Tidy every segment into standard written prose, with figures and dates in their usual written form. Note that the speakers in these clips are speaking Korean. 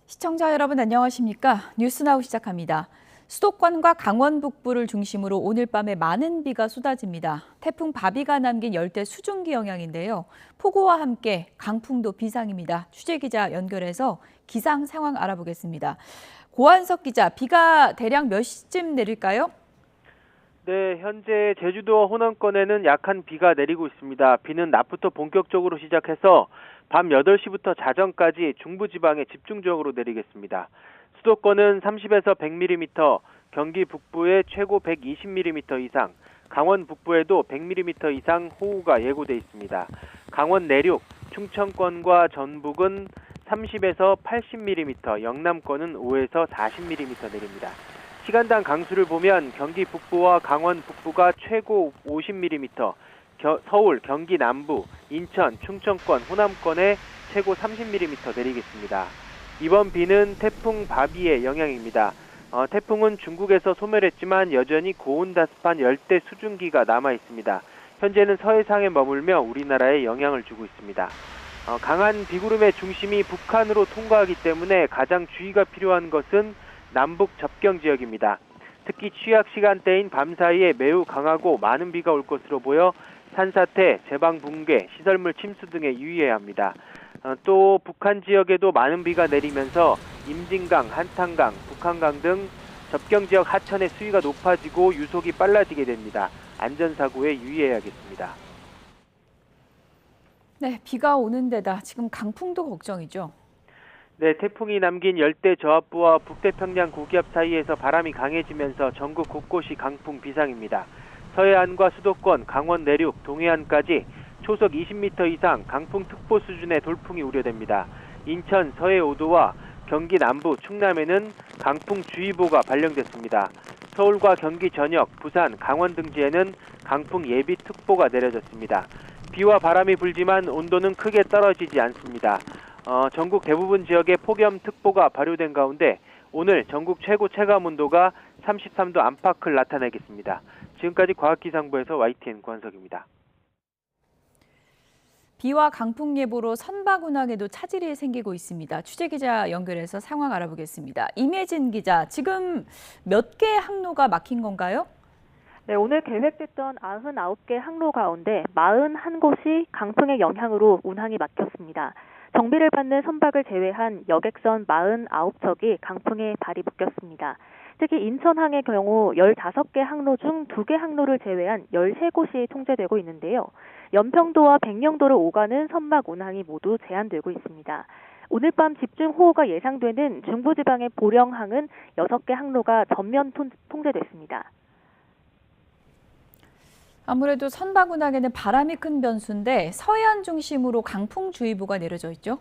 시청자 여러분 안녕하십니까? 뉴스나우 시작합니다. 수도권과 강원 북부를 중심으로 오늘 밤에 많은 비가 쏟아집니다. 태풍 바비가 남긴 열대 수증기 영향인데요. 폭우와 함께 강풍도 비상입니다. 취재기자 연결해서 기상 상황 알아보겠습니다. 고한석 기자, 비가 대략 몇 시쯤 내릴까요? 네, 현재 제주도와 호남권에는 약한 비가 내리고 있습니다. 비는 낮부터 본격적으로 시작해서 밤 8시부터 자정까지 중부지방에 집중적으로 내리겠습니다. 수도권은 30에서 100mm, 경기 북부에 최고 120mm 이상, 강원 북부에도 100mm 이상 호우가 예고돼 있습니다. 강원 내륙, 충청권과 전북은 30에서 80mm, 영남권은 5에서 40mm 내립니다. 시간당 강수를 보면 경기 북부와 강원 북부가 최고 50mm, 서울, 경기 남부, 인천, 충청권, 호남권에 최고 30mm 내리겠습니다. 이번 비는 태풍 바비의 영향입니다. 태풍은 중국에서 소멸했지만 여전히 고온다습한 열대 수증기가 남아 있습니다. 현재는 서해상에 머물며 우리나라에 영향을 주고 있습니다. 강한 비구름의 중심이 북한으로 통과하기 때문에 가장 주의가 필요한 것은 남북 접경 지역입니다. 특히 취약 시간대인 밤 사이에 매우 강하고 많은 비가 올 것으로 보여 산사태, 제방 붕괴, 시설물 침수 등에 유의해야 합니다. 또 북한 지역에도 많은 비가 내리면서 임진강, 한탄강, 북한강 등 접경 지역 하천의 수위가 높아지고 유속이 빨라지게 됩니다. 안전사고에 유의해야겠습니다. 네, 비가 오는 데다 지금 강풍도 걱정이죠. 네, 태풍이 남긴 열대 저압부와 북태평양 고기압 사이에서 바람이 강해지면서 전국 곳곳이 강풍 비상입니다. 서해안과 수도권, 강원 내륙, 동해안까지 초속 20m 이상 강풍특보 수준의 돌풍이 우려됩니다. 인천, 서해 5도와 경기 남부, 충남에는 강풍주의보가 발령됐습니다. 서울과 경기 전역, 부산, 강원 등지에는 강풍 예비특보가 내려졌습니다. 비와 바람이 불지만 온도는 크게 떨어지지 않습니다. 전국 대부분 지역에 폭염특보가 발효된 가운데 오늘 전국 최고 체감 온도가 33도 안팎을 나타내겠습니다. 지금까지 과학기상부에서 YTN 고한석입니다. 비와 강풍 예보로 선박 운항에도 차질이 생기고 있습니다. 취재기자 연결해서 상황 알아보겠습니다. 임혜진 기자, 지금 몇 개의 항로가 막힌 건가요? 네, 오늘 계획됐던 99개 항로 가운데 41곳이 강풍의 영향으로 운항이 막혔습니다. 정비를 받는 선박을 제외한 여객선 49척이 강풍에 발이 묶였습니다. 특히 인천항의 경우 15개 항로 중 2개 항로를 제외한 13곳이 통제되고 있는데요. 연평도와 백령도를 오가는 선박 운항이 모두 제한되고 있습니다. 오늘 밤 집중호우가 예상되는 중부지방의 보령항은 6개 항로가 전면 통제됐습니다. 아무래도 선박 운항에는 바람이 큰 변수인데 서해안 중심으로 강풍주의보가 내려져 있죠?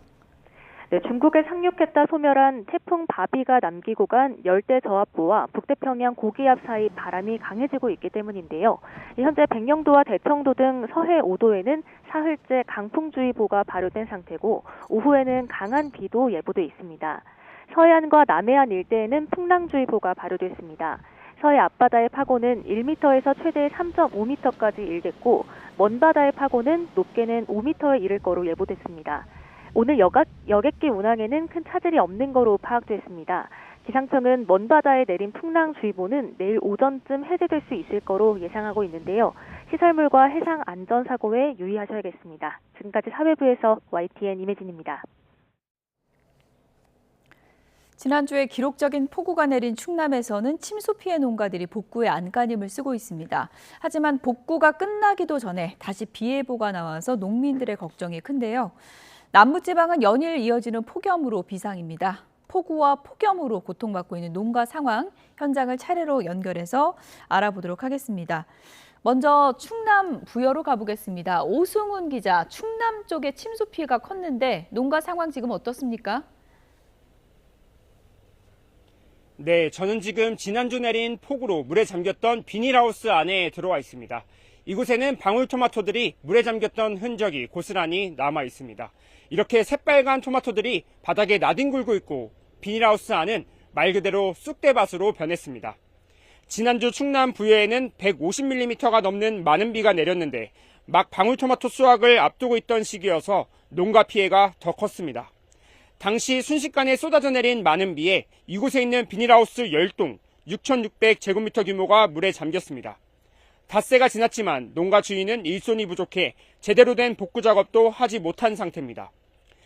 네, 중국에 상륙했다 소멸한 태풍 바비가 남기고 간 열대 저압부와 북태평양 고기압 사이 바람이 강해지고 있기 때문인데요. 현재 백령도와 대청도 등 서해 5도에는 사흘째 강풍주의보가 발효된 상태고 오후에는 강한 비도 예보돼 있습니다. 서해안과 남해안 일대에는 풍랑주의보가 발효됐습니다. 서해 앞바다의 파고는 1m에서 최대 3.5m까지 일겠고 먼바다의 파고는 높게는 5m에 이를 거로 예보됐습니다. 오늘 여객기 운항에는 큰 차질이 없는 거로 파악됐습니다. 기상청은 먼바다에 내린 풍랑주의보는 내일 오전쯤 해제될 수 있을 거로 예상하고 있는데요. 시설물과 해상 안전사고에 유의하셔야겠습니다. 지금까지 사회부에서 YTN 임혜진입니다. 지난주에 기록적인 폭우가 내린 충남에서는 침수 피해 농가들이 복구에 안간힘을 쓰고 있습니다. 하지만 복구가 끝나기도 전에 다시 비 예보가 나와서 농민들의 걱정이 큰데요. 남부지방은 연일 이어지는 폭염으로 비상입니다. 폭우와 폭염으로 고통받고 있는 농가 상황, 현장을 차례로 연결해서 알아보도록 하겠습니다. 먼저 충남 부여로 가보겠습니다. 오승훈 기자, 충남 쪽에 침수 피해가 컸는데 농가 상황 지금 어떻습니까? 네, 저는 지금 지난주 내린 폭우로 물에 잠겼던 비닐하우스 안에 들어와 있습니다. 이곳에는 방울토마토들이 물에 잠겼던 흔적이 고스란히 남아 있습니다. 이렇게 새빨간 토마토들이 바닥에 나뒹굴고 있고 비닐하우스 안은 말 그대로 쑥대밭으로 변했습니다. 지난주 충남 부여에는 150mm가 넘는 많은 비가 내렸는데 막 방울토마토 수확을 앞두고 있던 시기여서 농가 피해가 더 컸습니다. 당시 순식간에 쏟아져 내린 많은 비에 이곳에 있는 비닐하우스 10동 6,600제곱미터 규모가 물에 잠겼습니다. 닷새가 지났지만 농가 주인은 일손이 부족해 제대로 된 복구 작업도 하지 못한 상태입니다.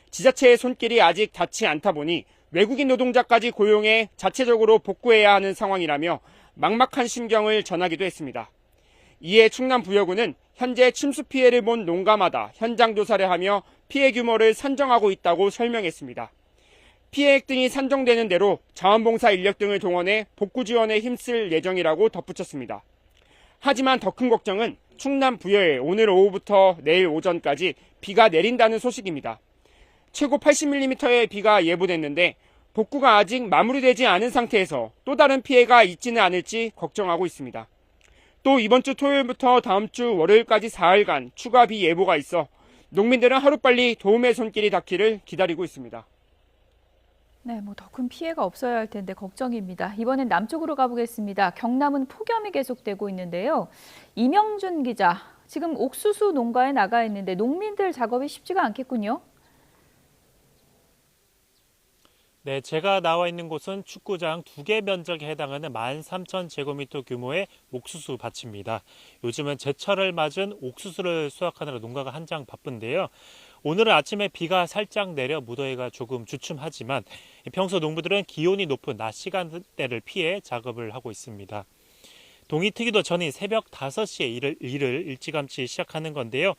지자체의 손길이 아직 닿지 않다 보니 외국인 노동자까지 고용해 자체적으로 복구해야 하는 상황이라며 막막한 심경을 전하기도 했습니다. 이에 충남부여군은 현재 침수 피해를 본 농가마다 현장 조사를 하며 피해 규모를 산정하고 있다고 설명했습니다. 피해액 등이 산정되는 대로 자원봉사 인력 등을 동원해 복구 지원에 힘쓸 예정이라고 덧붙였습니다. 하지만 더 큰 걱정은 충남 부여에 오늘 오후부터 내일 오전까지 비가 내린다는 소식입니다. 최고 80mm의 비가 예보됐는데 복구가 아직 마무리되지 않은 상태에서 또 다른 피해가 있지는 않을지 걱정하고 있습니다. 또 이번 주 토요일부터 다음 주 월요일까지 4일간 추가 비 예보가 있어 농민들은 하루빨리 도움의 손길이 닿기를 기다리고 있습니다. 네, 더 큰 피해가 없어야 할 텐데 걱정입니다. 이번엔 남쪽으로 가보겠습니다. 경남은 폭염이 계속되고 있는데요. 이명준 기자, 지금 옥수수 농가에 나가 있는데 농민들 작업이 쉽지가 않겠군요. 네, 제가 나와 있는 곳은 축구장 2개 면적에 해당하는 13,000제곱미터 규모의 옥수수 밭입니다. 요즘은 제철을 맞은 옥수수를 수확하느라 농가가 한창 바쁜데요. 오늘은 아침에 비가 살짝 내려 무더위가 조금 주춤하지만 평소 농부들은 기온이 높은 낮 시간대를 피해 작업을 하고 있습니다. 동이 트기도 전인 새벽 5시에 일을 일찌감치 시작하는 건데요.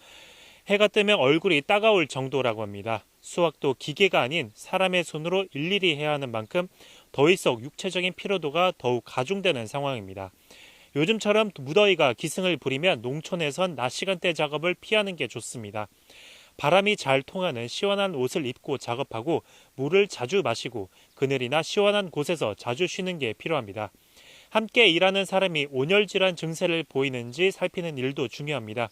해가 뜨면 얼굴이 따가울 정도라고 합니다. 수확도 기계가 아닌 사람의 손으로 일일이 해야 하는 만큼 더위 속 육체적인 피로도가 더욱 가중되는 상황입니다. 요즘처럼 무더위가 기승을 부리면 농촌에선 낮 시간대 작업을 피하는 게 좋습니다. 바람이 잘 통하는 시원한 옷을 입고 작업하고 물을 자주 마시고 그늘이나 시원한 곳에서 자주 쉬는 게 필요합니다. 함께 일하는 사람이 온열질환 증세를 보이는지 살피는 일도 중요합니다.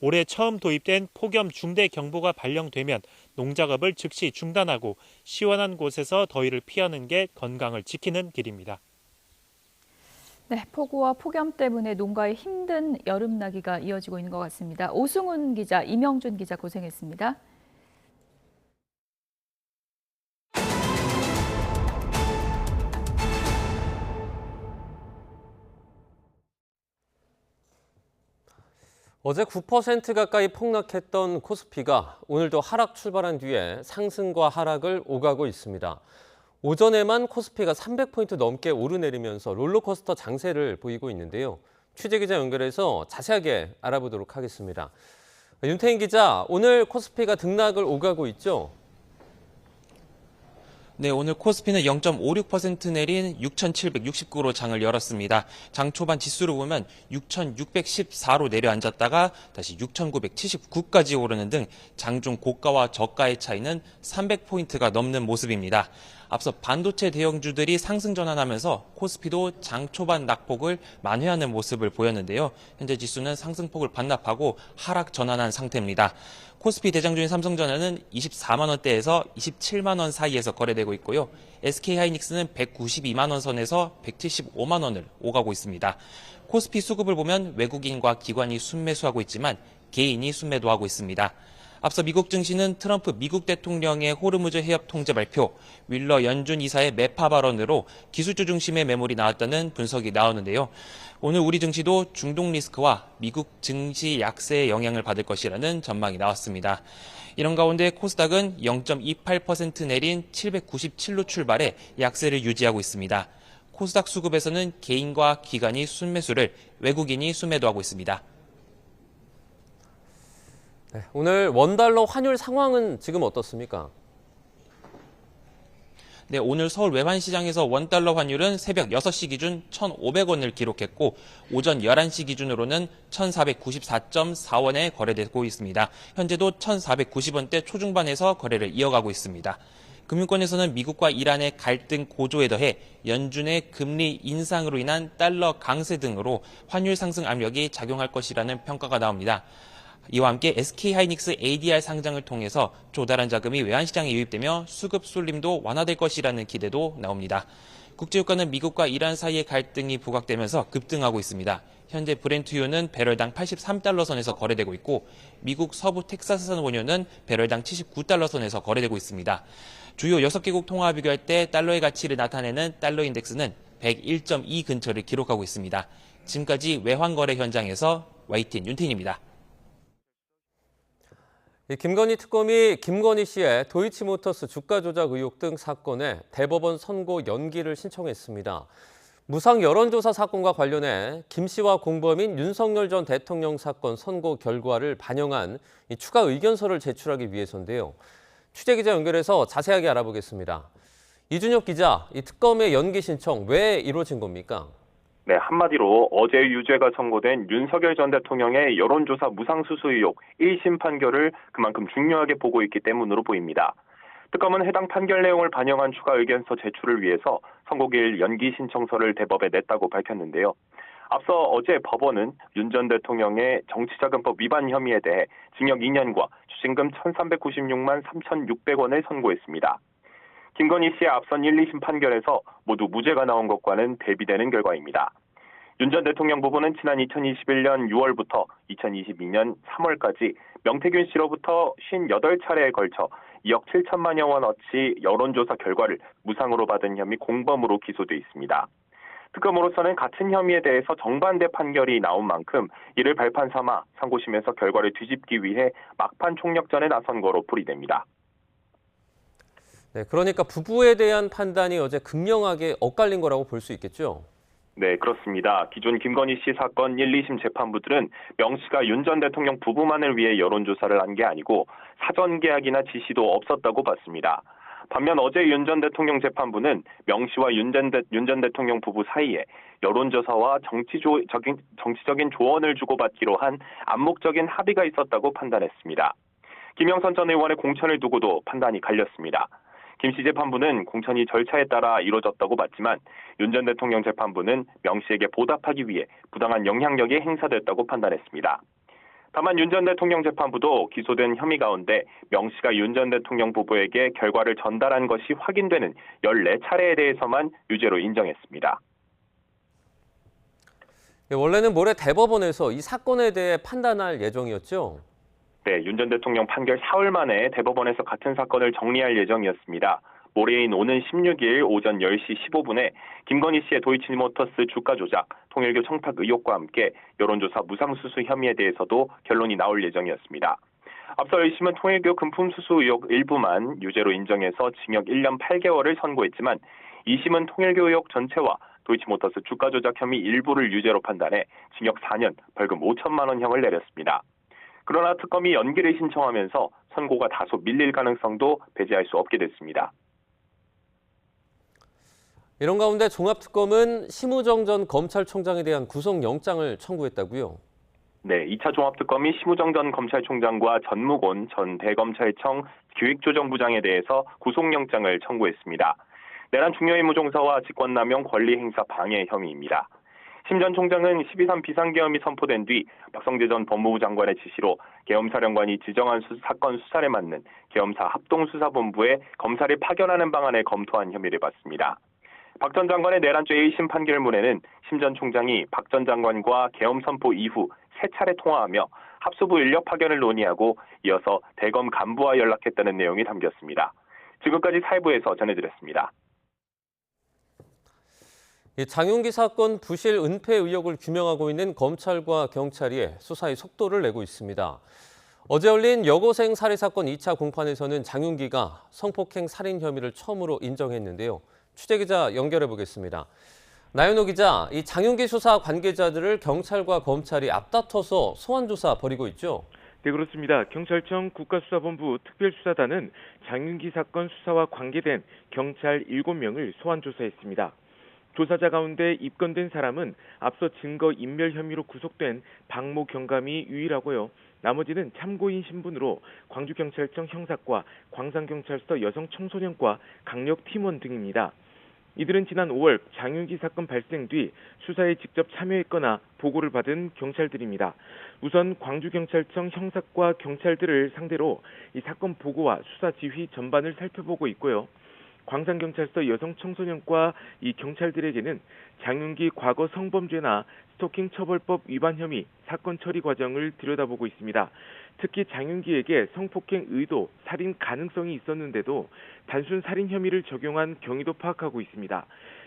올해 처음 도입된 폭염 중대경보가 발령되면 농작업을 즉시 중단하고 시원한 곳에서 더위를 피하는 게 건강을 지키는 길입니다. 네, 폭우와 폭염 때문에 농가의 힘든 여름나기가 이어지고 있는 것 같습니다. 오승훈 기자, 이명준 기자 고생했습니다. 어제 9% 가까이 폭락했던 코스피가 오늘도 하락 출발한 뒤에 상승과 하락을 오가고 있습니다. 오전에만 코스피가 300포인트 넘게 오르내리면서 롤러코스터 장세를 보이고 있는데요. 취재기자 연결해서 자세하게 알아보도록 하겠습니다. 윤태인 기자, 오늘 코스피가 등락을 오가고 있죠? 네, 오늘 코스피는 0.56% 내린 6,769로 장을 열었습니다. 장 초반 지수를 보면 6,614로 내려앉았다가 다시 6,979까지 오르는 등 장중 고가와 저가의 차이는 300포인트가 넘는 모습입니다. 앞서 반도체 대형주들이 상승 전환하면서 코스피도 장 초반 낙폭을 만회하는 모습을 보였는데요. 현재 지수는 상승폭을 반납하고 하락 전환한 상태입니다. 코스피 대장주인 삼성전자는 24만 원대에서 27만 원 사이에서 거래되고 있고요. SK하이닉스는 192만 원 선에서 175만 원을 오가고 있습니다. 코스피 수급을 보면 외국인과 기관이 순매수하고 있지만 개인이 순매도 하고 있습니다. 앞서 미국 증시는 트럼프 미국 대통령의 호르무즈 해협 통제 발표, 윌러 연준 이사의 매파 발언으로 기술주 중심의 매물이 나왔다는 분석이 나오는데요. 오늘 우리 증시도 중동 리스크와 미국 증시 약세의 영향을 받을 것이라는 전망이 나왔습니다. 이런 가운데 코스닥은 0.28% 내린 797로 출발해 약세를 유지하고 있습니다. 코스닥 수급에서는 개인과 기관이 순매수를, 외국인이 순매도하고 있습니다. 네, 오늘 원달러 환율 상황은 지금 어떻습니까? 네, 오늘 서울 외환시장에서 원달러 환율은 새벽 6시 기준 1,500원을 기록했고 오전 11시 기준으로는 1,494.4원에 거래되고 있습니다. 현재도 1,490원대 초중반에서 거래를 이어가고 있습니다. 금융권에서는 미국과 이란의 갈등 고조에 더해 연준의 금리 인상으로 인한 달러 강세 등으로 환율 상승 압력이 작용할 것이라는 평가가 나옵니다. 이와 함께 SK하이닉스 ADR 상장을 통해서 조달한 자금이 외환시장에 유입되며 수급 쏠림도 완화될 것이라는 기대도 나옵니다. 국제유가는 미국과 이란 사이의 갈등이 부각되면서 급등하고 있습니다. 현재 브렌트유는 배럴당 83달러 선에서 거래되고 있고 미국 서부 텍사스산 원유는 배럴당 79달러 선에서 거래되고 있습니다. 주요 6개국 통화와 비교할 때 달러의 가치를 나타내는 달러 인덱스는 101.2 근처를 기록하고 있습니다. 지금까지 외환거래 현장에서 YTN 윤태인입니다. 김건희 특검이 김건희 씨의 도이치모터스 주가 조작 의혹 등 사건에 대법원 선고 연기를 신청했습니다. 무상 여론조사 사건과 관련해 김 씨와 공범인 윤석열 전 대통령 사건 선고 결과를 반영한 추가 의견서를 제출하기 위해서인데요. 취재기자 연결해서 자세하게 알아보겠습니다. 이준혁 기자, 이 특검의 연기 신청 왜 이루어진 겁니까? 네, 한마디로 어제 유죄가 선고된 윤석열 전 대통령의 여론조사 무상수수 의혹 1심 판결을 그만큼 중요하게 보고 있기 때문으로 보입니다. 특검은 해당 판결 내용을 반영한 추가 의견서 제출을 위해서 선고기일 연기 신청서를 대법에 냈다고 밝혔는데요. 앞서 어제 법원은 윤 전 대통령의 정치자금법 위반 혐의에 대해 징역 2년과 추징금 1,396만 3,600원을 선고했습니다. 김건희 씨의 앞선 1, 2심 판결에서 모두 무죄가 나온 것과는 대비되는 결과입니다. 윤 전 대통령 부부는 지난 2021년 6월부터 2022년 3월까지 명태균 씨로부터 58차례에 걸쳐 2억 7천만여 원어치 여론조사 결과를 무상으로 받은 혐의 공범으로 기소돼 있습니다. 특검으로서는 같은 혐의에 대해서 정반대 판결이 나온 만큼 이를 발판 삼아 상고심에서 결과를 뒤집기 위해 막판 총력전에 나선 거로 풀이됩니다. 네, 그러니까 부부에 대한 판단이 어제 극명하게 엇갈린 거라고 볼 수 있겠죠? 네, 그렇습니다. 기존 김건희 씨 사건 1, 2심 재판부들은 명 씨가 윤 전 대통령 부부만을 위해 여론조사를 한 게 아니고 사전 계약이나 지시도 없었다고 봤습니다. 반면 어제 윤 전 대통령 재판부는 명 씨와 윤 전 대통령 부부 사이에 여론조사와 정치적인 조언을 주고받기로 한 암묵적인 합의가 있었다고 판단했습니다. 김영선 전 의원의 공천을 두고도 판단이 갈렸습니다. 김 씨 재판부는 공천이 절차에 따라 이루어졌다고 봤지만 윤 전 대통령 재판부는 명 씨에게 보답하기 위해 부당한 영향력이 행사됐다고 판단했습니다. 다만 윤 전 대통령 재판부도 기소된 혐의 가운데 명 씨가 윤 전 대통령 부부에게 결과를 전달한 것이 확인되는 14차례에 대해서만 유죄로 인정했습니다. 원래는 모레 대법원에서 이 사건에 대해 판단할 예정이었죠? 네, 윤 전 대통령 판결 사흘 만에 대법원에서 같은 사건을 정리할 예정이었습니다. 모레인 오는 16일 오전 10시 15분에 김건희 씨의 도이치모터스 주가 조작, 통일교 청탁 의혹과 함께 여론조사 무상수수 혐의에 대해서도 결론이 나올 예정이었습니다. 앞서 1심은 통일교 금품수수 의혹 일부만 유죄로 인정해서 징역 1년 8개월을 선고했지만 2심은 통일교 의혹 전체와 도이치모터스 주가 조작 혐의 일부를 유죄로 판단해 징역 4년, 벌금 5천만 원형을 내렸습니다. 그러나 특검이 연기를 신청하면서 선고가 다소 밀릴 가능성도 배제할 수 없게 됐습니다. 이런 가운데 종합특검은 심우정 전 검찰총장에 대한 구속영장을 청구했다고요? 네, 2차 종합특검이 심우정 전 검찰총장과 전무곤 전 대검찰청 기획조정부장에 대해서 구속영장을 청구했습니다. 내란 중요임무종사와 직권남용 권리행사 방해 혐의입니다. 심 전 총장은 12.3 비상계엄이 선포된 뒤 박성재 전 법무부 장관의 지시로 계엄사령관이 지정한 사건 수사를 맡는 계엄사 합동수사본부에 검사를 파견하는 방안을 검토한 혐의를 받습니다. 박 전 장관의 내란죄 1심 판결문에는 심 전 총장이 박 전 장관과 계엄 선포 이후 3차례 통화하며 합수부 인력 파견을 논의하고 이어서 대검 간부와 연락했다는 내용이 담겼습니다. 지금까지 사회부에서 전해드렸습니다. 장윤기 사건 부실 은폐 의혹을 규명하고 있는 검찰과 경찰이 수사의 속도를 내고 있습니다. 어제 열린 여고생 살해 사건 2차 공판에서는 장윤기가 성폭행 살인 혐의를 처음으로 인정했는데요. 취재기자 연결해 보겠습니다. 나연호 기자, 이 장윤기 수사 관계자들을 경찰과 검찰이 앞다퉈서 소환 조사 벌이고 있죠? 네, 그렇습니다. 경찰청 국가수사본부 특별수사단은 장윤기 사건 수사와 관계된 경찰 7명을 소환 조사했습니다. 조사자 가운데 입건된 사람은 앞서 증거 인멸 혐의로 구속된 박모 경감이 유일하고요. 나머지는 참고인 신분으로 광주경찰청 형사과, 광산경찰서 여성청소년과 강력팀원 등입니다. 이들은 지난 5월 장윤기 사건 발생 뒤 수사에 직접 참여했거나 보고를 받은 경찰들입니다. 우선 광주경찰청 형사과 경찰들을 상대로 이 사건 보고와 수사 지휘 전반을 살펴보고 있고요. 광산경찰서 여성청소년과 이 경찰들에게는 장윤기 과거 성범죄나 스토킹 처벌법 위반 혐의 사건 처리 과정을 들여다보고 있습니다. 특히 장윤기에게 성폭행 의도, 살인 가능성이 있었는데도 단순 살인 혐의를 적용한 경위도 파악하고 있습니다.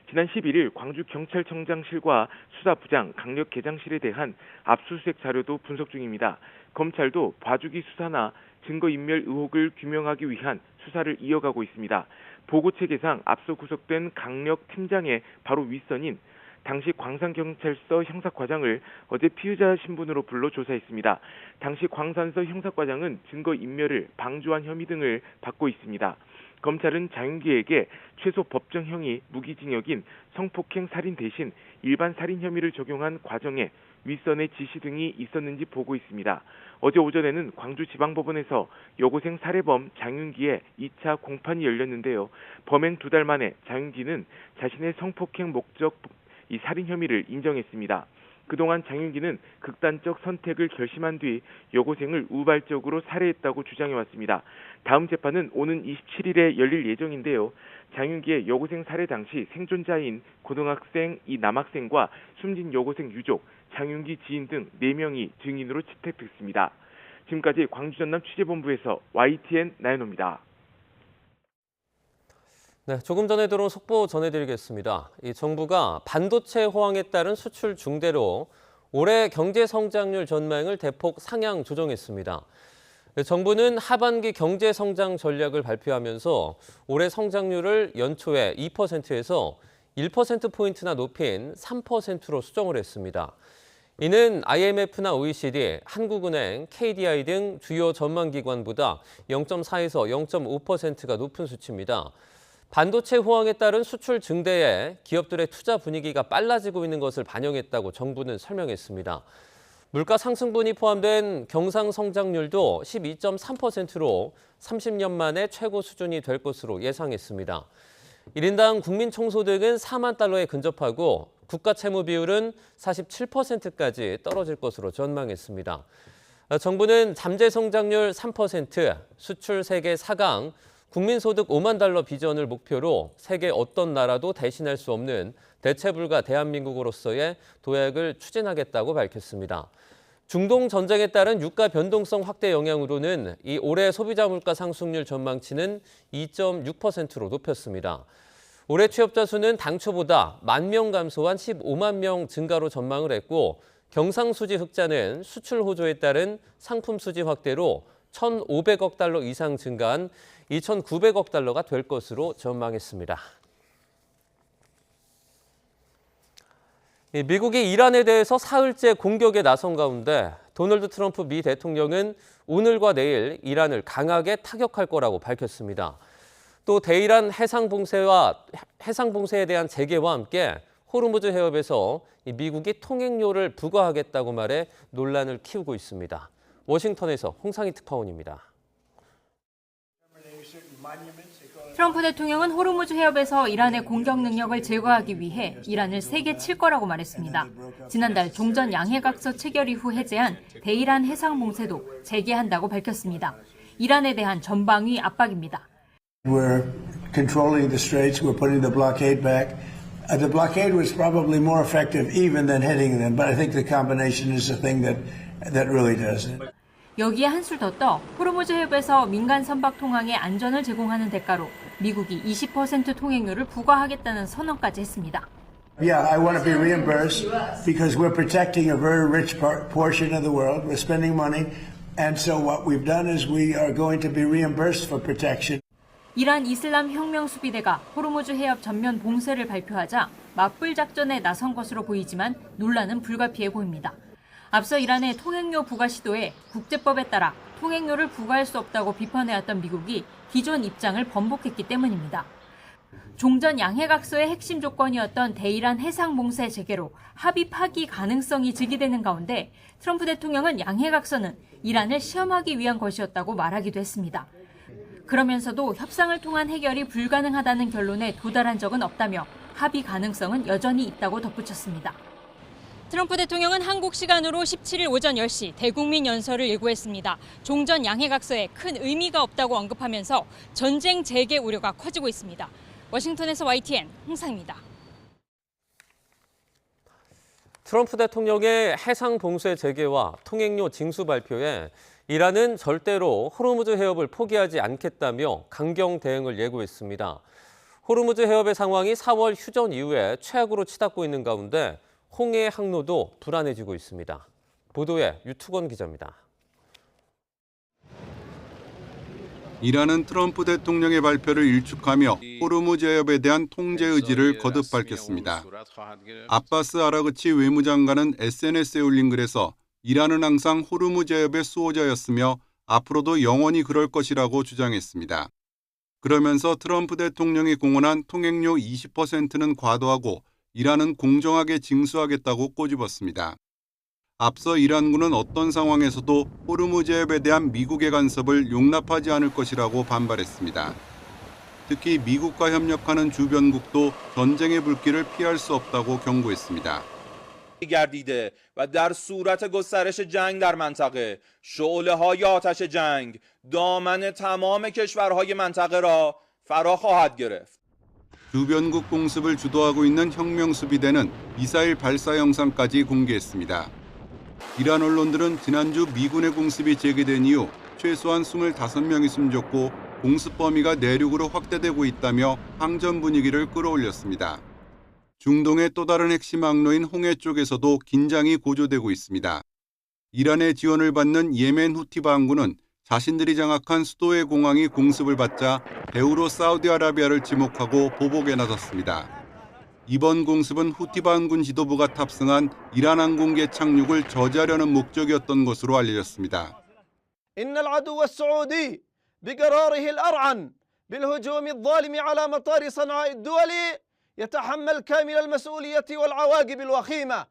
지난 11일 광주경찰청장실과 수사부장 강력개장실에 대한 압수수색 자료도 분석 중입니다. 검찰도 봐주기 수사나 증거인멸 의혹을 규명하기 위한 수사를 이어가고 있습니다. 보고체계상 앞서 구속된 강력팀장의 바로 윗선인 당시 광산경찰서 형사과장을 어제 피의자 신분으로 불러 조사했습니다. 당시 광산서 형사과장은 증거인멸을 방조한 혐의 등을 받고 있습니다. 검찰은 장윤기에게 최소 법정형이 무기징역인 성폭행 살인 대신 일반 살인 혐의를 적용한 과정에 윗선의 지시 등이 있었는지 보고 있습니다. 어제 오전에는 광주지방법원에서 여고생 살해범 장윤기의 2차 공판이 열렸는데요. 범행 2달 만에 장윤기는 자신의 성폭행 목적 이 살인 혐의를 인정했습니다. 그동안 장윤기는 극단적 선택을 결심한 뒤 여고생을 우발적으로 살해했다고 주장해왔습니다. 다음 재판은 오는 27일에 열릴 예정인데요. 장윤기의 여고생 살해 당시 생존자인 고등학생 이 남학생과 숨진 여고생 유족, 장윤기 지인 등 4명이 증인으로 채택됐습니다. 지금까지 광주 전남 취재본부에서 YTN 나연호입니다. 네, 조금 전에 들어온 속보 전해드리겠습니다. 이 정부가 반도체 호황에 따른 수출 중대로 올해 경제 성장률 전망을 대폭 상향 조정했습니다. 정부는 하반기 경제 성장 전략을 발표하면서 올해 성장률을 연초에 2%에서 1%포인트나 높인 3%로 수정을 했습니다. 이는 IMF나 OECD, 한국은행, KDI 등 주요 전망기관보다 0.4에서 0.5%가 높은 수치입니다. 반도체 호황에 따른 수출 증대에 기업들의 투자 분위기가 빨라지고 있는 것을 반영했다고 정부는 설명했습니다. 물가 상승분이 포함된 경상 성장률도 12.3%로 30년 만에 최고 수준이 될 것으로 예상했습니다. 1인당 국민 총소득은 4만 달러에 근접하고 국가 채무 비율은 47%까지 떨어질 것으로 전망했습니다. 정부는 잠재 성장률 3%, 수출 세계 4강, 국민소득 5만 달러 비전을 목표로 세계 어떤 나라도 대신할 수 없는 대체불가 대한민국으로서의 도약을 추진하겠다고 밝혔습니다. 중동 전쟁에 따른 유가 변동성 확대 영향으로는 이 올해 소비자 물가 상승률 전망치는 2.6%로 높였습니다. 올해 취업자 수는 당초보다 10,000명 감소한 15만 명 증가로 전망을 했고 경상수지 흑자는 수출 호조에 따른 상품 수지 확대로 1,500억 달러 이상 증가한 2,900억 달러가 될 것으로 전망했습니다. 미국이 이란에 대해서 사흘째 공격에 나선 가운데 도널드 트럼프 미 대통령은 오늘과 내일 이란을 강하게 타격할 거라고 밝혔습니다. 또 대이란 해상봉쇄에 대한 재개와 함께 호르무즈 해협에서 미국이 통행료를 부과하겠다고 말해 논란을 키우고 있습니다. 워싱턴에서 홍상희 특파원입니다. 트럼프 대통령은 호르무즈 해협에서 이란의 공격 능력을 제거하기 위해 이란을 세게 칠 거라고 말했습니다. 지난달 종전 양해각서 체결 이후 해제한 대이란 해상 봉쇄도 재개한다고 밝혔습니다. 이란에 대한 전방위 압박입니다. We're controlling the straits. We're putting the blockade back. The blockade was probably more effective even than hitting them, but I think the combination is the thing that really does it. 여기에 한술 더 떠 호르무즈 해협에서 민간 선박 통항의 안전을 제공하는 대가로 미국이 20% 통행료를 부과하겠다는 선언까지 했습니다. Yeah, I want to be reimbursed because we're protecting a very rich portion of the world. We're spending money, and so what we've done is we are going to be reimbursed for protection. 이란 이슬람 혁명 수비대가 호르무즈 해협 전면 봉쇄를 발표하자 맞불 작전에 나선 것으로 보이지만 논란은 불가피해 보입니다. 앞서 이란의 통행료 부과 시도에 국제법에 따라 통행료를 부과할 수 없다고 비판해왔던 미국이 기존 입장을 번복했기 때문입니다. 종전 양해각서의 핵심 조건이었던 대이란 해상 봉쇄 재개로 합의 파기 가능성이 제기되는 가운데 트럼프 대통령은 양해각서는 이란을 시험하기 위한 것이었다고 말하기도 했습니다. 그러면서도 협상을 통한 해결이 불가능하다는 결론에 도달한 적은 없다며 합의 가능성은 여전히 있다고 덧붙였습니다. 트럼프 대통령은 한국 시간으로 17일 오전 10시 대국민 연설을 예고했습니다. 종전 양해각서에 큰 의미가 없다고 언급하면서 전쟁 재개 우려가 커지고 있습니다. 워싱턴에서 YTN 홍상입니다. 트럼프 대통령의 해상 봉쇄 재개와 통행료 징수 발표에 이란은 절대로 호르무즈 해협을 포기하지 않겠다며 강경 대응을 예고했습니다. 호르무즈 해협의 상황이 4월 휴전 이후에 최악으로 치닫고 있는 가운데 홍해 항로도 불안해지고 있습니다. 보도에 유투건 기자입니다. 이란은 트럼프 대통령의 발표를 일축하며 호르무즈 해협에 대한 통제 의지를 거듭 밝혔습니다. 아바스 아라그치 외무장관은 SNS에 올린 글에서 이란은 항상 호르무즈 해협의 수호자였으며 앞으로도 영원히 그럴 것이라고 주장했습니다. 그러면서 트럼프 대통령이 공언한 통행료 20%는 과도하고 이란은 공정하게 징수하겠다고 꼬집었습니다. 앞서 이란군은 어떤 상황에서도 호르무즈 해협에 대한 미국의 간섭을 용납하지 않을 것이라고 반발했습니다. 특히 미국과 협력하는 주변국도 전쟁의 불길을 피할 수 없다고 경고했습니다. گردیده و در صورت گسترش جنگ در منطقه شعله‌های آتش جنگ دامن تمام کشورهای منطقه را فرا خواهد گرفت. 주변국 공습을 주도하고 있는 혁명수비대는 미사일 발사 영상까지 공개했습니다. 이란 언론들은 지난주 미군의 공습이 재개된 이후 최소한 25명이 숨졌고 공습 범위가 내륙으로 확대되고 있다며 항전 분위기를 끌어올렸습니다. 중동의 또 다른 핵심 항로인 홍해 쪽에서도 긴장이 고조되고 있습니다. 이란의 지원을 받는 예멘 후티 반군은 자신들이 장악한 수도의 공항이 공습을 받자 배후로 사우디아라비아를 지목하고 보복에 나섰습니다. 이번 공습은 후티 반군 지도부가 탑승한 이란 항공기의 착륙을 저지하려는 목적이었던 것으로 알려졌습니다. إن العدو السعودي بقراره الأرعن بالهجوم الظالم على مطار صنعاء الدولي يتحمل كامل المسؤولية والعواقب الوخيمة.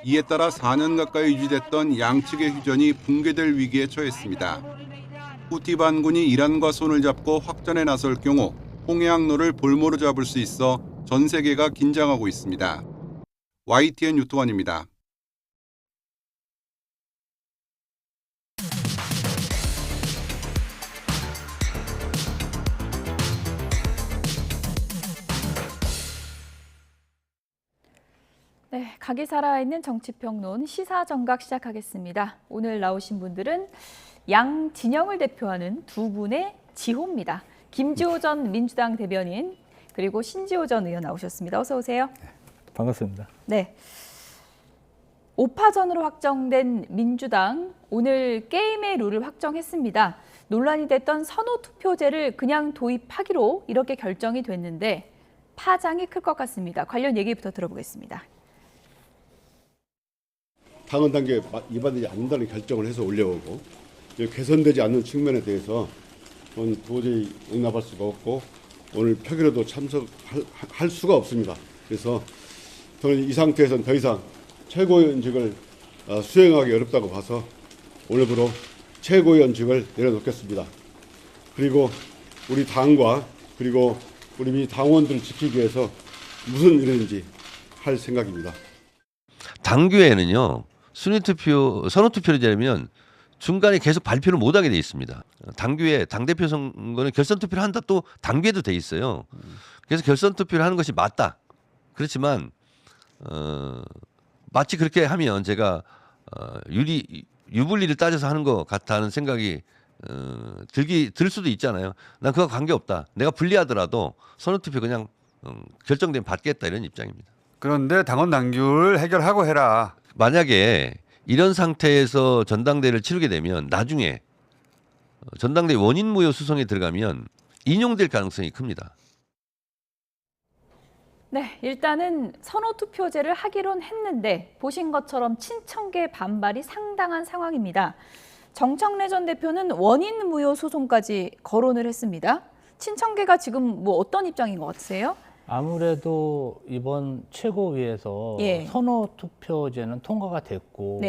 이에 따라 4년 가까이 유지됐던 양측의 휴전이 붕괴될 위기에 처했습니다. 후티 반군이 이란과 손을 잡고 확전에 나설 경우 홍해 항로를 볼모로 잡을 수 있어 전 세계가 긴장하고 있습니다. YTN 유토환입니다. 네, 각이 살아있는 정치평론 시사정각 시작하겠습니다. 오늘 나오신 분들은 양 진영을 대표하는 두 분의 지호입니다. 김지호 전 민주당 대변인 그리고 신지호 전 의원 나오셨습니다. 어서 오세요. 네, 반갑습니다. 네, 5파전으로 확정된 민주당 오늘 게임의 룰을 확정했습니다. 논란이 됐던 선호투표제를 그냥 도입하기로 이렇게 결정이 됐는데 파장이 클 것 같습니다. 관련 얘기부터 들어보겠습니다. 당헌 단계에 위반되지 않는다는 결정을 해서 올려오고 개선되지 않는 측면에 대해서 저는 도저히 용납할 수가 없고 오늘 표결에도 참석할 수가 없습니다. 그래서 저는 이 상태에서는 더 이상 최고위원직을 수행하기 어렵다고 봐서 오늘부로 최고위원직을 내려놓겠습니다. 그리고 우리 당과 그리고 우리 당원들을 지키기 위해서 무슨 일인지 할 생각입니다. 당규에는요. 선호투표를 되면 중간에 계속 발표를 못하게 돼 있습니다. 당규에 당대표 선거는 결선투표를 한다 또 당규에도 돼 있어요. 그래서 결선투표를 하는 것이 맞다. 그렇지만 마치 그렇게 하면 제가 유불리를 따져서 하는 것 같다는 생각이 들 수도 있잖아요. 난 그거 관계없다. 내가 불리하더라도 선호투표 그냥 결정되면 받겠다 이런 입장입니다. 그런데 당원 당규를 해결하고 해라. 만약에 이런 상태에서 전당대회를 치르게 되면 나중에 전당대회 원인무효 수송에 들어가면 인용될 가능성이 큽니다. 네, 일단은 선호투표제를 하기론 했는데 보신 것처럼 친청계 반발이 상당한 상황입니다. 정청래 전 대표는 원인무효 소송까지 거론을 했습니다. 친청계가 지금 뭐 어떤 입장인 것 같으세요? 아무래도 이번 최고위에서 선호투표제는 통과가 됐고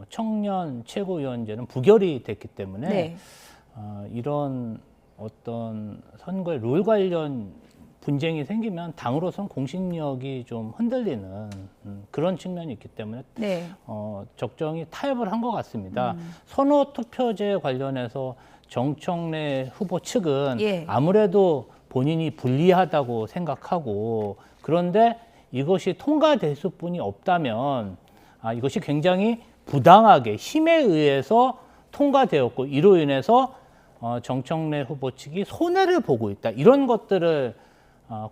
청년 최고위원제는 부결이 됐기 때문에 이런 어떤 선거의 룰 관련 분쟁이 생기면 당으로서는 공신력이 좀 흔들리는 그런 측면이 있기 때문에 적정히 타협을 한 것 같습니다. 선호투표제 관련해서 정청래 후보 측은 아무래도 본인이 불리하다고 생각하고 그런데 이것이 통과됐을 뿐이 없다면 이것이 굉장히 부당하게 힘에 의해서 통과되었고 이로 인해서 정청래 후보 측이 손해를 보고 있다. 이런 것들을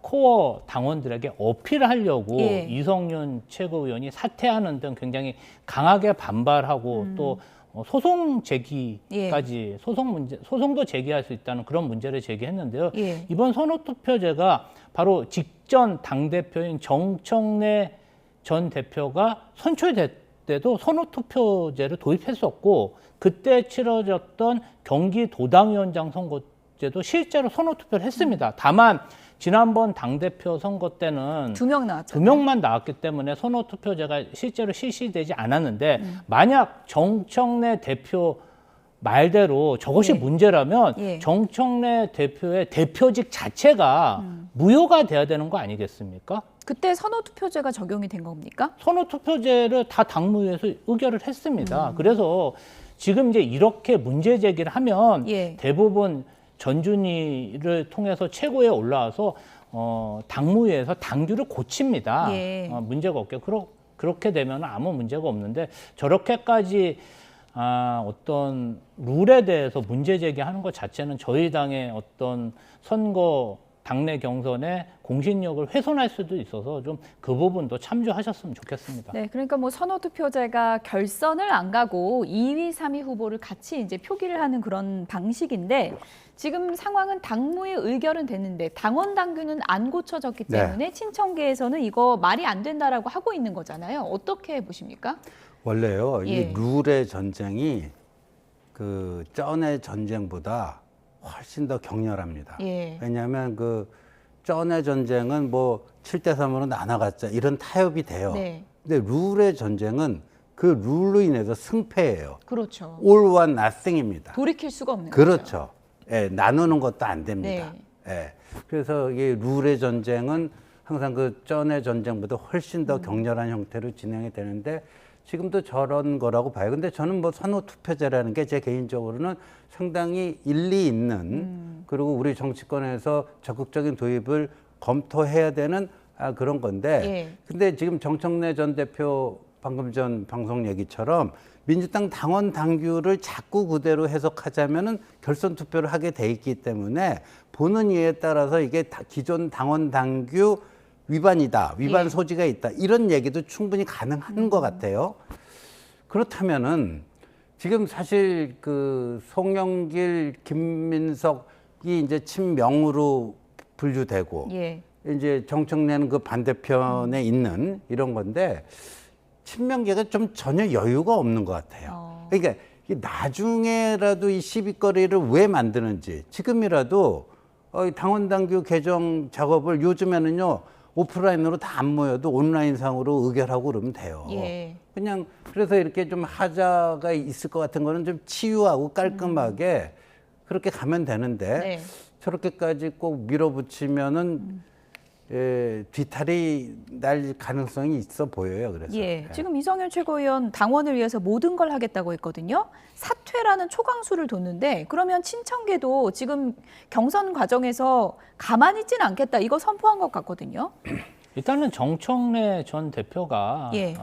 코어 당원들에게 어필하려고 예. 이성윤 최고위원이 사퇴하는 등 굉장히 강하게 반발하고 또 소송 제기까지 소송도 제기할 수 있다는 그런 문제를 제기했는데요. 예. 이번 선호투표제가 바로 직전 당대표인 정청래 전 대표가 선출될 때도 선호투표제를 도입했었고 그때 치러졌던 경기도당위원장 선거제도 실제로 선호투표를 했습니다. 다만 지난번 당대표 선거 때는 2명 나왔죠. 2명만 나왔기 때문에 선호투표제가 실제로 실시되지 않았는데 만약 정청래 대표 말대로 저것이 예. 문제라면 예. 정청래 대표의 대표직 자체가 무효가 돼야 되는 거 아니겠습니까? 그때 선호투표제가 적용이 된 겁니까? 선호투표제를 다 당무위에서 의결을 했습니다. 그래서 지금 이제 이렇게 문제 제기를 하면 예. 대부분 전준위를 통해서 최고에 올라와서 당무위에서 당규를 고칩니다. 예. 문제가 없게 그렇게 되면 아무 문제가 없는데 저렇게까지 어떤 룰에 대해서 문제 제기하는 것 자체는 저희 당의 어떤 선거 당내 경선의 공신력을 훼손할 수도 있어서 좀 그 부분도 참조하셨으면 좋겠습니다. 네, 그러니까 뭐 선호투표제가 결선을 안 가고 2위, 3위 후보를 같이 이제 표기를 하는 그런 방식인데 지금 상황은 당무의 의결은 됐는데 당원 당규는 안 고쳐졌기 때문에 친청계에서는 이거 말이 안 된다라고 하고 있는 거잖아요. 어떻게 보십니까? 원래요, 예. 이 룰의 전쟁이 그 쩐의 전쟁보다 훨씬 더 격렬합니다. 예. 왜냐하면 그 쩐의 전쟁은 뭐 7대3으로 나눠갔자 이런 타협이 돼요. 네. 근데 룰의 전쟁은 그 룰로 인해서 승패예요. 그렇죠. All or nothing입니다. 돌이킬 수가 없는 거죠. 그렇죠. 예, 나누는 것도 안 됩니다. 예. 그래서 이 룰의 전쟁은 항상 그 쩐의 전쟁보다 훨씬 더 격렬한 형태로 진행이 되는데 지금도 저런 거라고 봐요. 근데 저는 뭐 선호투표제라는 게 제 개인적으로는 상당히 일리 있는 그리고 우리 정치권에서 적극적인 도입을 검토해야 되는 그런 건데 예. 근데 지금 정청래 전 대표 방금 전 방송 얘기처럼 민주당 당원 당규를 자꾸 그대로 해석하자면은 결선 투표를 하게 돼 있기 때문에 보는 이에 따라서 이게 기존 당원 당규 위반이다, 위반 예. 소지가 있다 이런 얘기도 충분히 가능한 것 같아요. 그렇다면은 지금 사실 그 송영길, 김민석이 이제 친명으로 분류되고 예. 이제 정청래는 그 반대편에 있는 이런 건데 친명계가 좀 전혀 여유가 없는 것 같아요. 그러니까 나중에라도 이 시비거리를 왜 만드는지 지금이라도 당원당규 개정 작업을 요즘에는요 오프라인으로 다 안 모여도 온라인상으로 의결하고 그러면 돼요. 예. 그냥 그래서 이렇게 좀 하자가 있을 것 같은 거는 좀 치유하고 깔끔하게 그렇게 가면 되는데 네. 저렇게까지 꼭 밀어붙이면은 뒤탈이 날 가능성이 있어 보여요. 그래서 예, 지금 이성윤 최고위원 당원을 위해서 모든 걸 하겠다고 했거든요. 사퇴라는 초강수를 뒀는데 그러면 친청계도 지금 경선 과정에서 가만히 있지는 않겠다 이거 선포한 것 같거든요. 일단은 정청래 전 대표가 예.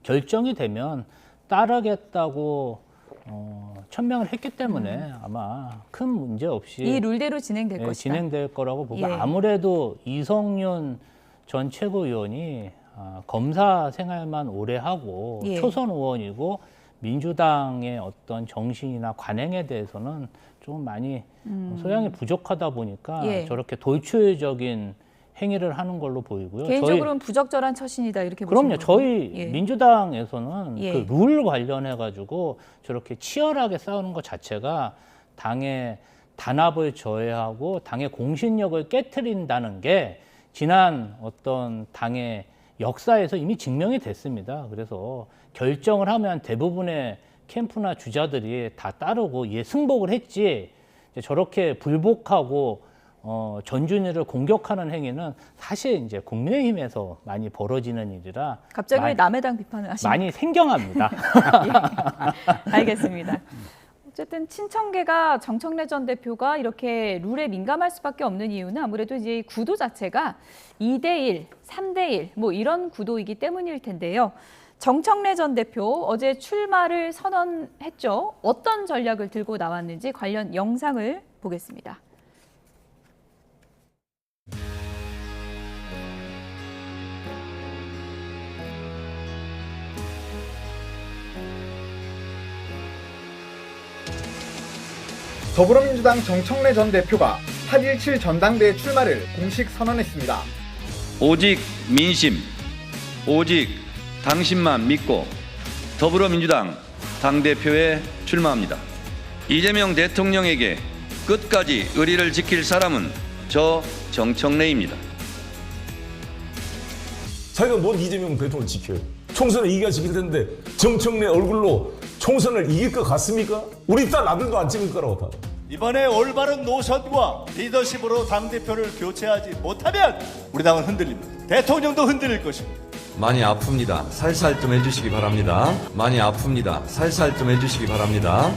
결정이 되면 따르겠다고 천명을 했기 때문에 아마 큰 문제 없이 이 룰대로 진행될 것이다. 진행될 거라고 보고 예. 아무래도 이성윤 전 최고위원이 검사 생활만 오래 하고 예. 초선 의원이고 민주당의 어떤 정신이나 관행에 대해서는 좀 많이 소양이 부족하다 보니까 예. 저렇게 돌출적인 행위를 하는 걸로 보이고요. 개인적으로는 부적절한 처신이다 이렇게 그럼요. 보시는 저희 거군요. 예. 민주당에서는 예. 그 룰 관련해 가지고 저렇게 치열하게 싸우는 것 자체가 당의 단합을 저해하고 당의 공신력을 깨트린다는 게 지난 어떤 당의 역사에서 이미 증명이 됐습니다. 그래서 결정을 하면 대부분의 캠프나 주자들이 다 따르고 이에 승복을 했지 저렇게 불복하고 전준위를 공격하는 행위는 사실 이제 국민의힘에서 많이 벌어지는 일이라 갑자기 왜 남의 당 비판을 하십니까? 많이 생경합니다. 예. 알겠습니다. 어쨌든 친청계가 정청래 전 대표가 이렇게 룰에 민감할 수밖에 없는 이유는 아무래도 이제 이 구도 자체가 2대1, 3대1 뭐 이런 구도이기 때문일 텐데요. 정청래 전 대표 어제 출마를 선언했죠. 어떤 전략을 들고 나왔는지 관련 영상을 보겠습니다. 더불어민주당 정청래 전 대표가 8.17 전당대회 출마를 공식 선언했습니다. 오직 민심, 오직 당신만 믿고 더불어민주당 당대표에 출마합니다. 이재명 대통령에게 끝까지 의리를 지킬 사람은 저 정청래입니다. 자기가 뭔 이재명 대통령을 지켜요? 총선을 이겨야 지킬 텐데 정청래 얼굴로 총선을 이길 것 같습니까? 우리 딸 아들도 안 찍을 거라고 다. 이번에 올바른 노선과 리더십으로 당대표를 교체하지 못하면 우리 당은 흔들립니다. 대통령도 흔들릴 것입니다. 많이 아픕니다. 살살 좀 해주시기 바랍니다. 많이 아픕니다. 살살 좀 해주시기 바랍니다.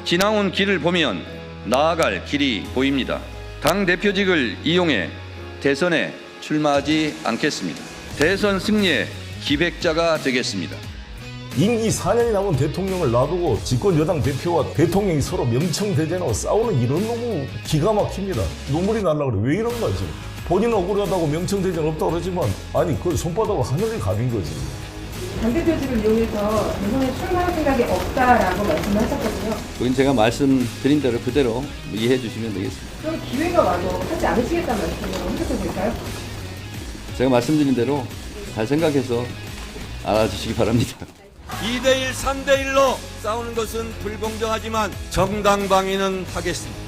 지나온 길을 보면 나아갈 길이 보입니다. 당 대표직을 이용해 대선에 출마하지 않겠습니다. 대선 승리의 기획자가 되겠습니다. 임기 4년이 남은 대통령을 놔두고 집권 여당 대표와 대통령이 서로 명청대전하고 싸우는 이런 너무 기가 막힙니다. 눈물이 날라 그래. 왜 이런 거지? 본인은 억울하다고 명청대전 없다고 그러지만 아니 그 손바닥으로 하늘을 가린 거지. 당대표직을 이용해서 대선에 출마할 생각이 없다라고 말씀을 하셨거든요. 그건 제가 말씀드린 대로 그대로 이해해 주시면 되겠습니다. 그럼 기회가 와도 하지 않으시겠다는 말씀으로 해석도 될까요? 제가 말씀드린 대로 잘 생각해서 알아주시기 바랍니다. 2대1, 3대1로 싸우는 것은 불공정하지만 정당방위는 하겠습니다.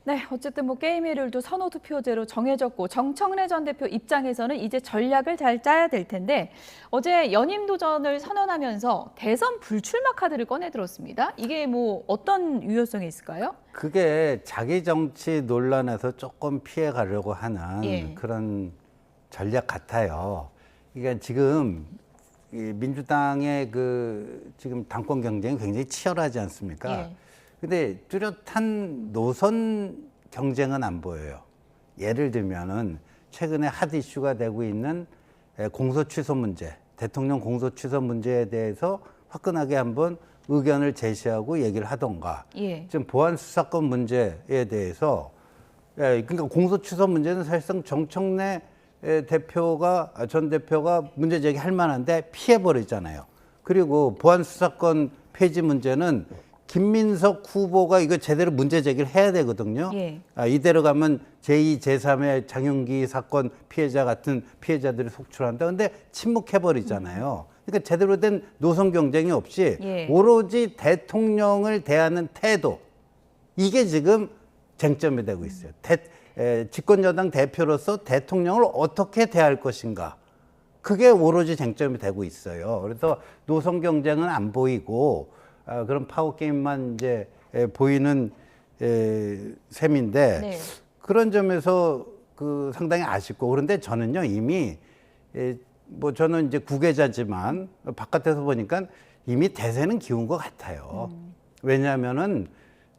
네, 어쨌든 뭐 게임의 룰도 선호 투표제로 정해졌고 정청래 전 대표 입장에서는 이제 전략을 잘 짜야 될 텐데 어제 연임 도전을 선언하면서 대선 불출마 카드를 꺼내들었습니다. 이게 뭐 어떤 유효성이 있을까요? 그게 자기 정치 논란에서 조금 피해 가려고 하는 그런 전략 같아요. 그러니까 지금 이 민주당의 그 지금 당권 경쟁이 굉장히 치열하지 않습니까? 근데 뚜렷한 노선 경쟁은 안 보여요. 예를 들면은 최근에 핫 이슈가 되고 있는 공소 취소 문제, 대통령 공소 취소 문제에 대해서 화끈하게 한번 의견을 제시하고 얘기를 하던가. 지금 보안 수사권 문제에 대해서 그러니까 공소 취소 문제는 사실상 정청래 전 대표가 문제 제기할 만한데 피해 버리잖아요. 그리고 보안 수사권 폐지 문제는 김민석 후보가 이거 제대로 문제 제기를 해야 되거든요. 이대로 가면 제2, 제3의 장윤기 사건 피해자 같은 피해자들이 속출한다. 근데 침묵해버리잖아요. 그러니까 제대로 된 노선 경쟁이 없이 오로지 대통령을 대하는 태도. 이게 지금 쟁점이 되고 있어요. 집권여당 대표로서 대통령을 어떻게 대할 것인가. 그게 오로지 쟁점이 되고 있어요. 그래서 노선 경쟁은 안 보이고 그런 파워 게임만 이제 보이는 셈인데 그런 점에서 그 상당히 아쉽고 그런데 저는요 이미 뭐 저는 이제 구계자지만 바깥에서 보니까 이미 대세는 기운 것 같아요. 왜냐하면은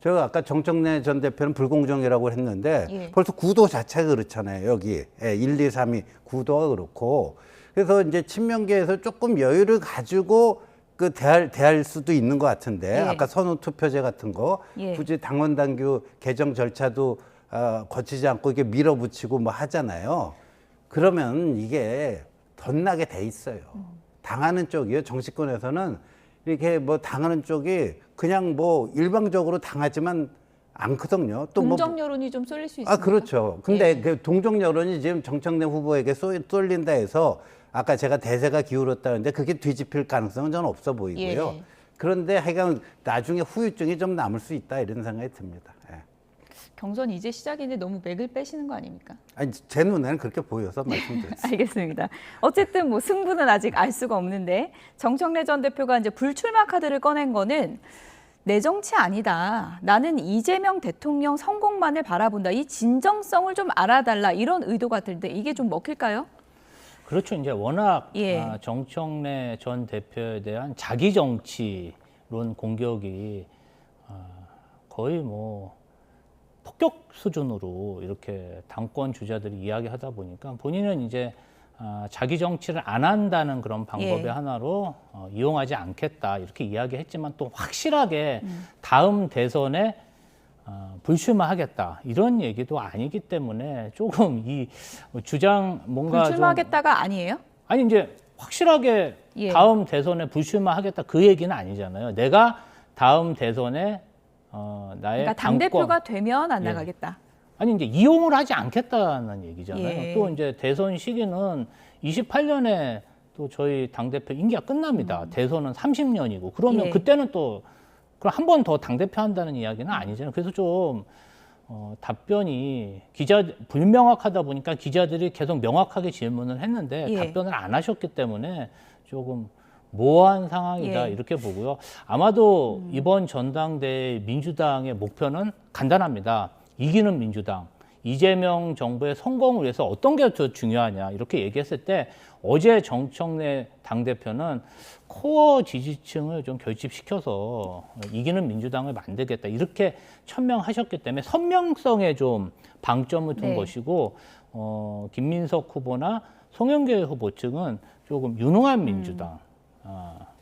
제가 아까 정청래 전 대표는 불공정이라고 했는데 벌써 구도 자체가 그렇잖아요. 여기 1, 2, 3이 구도가 그렇고 그래서 이제 친명계에서 조금 여유를 가지고 그 대할 수도 있는 것 같은데 아까 선호 투표제 같은 거 굳이 당원 당규 개정 절차도 거치지 않고 이게 밀어붙이고 뭐 하잖아요. 그러면 이게 덧나게 돼 있어요. 당하는 쪽이요. 정치권에서는 이렇게 뭐 당하는 쪽이 그냥 뭐 일방적으로 당하지만 않거든요. 또 동정 여론이 좀 쏠릴 수 있습니다. 그렇죠. 근데 그 동정 여론이 지금 정청래 후보에게 쏠린다 해서 아까 제가 대세가 기울었다는데 그게 뒤집힐 가능성은 저는 없어 보이고요. 그런데 하여간 나중에 후유증이 좀 남을 수 있다 이런 생각이 듭니다. 경선이 이제 시작인데 너무 맥을 빼시는 거 아닙니까? 아니, 제 눈에는 그렇게 보여서 말씀드렸습니다. 알겠습니다. 어쨌든 뭐 승부는 아직 알 수가 없는데 정청래 전 대표가 이제 불출마 카드를 꺼낸 거는 내 정치 아니다. 나는 이재명 대통령 성공만을 바라본다. 이 진정성을 좀 알아달라. 이런 의도가 들때 이게 좀 먹힐까요? 그렇죠. 이제 워낙 예. 정청래 전 대표에 대한 자기 정치론 공격이 거의 뭐 폭격 수준으로 이렇게 당권 주자들이 이야기하다 보니까 본인은 이제 자기 정치를 안 한다는 그런 방법의 예. 하나로 이용하지 않겠다 이렇게 이야기했지만 또 확실하게 다음 대선에 불출마하겠다 이런 얘기도 아니기 때문에 조금 이 주장 뭔가 불출마하겠다가 아니에요? 아니 이제 확실하게 예. 다음 대선에 불출마하겠다 그 얘기는 아니잖아요. 내가 다음 대선에 나의 그러니까 당대표가 되면 안 예. 나가겠다. 아니 이제 이용을 하지 않겠다는 얘기잖아요. 예. 또 이제 대선 시기는 28년에 또 저희 당대표 임기가 끝납니다. 대선은 30년이고 그러면 예. 그때는 또 그럼 한 번 더 당대표 한다는 이야기는 아니잖아요. 그래서 좀 답변이 불명확하다 보니까 기자들이 계속 명확하게 질문을 했는데 예. 답변을 안 하셨기 때문에 조금 모호한 상황이다 예. 이렇게 보고요. 아마도 이번 전당대회 민주당의 목표는 간단합니다. 이기는 민주당, 이재명 정부의 성공을 위해서 어떤 게 더 중요하냐 이렇게 얘기했을 때 어제 정청래 당대표는 코어 지지층을 좀 결집시켜서 이기는 민주당을 만들겠다 이렇게 천명하셨기 때문에 선명성에 좀 방점을 둔 네. 것이고 김민석 후보나 송영길 후보 측은 조금 유능한 민주당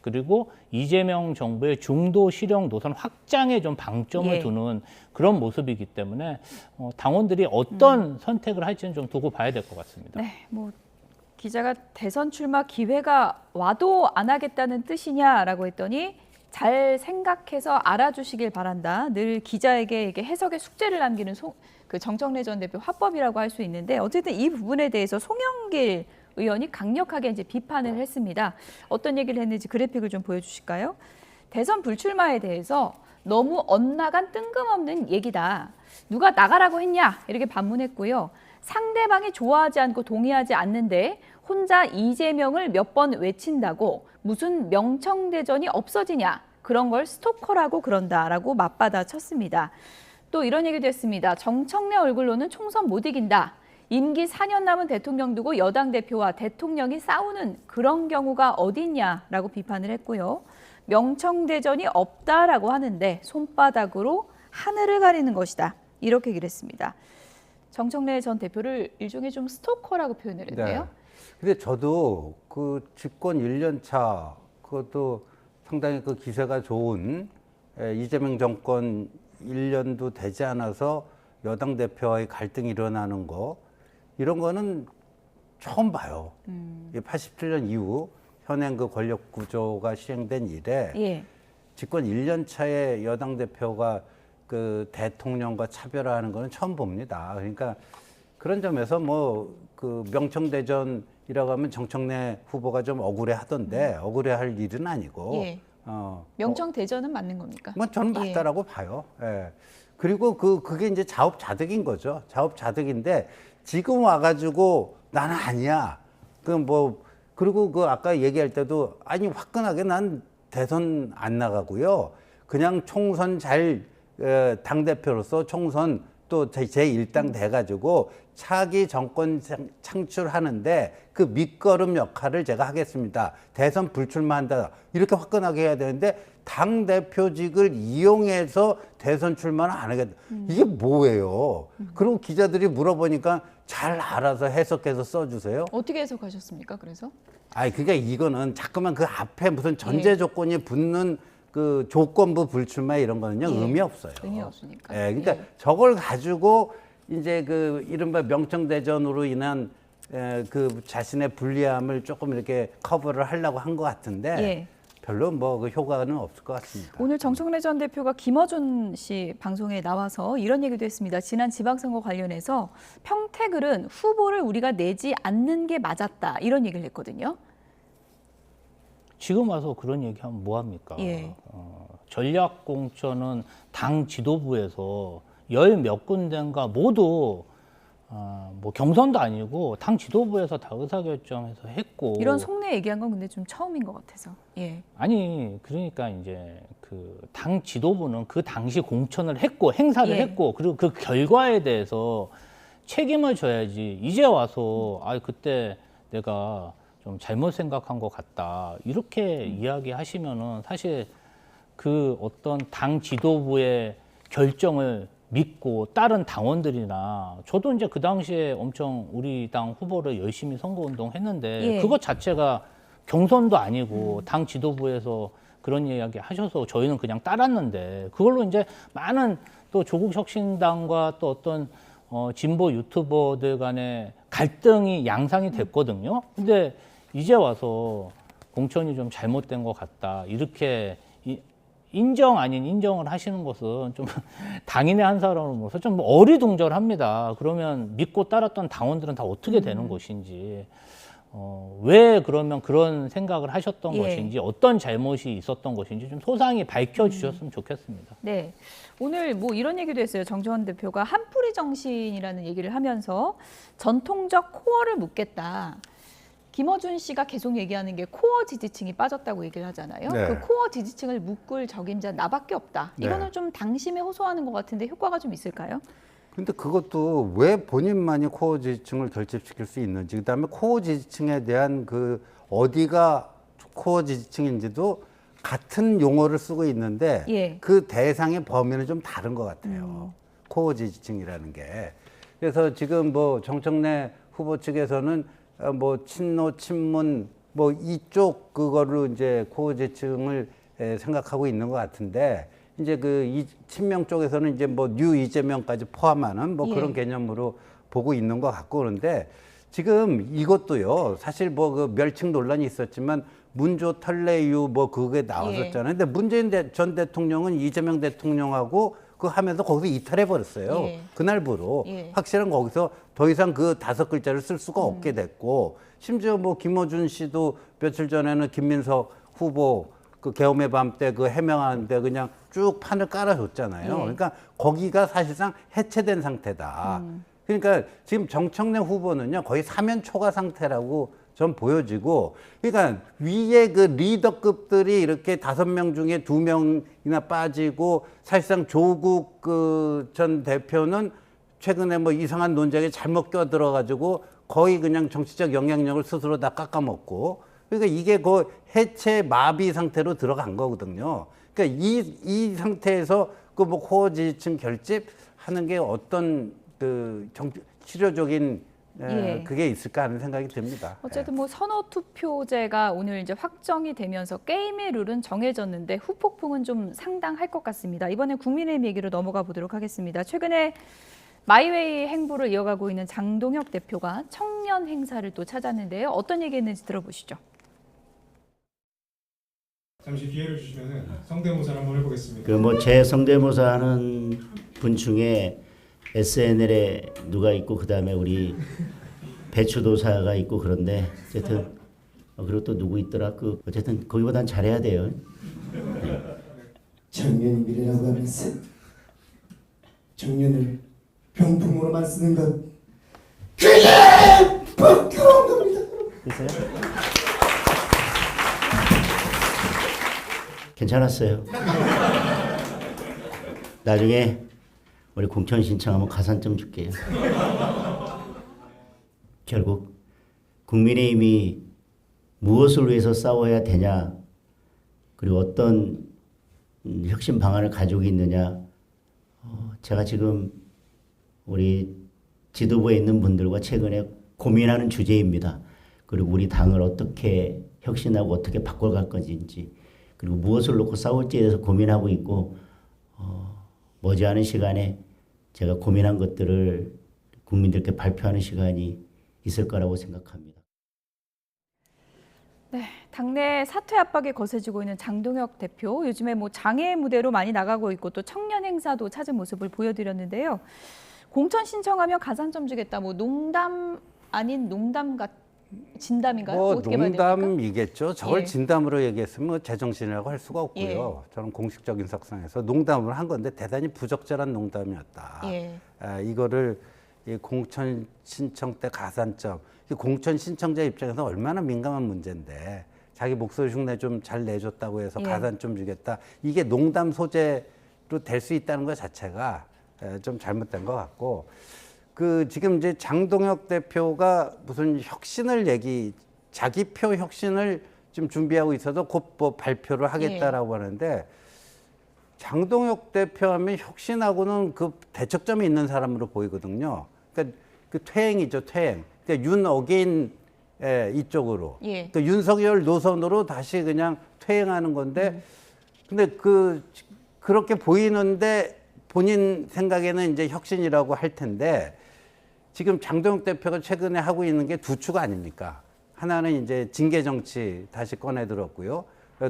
그리고 이재명 정부의 중도 실형 노선 확장에 좀 방점을 예. 두는 그런 모습이기 때문에 당원들이 어떤 선택을 할지는 좀 두고 봐야 될 것 같습니다. 네, 뭐 기자가 대선 출마 기회가 와도 안 하겠다는 뜻이냐라고 했더니 잘 생각해서 알아주시길 바란다. 늘 기자에게 이게 해석의 숙제를 남기는 그 정청래 전 대표 화법이라고 할 수 있는데 어쨌든 이 부분에 대해서 송영길 의원이 강력하게 이제 비판을 했습니다. 어떤 얘기를 했는지 그래픽을 좀 보여주실까요? 대선 불출마에 대해서 너무 엇나간 뜬금없는 얘기다. 누가 나가라고 했냐? 이렇게 반문했고요. 상대방이 좋아하지 않고 동의하지 않는데 혼자 이재명을 몇 번 외친다고 무슨 명청대전이 없어지냐? 그런 걸 스토커라고 그런다라고 맞받아 쳤습니다. 또 이런 얘기도 했습니다. 정청래 얼굴로는 총선 못 이긴다. 임기 4년 남은 대통령 두고 여당 대표와 대통령이 싸우는 그런 경우가 어딨냐라고 비판을 했고요. 명청대전이 없다라고 하는데 손바닥으로 하늘을 가리는 것이다. 이렇게 얘기를 했습니다. 정청래 전 대표를 일종의 좀 스토커라고 표현을 했네요. 네. 근데 저도 그 집권 1년 차 그것도 상당히 그 기세가 좋은 이재명 정권 1년도 되지 않아서 여당 대표와의 갈등이 일어나는 거 이런 거는 처음 봐요. 87년 이후 현행 그 권력 구조가 시행된 이래 예. 집권 1년 차에 여당 대표가 그 대통령과 차별화하는 거는 처음 봅니다. 그러니까 그런 점에서 뭐 그 명청대전이라고 하면 정청래 후보가 좀 억울해 하던데 억울해 할 일은 아니고. 예. 명청대전은 맞는 겁니까? 뭐 저는 맞다라고 봐요. 예. 그리고 그게 이제 자업자득인 거죠. 자업자득인데 지금 와가지고 나는 아니야. 그리고 그 아까 얘기할 때도 아니 화끈하게 난 대선 안 나가고요. 그냥 총선 당대표로서 총선 또 제1당 돼가지고 차기 정권 창출하는데 그 밑거름 역할을 제가 하겠습니다. 대선 불출마한다. 이렇게 화끈하게 해야 되는데 당대표직을 이용해서 대선 출마는 안 하겠다. 이게 뭐예요? 그리고 기자들이 물어보니까 잘 알아서 해석해서 써주세요. 어떻게 해석하셨습니까? 그래서? 그러니까 이거는 자꾸만 그 앞에 무슨 전제 조건이 붙는 그 조건부 불출마 이런 거는요 의미 없어요. 의미 없으니까. 그러니까 저걸 가지고 이제 그 이른바 명청대전으로 인한 그 자신의 불리함을 조금 이렇게 커버를 하려고 한 것 같은데 별로 뭐 그 효과는 없을 것 같습니다. 오늘 정청래 전 대표가 김어준 씨 방송에 나와서 이런 얘기도 했습니다. 지난 지방선거 관련해서 평택을은 후보를 우리가 내지 않는 게 맞았다. 이런 얘기를 했거든요. 지금 와서 그런 얘기하면 뭐합니까? 전략공천은 당 지도부에서 열 몇 군데인가 모두 뭐 경선도 아니고 당 지도부에서 다 의사결정해서 했고 이런 속내 얘기한 건 근데 좀 처음인 것 같아서. 예. 아니 그러니까 이제 그 당 지도부는 그 당시 공천을 했고 행사를 예. 했고 그리고 그 결과에 대해서 책임을 져야지 이제 와서 아 그때 내가 좀 잘못 생각한 것 같다 이렇게 이야기하시면은 사실 그 어떤 당 지도부의 결정을 믿고 다른 당원들이나 저도 이제 그 당시에 엄청 우리 당 후보를 열심히 선거운동 했는데 예. 그것 자체가 경선도 아니고 당 지도부에서 그런 이야기 하셔서 저희는 그냥 따랐는데 그걸로 이제 많은 또 조국 혁신당과 또 어떤 진보 유튜버들 간의 갈등이 양상이 됐거든요. 근데 이제 와서 공천이 좀 잘못된 것 같다 이렇게 인정 아닌 인정을 하시는 것은 좀 당인의 한 사람으로서 좀 어리둥절합니다. 그러면 믿고 따랐던 당원들은 다 어떻게 되는 것인지, 왜 그러면 그런 생각을 하셨던 예. 것인지, 어떤 잘못이 있었던 것인지 좀 소상히 밝혀주셨으면 좋겠습니다. 네. 오늘 뭐 이런 얘기도 했어요. 정주원 대표가 한풀이 정신이라는 얘기를 하면서 전통적 코어를 묻겠다. 김어준 씨가 계속 얘기하는 게 코어 지지층이 빠졌다고 얘기를 하잖아요. 네. 그 코어 지지층을 묶을 적임자 나밖에 없다. 이거는 네. 좀 당심에 호소하는 것 같은데 효과가 좀 있을까요? 근데 그것도 왜 본인만이 코어 지지층을 결집시킬 수 있는지, 그다음에 코어 지지층에 대한 그 어디가 코어 지지층인지도 같은 용어를 쓰고 있는데 예. 그 대상의 범위는 좀 다른 것 같아요. 코어 지지층이라는 게. 그래서 지금 뭐 정청래 후보 측에서는 뭐 친노, 친문 뭐 이쪽 그거로 이제 코어 지지층을 생각하고 있는 것 같은데, 이제 그 친명 쪽에서는 이제 뭐 뉴 이재명까지 포함하는 뭐 그런 개념으로 보고 있는 것 같고, 그런데 지금 이것도요, 사실 뭐 그 멸칭 논란이 있었지만 문조 탈례 이후 뭐 그게 나왔었잖아요. 근데 문재인 전 대통령은 이재명 대통령하고 그 하면서 거기서 이탈해 버렸어요. 그날부로 확실한 거기서 더 이상 그 5글자를 쓸 수가 없게 됐고, 심지어 뭐 김어준 씨도 며칠 전에는 김민석 후보 그 계엄의 밤 때 그 해명하는데 그냥 쭉 판을 깔아줬잖아요. 그러니까 거기가 사실상 해체된 상태다. 그러니까 지금 정청래 후보는요 거의 사면 초과 상태라고 전 보여지고, 그러니까 위에 그 리더급들이 이렇게 5명 중에 2명이나 빠지고, 사실상 조국 그 전 대표는 최근에 뭐 이상한 논쟁에 잘못 껴들어가지고 거의 그냥 정치적 영향력을 스스로 다 깎아먹고, 그러니까 이게 그 해체 마비 상태로 들어간 거거든요. 그러니까 이 상태에서 그 뭐 코어 지지층 결집하는 게 어떤 그 치료적인 그게 있을까 하는 생각이 듭니다. 어쨌든 뭐 선호 투표제가 오늘 이제 확정이 되면서 게임의 룰은 정해졌는데 후폭풍은 좀 상당할 것 같습니다. 이번에 국민의힘 얘기로 넘어가 보도록 하겠습니다. 최근에 마이웨이 행보를 이어가고 있는 장동혁 대표가 청년 행사를 또 찾았는데요. 어떤 얘기했는지 들어보시죠. 잠시 기회를 주시면 성대모사를 한번 해보겠습니다. 그 뭐 제 성대모사 하는 분 중에 SNL에 누가 있고 그다음에 우리 배추도사가 있고 그런데 어쨌든 그리고 또 누구 있더라 그 어쨌든 거기보단 잘해야 돼요. 청년이 미래라고 하면서 청년을 병풍으로만 쓰는 것 그게 부끄러운 겁니다. 그래서요? 괜찮았어요. 나중에 우리 공천 신청하면 가산점 줄게요. 결국 국민의힘이 무엇을 위해서 싸워야 되냐, 그리고 어떤 혁신 방안을 가지고 있느냐, 제가 지금 우리 지도부에 있는 분들과 최근에 고민하는 주제입니다. 그리고 우리 당을 어떻게 혁신하고 어떻게 바꿔갈 것인지, 그리고 무엇을 놓고 싸울지에 대해서 고민하고 있고, 머지않은 시간에 제가 고민한 것들을 국민들께 발표하는 시간이 있을 거라고 생각합니다. 네, 당내 사퇴 압박이 거세지고 있는 장동혁 대표, 요즘에 뭐 장애 무대로 많이 나가고 있고 또 청년 행사도 찾은 모습을 보여드렸는데요. 공천 신청하면 가산점 주겠다. 뭐 농담 아닌 농담 진담인가요? 뭐 어떻게 봐야 됩니까? 농담이겠죠. 저걸 진담으로 얘기했으면 제정신이라고 할 수가 없고요. 저는 공식적인 석상에서 농담을 한 건데 대단히 부적절한 농담이었다. 이거를 이 공천 신청 때 가산점, 이 공천 신청자 입장에서 얼마나 민감한 문제인데 자기 목소리 흉내 좀 잘 내줬다고 해서 가산점 주겠다. 이게 농담 소재로 될 수 있다는 것 자체가 좀 잘못된 것 같고, 그 지금 이제 장동혁 대표가 무슨 혁신을 자기 표 혁신을 지금 준비하고 있어서 곧 뭐 발표를 하겠다라고 하는데, 장동혁 대표하면 혁신하고는 그 대척점이 있는 사람으로 보이거든요. 그러니까 그 퇴행이죠, 퇴행. 그러니까 윤 어게인 이쪽으로. 그러니까 윤석열 노선으로 다시 그냥 퇴행하는 건데, 근데 그렇게 보이는데 본인 생각에는 이제 혁신이라고 할 텐데, 지금 장동혁 대표가 최근에 하고 있는 게 두 추가 아닙니까? 하나는 이제 징계 정치 다시 꺼내 들었고요.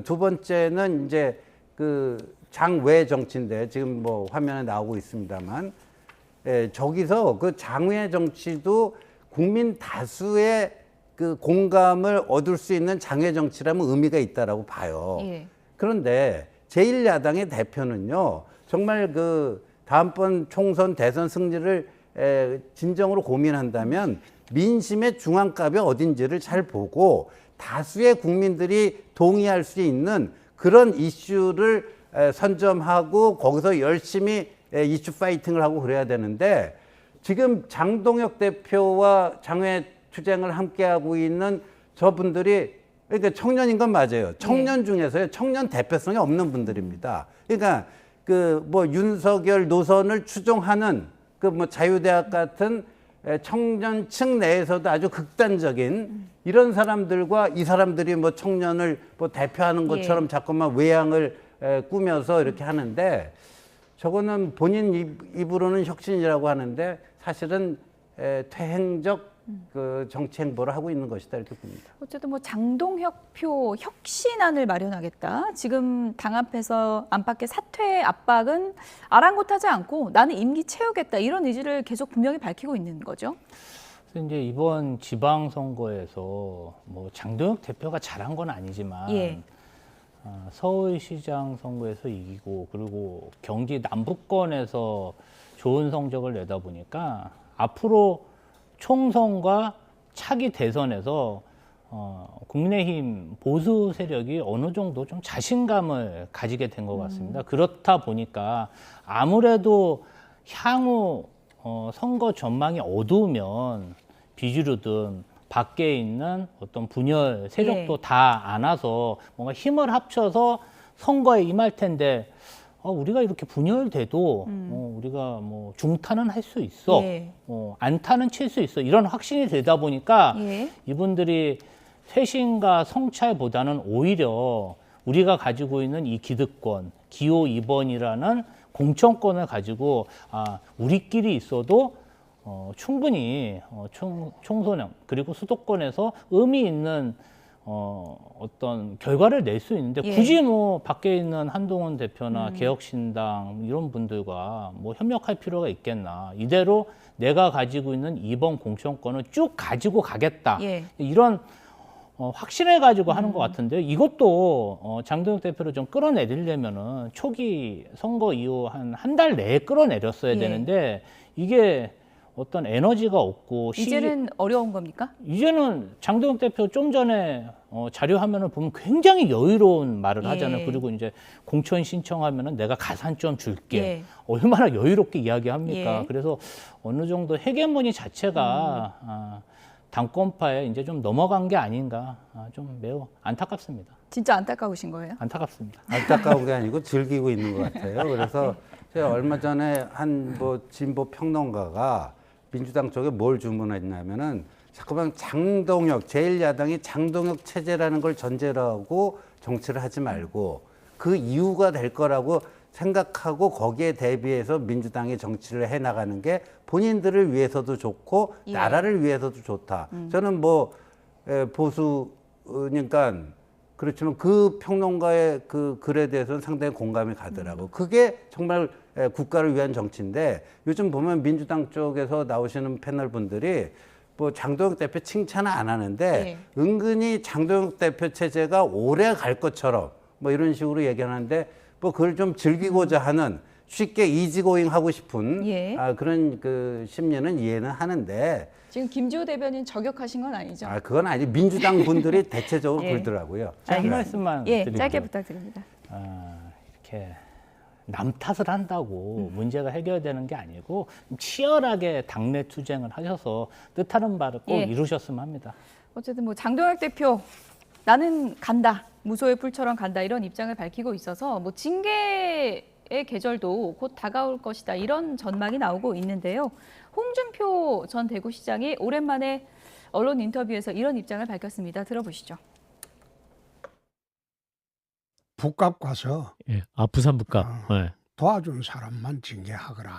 두 번째는 이제 그 장외 정치인데 지금 뭐 화면에 나오고 있습니다만, 저기서 그 장외 정치도 국민 다수의 그 공감을 얻을 수 있는 장외 정치라면 의미가 있다라고 봐요. 그런데 제1야당의 대표는요, 정말 그 다음번 총선 대선 승리를 진정으로 고민한다면 민심의 중앙값이 어딘지를 잘 보고 다수의 국민들이 동의할 수 있는 그런 이슈를 선점하고 거기서 열심히 이슈 파이팅을 하고 그래야 되는데, 지금 장동혁 대표와 장외 투쟁을 함께하고 있는 저분들이, 그러니까 청년인 건 맞아요. 청년 중에서요, 청년 대표성이 없는 분들입니다. 그러니까 그 뭐 윤석열 노선을 추종하는 그 뭐 자유대학 같은 청년층 내에서도 아주 극단적인 이런 사람들과 이 사람들이 뭐 청년을 뭐 대표하는 것처럼 자꾸만 외양을 꾸며서 이렇게 하는데, 저거는 본인 입으로는 혁신이라고 하는데 사실은 퇴행적 그 정치 행보를 하고 있는 것이다, 이렇게 봅니다. 어쨌든 뭐 장동혁표 혁신안을 마련하겠다. 지금 당 앞에서 안팎의 사퇴 압박은 아랑곳하지 않고 나는 임기 채우겠다, 이런 의지를 계속 분명히 밝히고 있는 거죠. 그래서 이제 이번 지방선거에서 뭐 장동혁 대표가 잘한 건 아니지만 서울시장 선거에서 이기고, 그리고 경기 남부권에서 좋은 성적을 내다 보니까 앞으로 총선과 차기 대선에서 국민의힘 보수 세력이 어느 정도 좀 자신감을 가지게 된 것 같습니다. 그렇다 보니까 아무래도 향후 선거 전망이 어두우면 비주류든 밖에 있는 어떤 분열 세력도 다 안아서 뭔가 힘을 합쳐서 선거에 임할 텐데, 우리가 이렇게 분열돼도 우리가 뭐 중타는 할 수 있어, 안타는 칠 수 있어, 이런 확신이 되다 보니까 이분들이 쇄신과 성찰보다는 오히려 우리가 가지고 있는 이 기득권, 기호 2번이라는 공천권을 가지고 우리끼리 있어도 충분히 총선형 그리고 수도권에서 의미 있는 어떤 결과를 낼 수 있는데, 굳이 뭐 밖에 있는 한동훈 대표나 개혁신당 이런 분들과 뭐 협력할 필요가 있겠나. 이대로 내가 가지고 있는 이번 공천권을 쭉 가지고 가겠다. 이런 확신을 가지고 하는 것 같은데, 이것도 장동혁 대표를 좀 끌어내리려면은 초기 선거 이후 한 달 내에 끌어내렸어야 되는데, 이게 어떤 에너지가 없고 이제는 어려운 겁니까? 이제는 장동혁 대표 좀 전에 자료 화면을 보면 굉장히 여유로운 말을 하잖아요. 그리고 이제 공천 신청하면은 내가 가산점 줄게. 얼마나 여유롭게 이야기합니까? 그래서 어느 정도 헤게모니 자체가 당권파에 이제 좀 넘어간 게 아닌가, 좀 매우 안타깝습니다. 진짜 안타까우신 거예요? 안타깝습니다. 안타까운 게 아니고 즐기고 있는 것 같아요. 그래서 제가 얼마 전에 한 뭐 진보 평론가가 민주당 쪽에 뭘 주문했냐면은, 자꾸만 장동혁, 제1야당이 장동혁 체제라는 걸 전제로 하고 정치를 하지 말고 그 이유가 될 거라고 생각하고 거기에 대비해서 민주당이 정치를 해나가는 게 본인들을 위해서도 좋고 나라를 위해서도 좋다. 저는 뭐 보수니까 그렇지만 그 평론가의 그 글에 대해서는 상당히 공감이 가더라고. 그게 정말 국가를 위한 정치인데, 요즘 보면 민주당 쪽에서 나오시는 패널 분들이 뭐 장동혁 대표 칭찬은 안 하는데 은근히 장동혁 대표 체제가 오래 갈 것처럼 뭐 이런 식으로 얘기하는데, 뭐 그걸 좀 즐기고자 하는 쉽게 이지고잉 하고 싶은 예. 그런 그 심리는 이해는 하는데 지금 김지호 대변인 저격하신 건 아니죠? 그건 아니 민주당 분들이 대체적으로 예. 그러더라고요. 한 말씀만 예, 드리고요. 짧게 부탁드립니다. 이렇게 남 탓을 한다고 문제가 해결되는 게 아니고 치열하게 당내 투쟁을 하셔서 뜻하는 바를 꼭 예. 이루셨으면 합니다. 어쨌든 뭐 장동혁 대표 나는 간다. 무소의 풀처럼 간다. 이런 입장을 밝히고 있어서 뭐 징계의 계절도 곧 다가올 것이다. 이런 전망이 나오고 있는데요. 홍준표 전 대구시장이 오랜만에 언론 인터뷰에서 이런 입장을 밝혔습니다. 들어보시죠. 북값 가서 예, 부산 북값. 네. 도와준 사람만 징계하거라.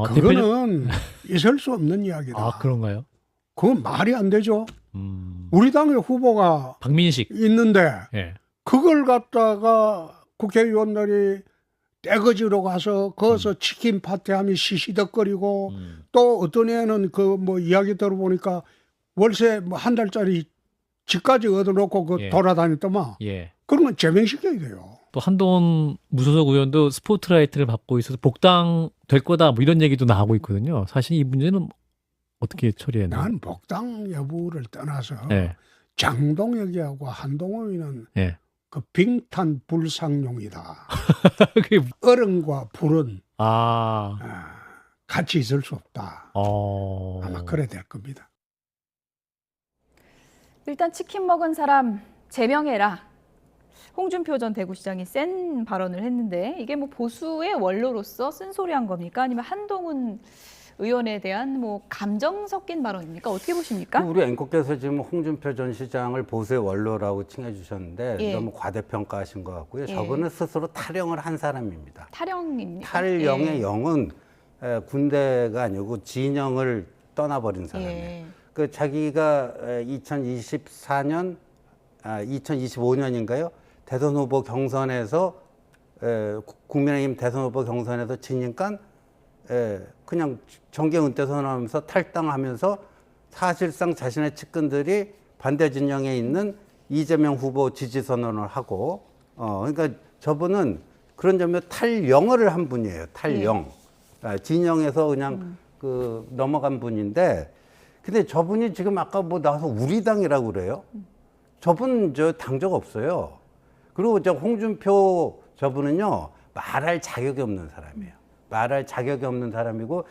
대표님. 그거는 있을 수 없는 이야기다. 그런가요? 그건 말이 안 되죠. 우리 당의 후보가 박민식 있는데 예. 그걸 갖다가 국회의원들이 떼거지로 가서 거기서 치킨 파티하며 시시덕거리고 또 어떤 애는 그 뭐 이야기 들어보니까 월세 뭐 한 달짜리 집까지 얻어놓고 그 예. 돌아다녔더만 예. 그런 건 제명시켜야 돼요. 또 한동훈 무소속 의원도 스포트라이트를 받고 있어서 복당 될 거다 뭐 이런 얘기도 나오고 있거든요. 사실 이 문제는 어떻게 처리했나요? 난 복당 여부를 떠나서 예. 장동혁이하고 한동훈이는 예. 그 빙탄 불상용이다. 얼음과 불은 같이 있을 수 없다. 아마 그래 될 겁니다. 일단 치킨 먹은 사람 제명해라. 홍준표 전 대구시장이 센 발언을 했는데 이게 뭐 보수의 원로로서 쓴소리한 겁니까? 아니면 한동훈 의원에 대한 뭐 감정 섞인 발언입니까? 어떻게 보십니까? 우리 앵커께서 지금 홍준표 전 시장을 보수의 원로라고 칭해 주셨는데 예. 너무 과대평가하신 것 같고요. 예. 저분은 스스로 탈영을 한 사람입니다. 탈영입니까? 탈영의 예. 영은 군대가 아니고 진영을 떠나버린 사람이에요. 예. 그 자기가 2024년, 2025년인가요? 대선 후보 경선에서 국민의힘 대선 후보 경선에서 지니까 그냥 정계 은퇴 선언하면서 탈당하면서 사실상 자신의 측근들이 반대 진영에 있는 이재명 후보 지지 선언을 하고 그러니까 저분은 그런 점에서 탈영어를 한 분이에요. 탈영. 진영에서 그냥 그 넘어간 분인데 근데 저분이 지금 아까 뭐 나와서 우리 당이라고 그래요. 저분 저 당 적 없어요. 그리고 저 홍준표 저분은요 말할 자격이 없는 사람이에요. 말할 자격이 없는 사람이고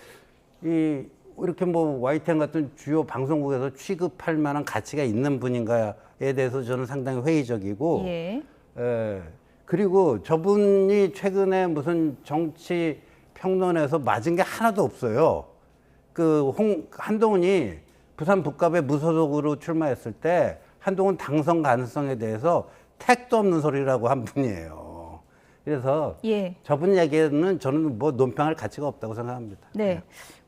이렇게 뭐 YTN 같은 주요 방송국에서 취급할 만한 가치가 있는 분인가에 대해서 저는 상당히 회의적이고 예. 그리고 저분이 최근에 무슨 정치 평론에서 맞은 게 하나도 없어요. 그 한동훈이 부산 북갑에 무소속으로 출마했을 때 한동훈 당선 가능성에 대해서 택도 없는 소리라고 한 분이에요. 그래서 예. 저분 얘기는 저는 뭐 논평할 가치가 없다고 생각합니다. 네.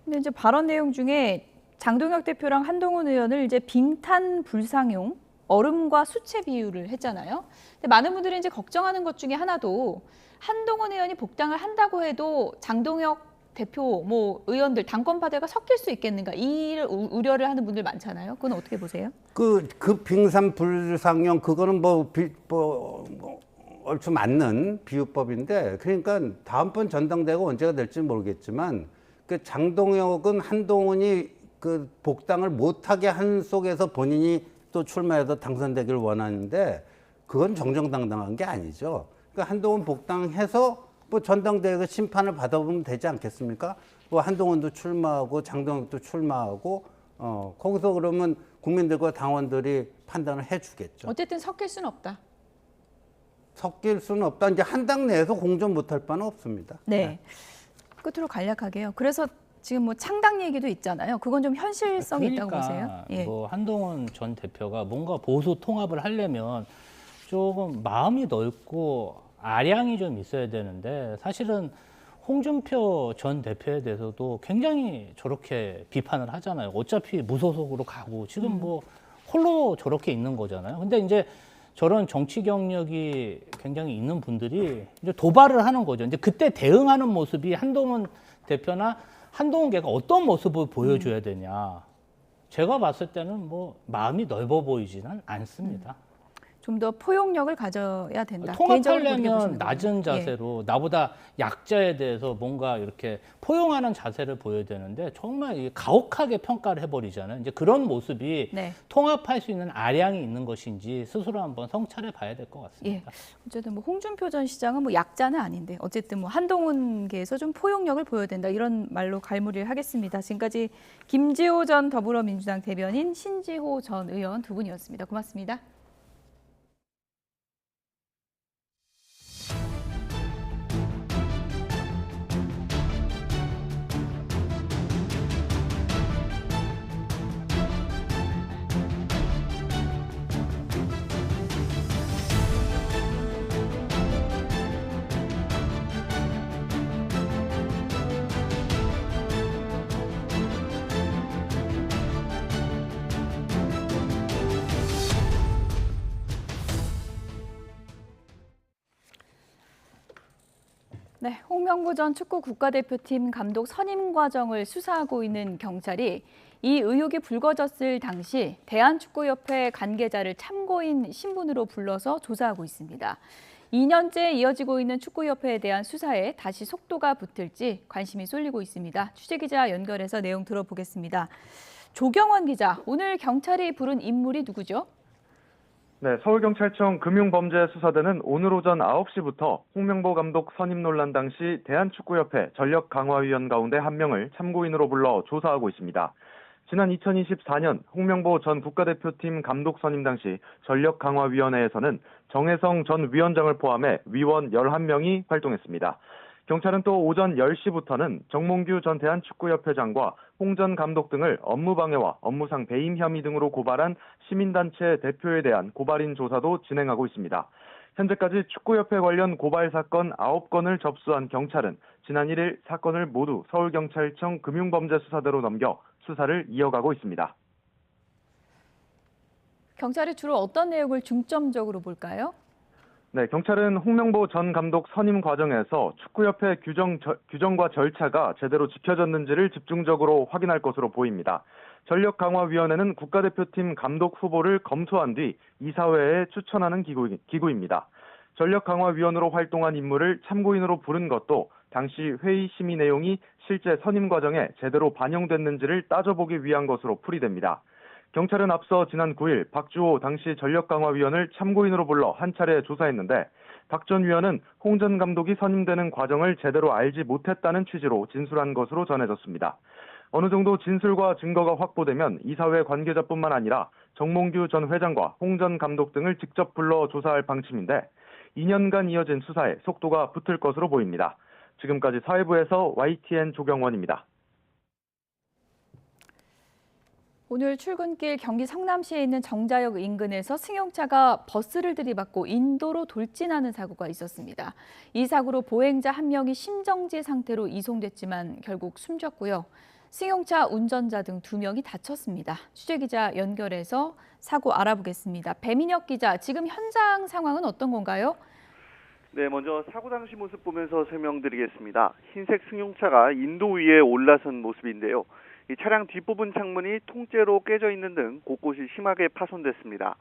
근데 이제 발언 내용 중에 장동혁 대표랑 한동훈 의원을 이제 빙탄 불상용 얼음과 수채 비유를 했잖아요. 근데 많은 분들이 이제 걱정하는 것 중에 하나도 한동훈 의원이 복당을 한다고 해도 장동혁 대표, 뭐 의원들, 당권파들과 섞일 수 있겠는가 이 우려를 하는 분들 많잖아요. 그건 어떻게 보세요? 그 빙산 불상용 그거는 뭐 얼추 맞는 비유법인데 그러니까 다음번 전당대회가 언제가 될지 모르겠지만 그 장동혁은 한동훈이 그 복당을 못하게 한 속에서 본인이 또 출마해서 당선되기를 원하는데 그건 정정당당한 게 아니죠. 그러니까 한동훈 복당해서 뭐 전당대회에서 심판을 받아보면 되지 않겠습니까? 뭐 한동훈도 출마하고 장동혁도 출마하고 거기서 그러면 국민들과 당원들이 판단을 해주겠죠. 어쨌든 섞일 수는 없다. 섞일 수는 없다. 이제 한 당 내에서 공존 못할 바는 없습니다. 네. 끝으로 간략하게요. 그래서 지금 뭐 창당 얘기도 있잖아요. 그건 좀 현실성이 있다고 보세요? 예. 뭐 한동훈 전 대표가 뭔가 보수 통합을 하려면 조금 마음이 넓고 아량이 좀 있어야 되는데 사실은 홍준표 전 대표에 대해서도 굉장히 저렇게 비판을 하잖아요. 어차피 무소속으로 가고 지금 뭐 홀로 저렇게 있는 거잖아요. 근데 이제 저런 정치 경력이 굉장히 있는 분들이 이제 도발을 하는 거죠. 이제 그때 대응하는 모습이 한동훈 대표나 한동훈계가 어떤 모습을 보여줘야 되냐. 제가 봤을 때는 뭐 마음이 넓어 보이지는 않습니다. 좀 더 포용력을 가져야 된다. 통합하려면 낮은 자세로 나보다 약자에 대해서 뭔가 이렇게 포용하는 자세를 보여야 되는데 정말 가혹하게 평가를 해버리잖아요. 이제 그런 모습이 통합할 수 있는 아량이 있는 것인지 스스로 한번 성찰해 봐야 될 것 같습니다. 어쨌든 뭐 홍준표 전 시장은 뭐 약자는 아닌데 어쨌든 뭐 한동훈계에서 좀 포용력을 보여야 된다 이런 말로 갈무리를 하겠습니다. 지금까지 김지호 전 더불어민주당 대변인, 신지호 전 의원 두 분이었습니다. 고맙습니다. 네, 홍명보 전 축구 국가대표팀 감독 선임 과정을 수사하고 있는 경찰이 이 의혹이 불거졌을 당시 대한축구협회 관계자를 참고인 신분으로 불러서 조사하고 있습니다. 2년째 이어지고 있는 축구협회에 대한 수사에 다시 속도가 붙을지 관심이 쏠리고 있습니다. 취재기자 연결해서 내용 들어보겠습니다. 조경원 기자, 오늘 경찰이 부른 인물이 누구죠? 네, 서울경찰청 금융범죄수사대는 오늘 오전 9시부터 홍명보 감독 선임 논란 당시 대한축구협회 전력강화위원 가운데 한 명을 참고인으로 불러 조사하고 있습니다. 지난 2024년 홍명보 전 국가대표팀 감독 선임 당시 전력강화위원회에서는 정혜성 전 위원장을 포함해 위원 11명이 활동했습니다. 경찰은 또 오전 10시부터는 정몽규 전 대한축구협회장과 홍 전 감독 등을 업무방해와 업무상 배임 혐의 등으로 고발한 시민단체 대표에 대한 고발인 조사도 진행하고 있습니다. 현재까지 축구협회 관련 고발 사건 9건을 접수한 경찰은 지난 1일 사건을 모두 서울경찰청 금융범죄수사대로 넘겨 수사를 이어가고 있습니다. 경찰이 주로 어떤 내용을 중점적으로 볼까요? 네, 경찰은 홍명보 전 감독 선임 과정에서 축구협회 규정과 절차가 제대로 지켜졌는지를 집중적으로 확인할 것으로 보입니다. 전력강화위원회는 국가대표팀 감독 후보를 검토한 뒤 이사회에 추천하는 기구입니다. 전력강화위원으로 활동한 인물을 참고인으로 부른 것도 당시 회의 심의 내용이 실제 선임 과정에 제대로 반영됐는지를 따져보기 위한 것으로 풀이됩니다. 경찰은 앞서 지난 9일 박주호 당시 전력강화위원을 참고인으로 불러 한 차례 조사했는데 박 전 위원은 홍 전 감독이 선임되는 과정을 제대로 알지 못했다는 취지로 진술한 것으로 전해졌습니다. 어느 정도 진술과 증거가 확보되면 이사회 관계자뿐만 아니라 정몽규 전 회장과 홍 전 감독 등을 직접 불러 조사할 방침인데 2년간 이어진 수사에 속도가 붙을 것으로 보입니다. 지금까지 사회부에서 YTN 조경원입니다. 오늘 출근길 경기 성남시에 있는 정자역 인근에서 승용차가 버스를 들이받고 인도로 돌진하는 사고가 있었습니다. 이 사고로 보행자 한 명이 심정지 상태로 이송됐지만 결국 숨졌고요. 승용차 운전자 등 2명이 다쳤습니다. 취재기자 연결해서 사고 알아보겠습니다. 배민혁 기자, 지금 현장 상황은 어떤 건가요? 네, 먼저 사고 당시 모습 보면서 설명드리겠습니다. 흰색 승용차가 인도 위에 올라선 모습인데요. 이 차량 뒷부분 창문이 통째로 깨져 있는 등 곳곳이 심하게 파손됐습니다.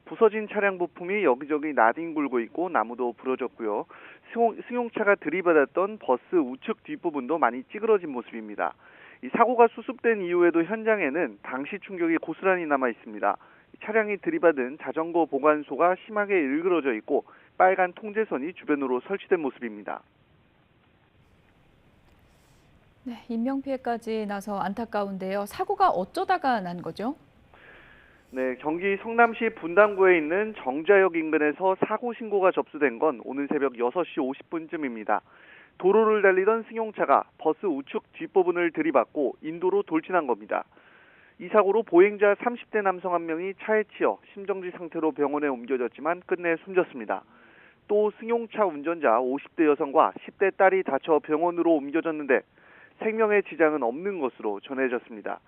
부서진 차량 부품이 여기저기 나뒹굴고 있고 나무도 부러졌고요. 승용차가 들이받았던 버스 우측 뒷부분도 많이 찌그러진 모습입니다. 이 사고가 수습된 이후에도 현장에는 당시 충격이 고스란히 남아 있습니다. 차량이 들이받은 자전거 보관소가 심하게 일그러져 있고 빨간 통제선이 주변으로 설치된 모습입니다. 네, 인명피해까지 나서 안타까운데요. 사고가 어쩌다가 난 거죠? 네, 경기 성남시 분당구에 있는 정자역 인근에서 사고 신고가 접수된 건 오늘 새벽 6시 50분쯤입니다. 도로를 달리던 승용차가 버스 우측 뒷부분을 들이받고 인도로 돌진한 겁니다. 이 사고로 보행자 30대 남성 한 명이 차에 치여 심정지 상태로 병원에 옮겨졌지만 끝내 숨졌습니다. 또 승용차 운전자 50대 여성과 10대 딸이 다쳐 병원으로 옮겨졌는데 생명의 지장은 없는 것으로 전해졌습니다.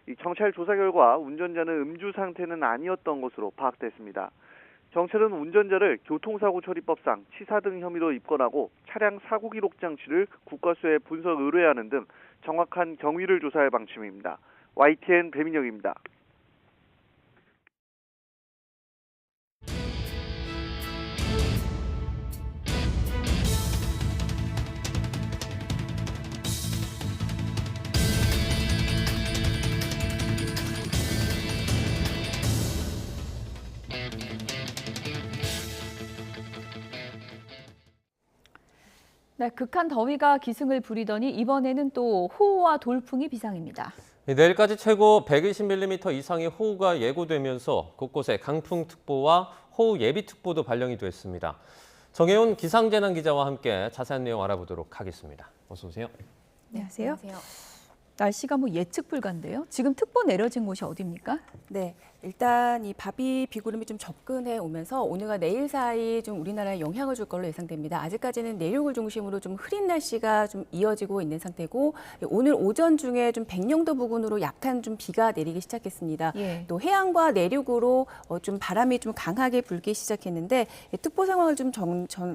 이 경찰 조사 결과 운전자는 음주 상태는 아니었던 것으로 파악됐습니다. 경찰은 운전자를 교통사고처리법상 치사 등 혐의로 입건하고 차량 사고 기록 장치를 국과수에 분석 의뢰하는 등 정확한 경위를 조사할 방침입니다. YTN 배민혁입니다. 네, 극한 더위가 기승을 부리더니 이번에는 또 호우와 돌풍이 비상입니다. 내일까지 최고 120mm 이상의 호우가 예고되면서 곳곳에 강풍특보와 호우 예비특보도 발령이 됐습니다. 정혜원 기상재난 기자와 함께 자세한 내용 알아보도록 하겠습니다. 어서 오세요. 안녕하세요. 날씨가 뭐 예측 불가인데요. 지금 특보 내려진 곳이 어디입니까? 네, 일단 이 바비 비구름이 좀 접근해 오면서 오늘과 내일 사이 좀 우리나라에 영향을 줄 걸로 예상됩니다. 아직까지는 내륙을 중심으로 좀 흐린 날씨가 좀 이어지고 있는 상태고 오늘 오전 중에 좀 백령도 부근으로 약한 좀 비가 내리기 시작했습니다. 또 해안과 내륙으로 좀 바람이 좀 강하게 불기 시작했는데 특보 상황을 좀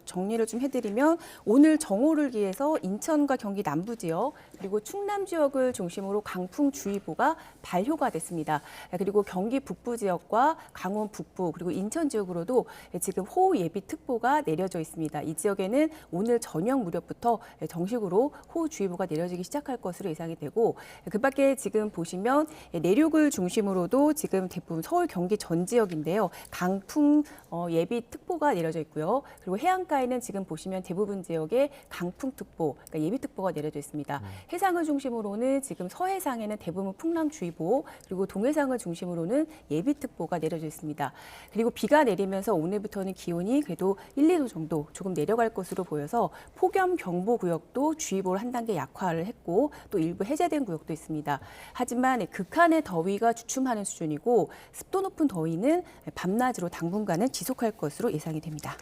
정리를 좀 해드리면 오늘 정오를 기해서 인천과 경기 남부 지역 그리고 충남 지역을 중심으로 강풍주의보가 발효가 됐습니다. 그리고 경기 북부 지역과 강원 북부 그리고 인천 지역으로도 지금 호우 예비 특보가 내려져 있습니다. 이 지역에는 오늘 저녁 무렵부터 정식으로 호우주의보가 내려지기 시작할 것으로 예상이 되고 그밖에 지금 보시면 내륙을 중심으로도 지금 대부분 서울 경기 전 지역인데요. 강풍 예비 특보가 내려져 있고요. 그리고 해안가에는 지금 보시면 대부분 지역에 강풍특보, 그러니까 예비특보가 내려져 있습니다. 해상을 중심으로는 지금 서해상에는 대부분 풍랑주의보, 그리고 동해상을 중심으로는 예비특보가 내려져 있습니다. 그리고 비가 내리면서 오늘부터는 기온이 그래도 1, 2도 정도 조금 내려갈 것으로 보여서 폭염경보구역도 주의보를 한 단계 약화를 했고 또 일부 해제된 구역도 있습니다. 하지만 극한의 더위가 주춤하는 수준이고 습도 높은 더위는 밤낮으로 당분간은 지속할 것으로 예상이 됩니다.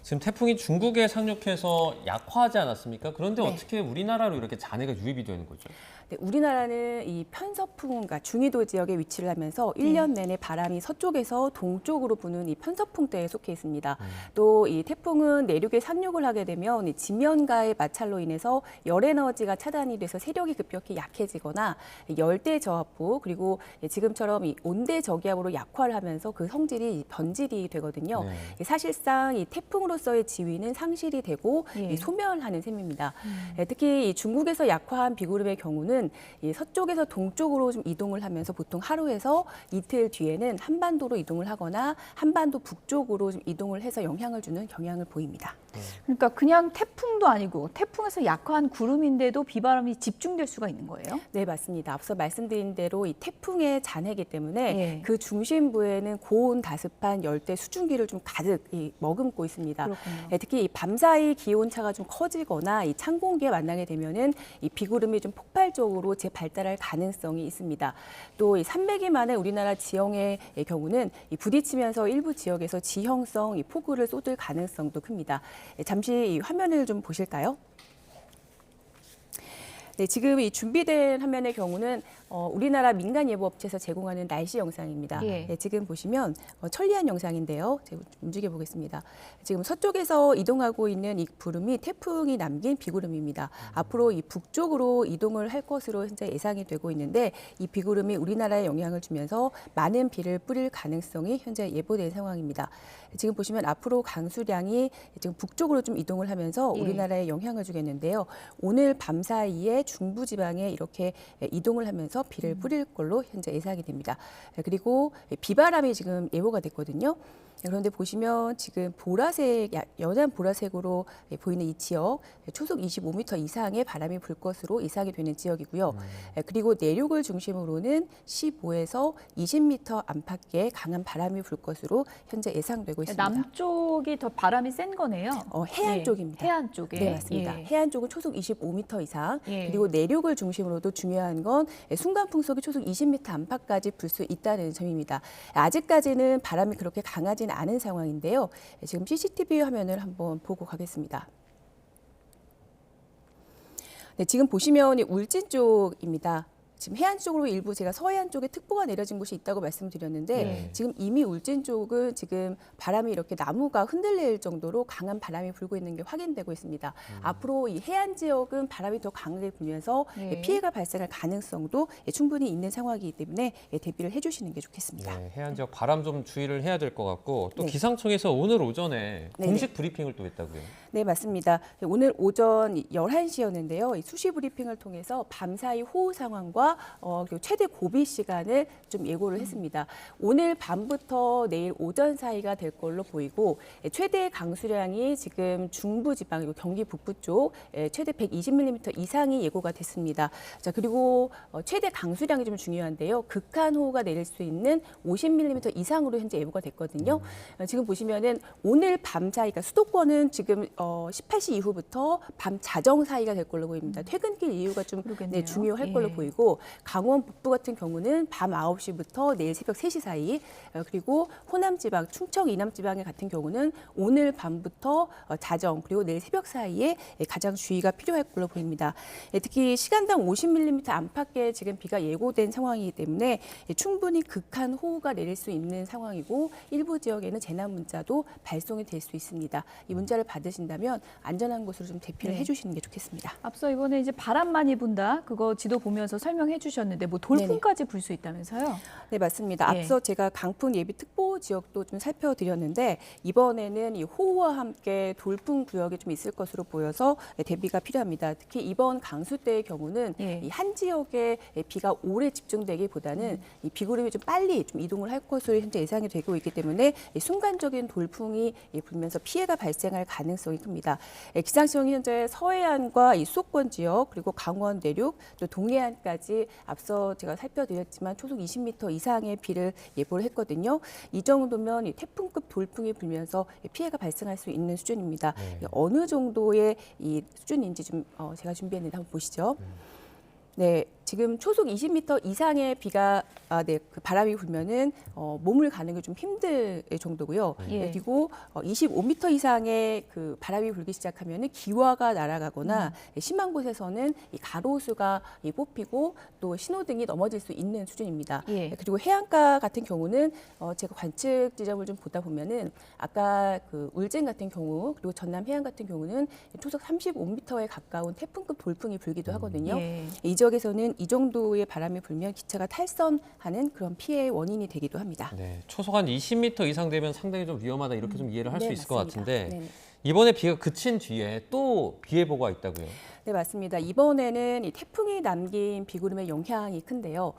지금 태풍이 중국에 상륙해서 약화하지 않았습니까? 그런데 어떻게 우리나라로 이렇게 잔해가 유입이 되는 거죠? 네, 우리나라는 이 편서풍, 그러니까 중위도 지역에 위치를 하면서 1년 내내 바람이 서쪽에서 동쪽으로 부는 이 편서풍대에 속해 있습니다. 또 이 태풍은 내륙에 상륙을 하게 되면 이 지면가의 마찰로 인해서 열에너지가 차단이 돼서 세력이 급격히 약해지거나 열대 저하부 그리고 지금처럼 이 온대 저기압으로 약화를 하면서 그 성질이 변질이 되거든요. 사실상 이 태풍으로서의 지위는 상실이 되고 이 소멸하는 셈입니다. 특히 이 중국에서 약화한 비구름의 경우는 이 서쪽에서 동쪽으로 좀 이동을 하면서 보통 하루에서 이틀 뒤에는 한반도로 이동을 하거나 한반도 북쪽으로 좀 이동을 해서 영향을 주는 경향을 보입니다. 그러니까 그냥 태풍도 아니고 태풍에서 약화한 구름인데도 비바람이 집중될 수가 있는 거예요? 네, 맞습니다. 앞서 말씀드린 대로 이 태풍의 잔해이기 때문에 그 중심부에는 고온 다습한 열대 수증기를 좀 가득 머금고 있습니다. 특히 이 밤사이 기온차가 좀 커지거나 이 찬 공기에 만나게 되면은 이 비구름이 좀 폭발적으로 재발달할 가능성이 있습니다. 또 이 300일 만에 우리나라 지형의 경우는 이 부딪히면서 일부 지역에서 지형성 이 폭우를 쏟을 가능성도 큽니다. 잠시 이 화면을 좀 보실까요? 네, 지금 이 준비된 화면의 경우는 우리나라 민간 예보 업체에서 제공하는 날씨 영상입니다. 네, 지금 보시면 천리안 영상인데요. 제가 움직여 보겠습니다. 지금 서쪽에서 이동하고 있는 이 구름이 태풍이 남긴 비구름입니다. 앞으로 이 북쪽으로 이동을 할 것으로 현재 예상이 되고 있는데 이 비구름이 우리나라에 영향을 주면서 많은 비를 뿌릴 가능성이 현재 예보된 상황입니다. 지금 보시면 앞으로 강수량이 지금 북쪽으로 좀 이동을 하면서 우리나라에 영향을 주겠는데요. 오늘 밤 사이에 중부지방에 이렇게 이동을 하면서 비를 뿌릴 걸로 현재 예상이 됩니다. 그리고 비바람이 지금 예보가 됐거든요. 그런데 보시면 지금 보라색, 연한 보라색으로 보이는 이 지역, 초속 25m 이상의 바람이 불 것으로 예상이 되는 지역이고요. 그리고 내륙을 중심으로는 15에서 20m 안팎의 강한 바람이 불 것으로 현재 예상되고 있습니다. 남쪽이 더 바람이 센 거네요. 해안 쪽입니다. 해안 쪽에. 네, 맞습니다. 해안 쪽은 초속 25m 이상, 그리고 내륙을 중심으로도 중요한 건 순간 풍속이 초속 20m 안팎까지 불 수 있다는 점입니다. 아직까지는 바람이 그렇게 강하지는 않은 상황인데요. 지금 CCTV 화면을 한번 보고 가겠습니다. 네, 지금 보시면 울진 쪽입니다. 지금 해안 쪽으로 일부 제가 서해안 쪽에 특보가 내려진 곳이 있다고 말씀드렸는데 지금 이미 울진 쪽은 지금 바람이 이렇게 나무가 흔들릴 정도로 강한 바람이 불고 있는 게 확인되고 있습니다. 앞으로 이 해안 지역은 바람이 더 강하게 불면서 피해가 발생할 가능성도 충분히 있는 상황이기 때문에 대비를 해주시는 게 좋겠습니다. 네, 해안 지역 바람 좀 주의를 해야 될 것 같고 또 기상청에서 오늘 오전에 공식 브리핑을 또 했다고요? 네, 맞습니다. 오늘 오전 11시였는데요. 수시 브리핑을 통해서 밤사이 호우 상황과 시간과 그리고 최대 고비 시간을 좀 예고를 했습니다. 오늘 밤부터 내일 오전 사이가 될 걸로 보이고 최대 강수량이 지금 중부지방 그리고 경기 북부 쪽 최대 120mm 이상이 예고가 됐습니다. 자, 그리고 최대 강수량이 좀 중요한데요. 극한호우가 내릴 수 있는 50mm 이상으로 현재 예보가 됐거든요. 지금 보시면은 오늘 밤 사이, 그러니까 수도권은 지금 18시 이후부터 밤 자정 사이가 될 걸로 보입니다. 퇴근길 이후가 좀 중요할 걸로 보이고 강원 북부 같은 경우는 밤 9시부터 내일 새벽 3시 사이 그리고 호남 지방, 충청 이남 지방의 같은 경우는 오늘 밤부터 자정 그리고 내일 새벽 사이에 가장 주의가 필요할 걸로 보입니다. 특히 시간당 50mm 안팎의 지금 비가 예고된 상황이기 때문에 충분히 극한 호우가 내릴 수 있는 상황이고 일부 지역에는 재난 문자도 발송이 될 수 있습니다. 이 문자를 받으신다면 안전한 곳으로 좀 대피를 해주시는 게 좋겠습니다. 앞서 이번에 이제 바람 많이 분다 그거 지도 보면서 설명해 주셨는데 뭐 돌풍까지 불 수 있다면서요? 네, 맞습니다. 앞서 제가 강풍 예비 특보 지역도 좀 살펴드렸는데 이번에는 이 호우와 함께 돌풍 구역이 좀 있을 것으로 보여서 대비가 필요합니다. 특히 이번 강수 때의 경우는 이 한 지역에 비가 오래 집중되기보다는 이 비구름이 좀 빨리 좀 이동을 할 것으로 현재 예상이 되고 있기 때문에 순간적인 돌풍이 불면서 피해가 발생할 가능성이 큽니다. 기상청이 현재 서해안과 이 수도권 지역 그리고 강원 내륙 또 동해안까지 앞서 제가 살펴드렸지만 초속 20m 이상의 비를 예보를 했거든요. 이 정도면 이 태풍급 돌풍이 불면서 피해가 발생할 수 있는 수준입니다. 어느 정도의 이 수준인지 좀 제가 준비했는데 한번 보시죠. 네, 지금 초속 20m 이상의 비가 그 바람이 불면은 몸을 가는 게 좀 힘들 정도고요. 그리고 25m 이상의 그 바람이 불기 시작하면은 기와가 날아가거나 심한 곳에서는 이 가로수가 뽑히고 또 신호등이 넘어질 수 있는 수준입니다. 그리고 해안가 같은 경우는 제가 관측 지점을 좀 보다 보면은 아까 그 울진 같은 경우 그리고 전남 해안 같은 경우는 초속 35m에 가까운 태풍급 돌풍이 불기도 하거든요. 이 지역에서는 이 정도의 바람이 불면 기차가 탈선하는 그런 피해의 원인이 되기도 합니다. 네, 초속 한 20m 이상 되면 상당히 좀 위험하다 이렇게 좀 이해를 할 수 있을 것 맞습니다. 같은데 네네. 이번에 비가 그친 뒤에 또 비 예보가 있다고요? 네, 맞습니다. 이번에는 이 태풍이 남긴 비구름의 영향이 큰데요.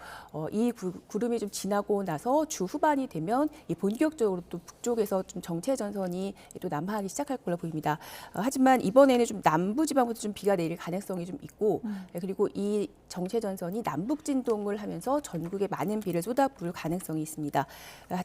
이 구름이 좀 지나고 나서 주 후반이 되면 이 본격적으로 또 북쪽에서 좀 정체 전선이 또 남하하기 시작할 걸로 보입니다. 하지만 이번에는 좀 남부 지방부터 좀 비가 내릴 가능성이 좀 있고 그리고 이 정체 전선이 남북 진동을 하면서 전국에 많은 비를 쏟아부을 가능성이 있습니다.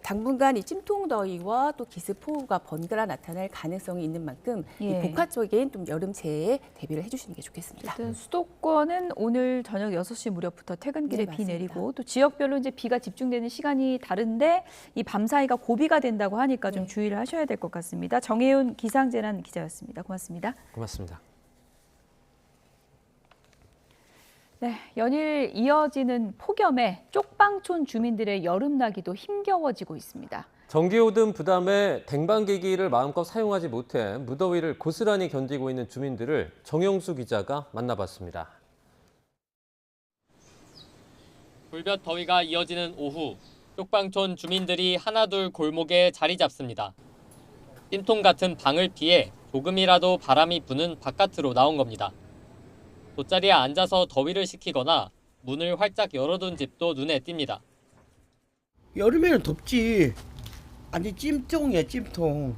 당분간 이 찜통더위와 또 기습호우가 번갈아 나타날 가능성이 있는 만큼 이 복합적인 좀 여름재해에 대비를 해주시는 게 좋겠습니다. 어쨌든 수도권은 오늘 저녁 6시 무렵부터 퇴근길에 비 내리고 또 지역별로 이제 비가 집중되는 시간이 다른데 이 밤 사이가 고비가 된다고 하니까 좀 주의를 하셔야 될 것 같습니다. 정혜윤 기상재난 기자였습니다. 고맙습니다. 고맙습니다. 네, 연일 이어지는 폭염에 쪽방촌 주민들의 여름나기도 힘겨워지고 있습니다. 전기요금 부담에 댕방기기를 마음껏 사용하지 못해 무더위를 고스란히 견디고 있는 주민들을 정영수 기자가 만나봤습니다. 불볕 더위가 이어지는 오후, 쪽방촌 주민들이 하나둘 골목에 자리 잡습니다. 찜통 같은 방을 피해 조금이라도 바람이 부는 바깥으로 나온 겁니다. 돗자리에 앉아서 더위를 식히거나 문을 활짝 열어둔 집도 눈에 띕니다. 여름에는 덥지. 완전 찜통이야, 찜통.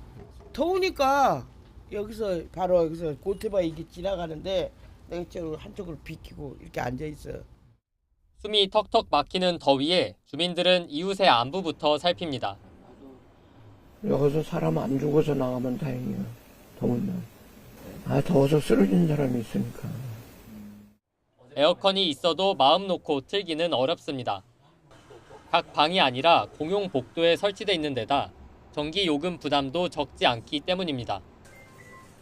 더우니까 여기서 바로 여기서 고테바이 이게 지나가는데 내가 이쪽으로 한쪽으로 비키고 이렇게 앉아 있어. 숨이 턱턱 막히는 더위에 주민들은 이웃의 안부부터 살핍니다. 여기서 사람 안 죽어서 나가면 다행이야. 더운 날. 더워서 쓰러지는 사람이 있으니까. 에어컨이 있어도 마음 놓고 틀기는 어렵습니다. 각 방이 아니라 공용 복도에 설치돼 있는 데다 전기 요금 부담도 적지 않기 때문입니다.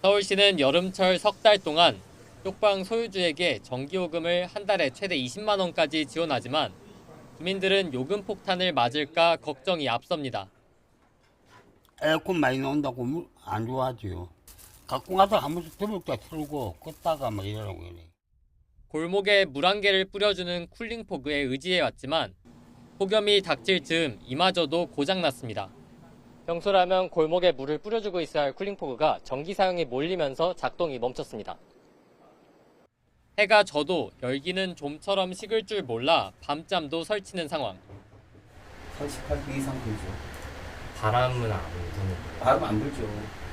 서울시는 여름철 석 달 동안 쪽방 소유주에게 전기요금을 한 달에 최대 20만 원까지 지원하지만 주민들은 요금 폭탄을 맞을까 걱정이 앞섭니다. 에어컨 많이 나온다고 안 좋아하지요. 갖고 가서 한 번씩 더블 때 틀고 껐다가 막 이러라고 그래. 골목에 물 한 개를 뿌려주는 쿨링포그에 의지해왔지만 폭염이 닥칠 즈음 이마저도 고장났습니다. 평소라면 골목에 물을 뿌려주고 있어야 할 쿨링포그가 전기 사용이 몰리면서 작동이 멈췄습니다. 해가 져도 열기는 좀처럼 식을 줄 몰라 밤잠도 설치는 상황. 38도 이상 불죠. 바람은 안 부는 거예요? 바람 안 불죠.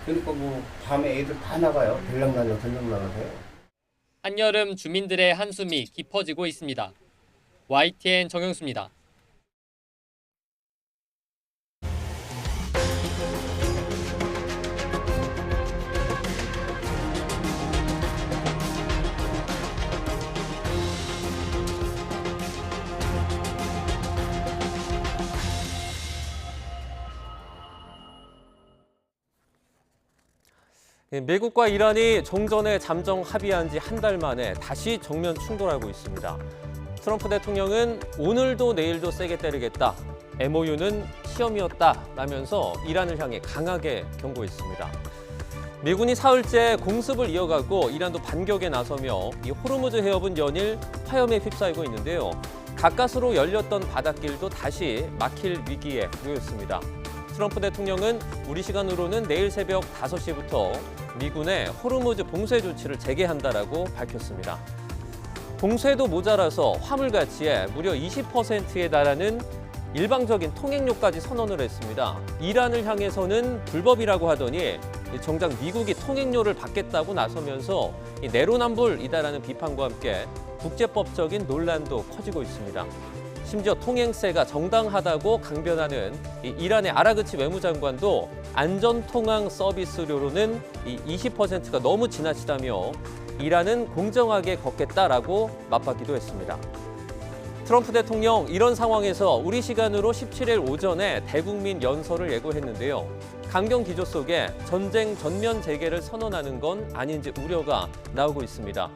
그러니까 뭐 밤에 애들 다 나가요. 들락 나가서요. 한여름 주민들의 한숨이 깊어지고 있습니다. YTN 정영수입니다. 미국과 이란이 종전에 잠정 합의한 지 한 달 만에 다시 정면 충돌하고 있습니다. 트럼프 대통령은 오늘도 내일도 세게 때리겠다. MOU는 시험이었다라면서 이란을 향해 강하게 경고했습니다. 미군이 사흘째 공습을 이어가고 이란도 반격에 나서며 이 호르무즈 해협은 연일 화염에 휩싸이고 있는데요. 가까스로 열렸던 바닷길도 다시 막힐 위기에 놓였습니다. 트럼프 대통령은 우리 시간으로는 내일 새벽 5시부터 미군의 호르무즈 봉쇄 조치를 재개한다라고 밝혔습니다. 봉쇄도 모자라서 화물 가치의 무려 20%에 달하는 일방적인 통행료까지 선언을 했습니다. 이란을 향해서는 불법이라고 하더니 정작 미국이 통행료를 받겠다고 나서면서 내로남불이다라는 비판과 함께 국제법적인 논란도 커지고 있습니다. 심지어 통행세가 정당하다고 강변하는 이란의 아라그치 외무장관도 안전통항 서비스료로는 20%가 너무 지나치다며 이란은 공정하게 걷겠다라고 맞받기도 했습니다. 트럼프 대통령 이런 상황에서 우리 시간으로 17일 오전에 대국민 연설을 예고했는데요. 강경 기조 속에 전쟁 전면 재개를 선언하는 건 아닌지 우려가 나오고 있습니다.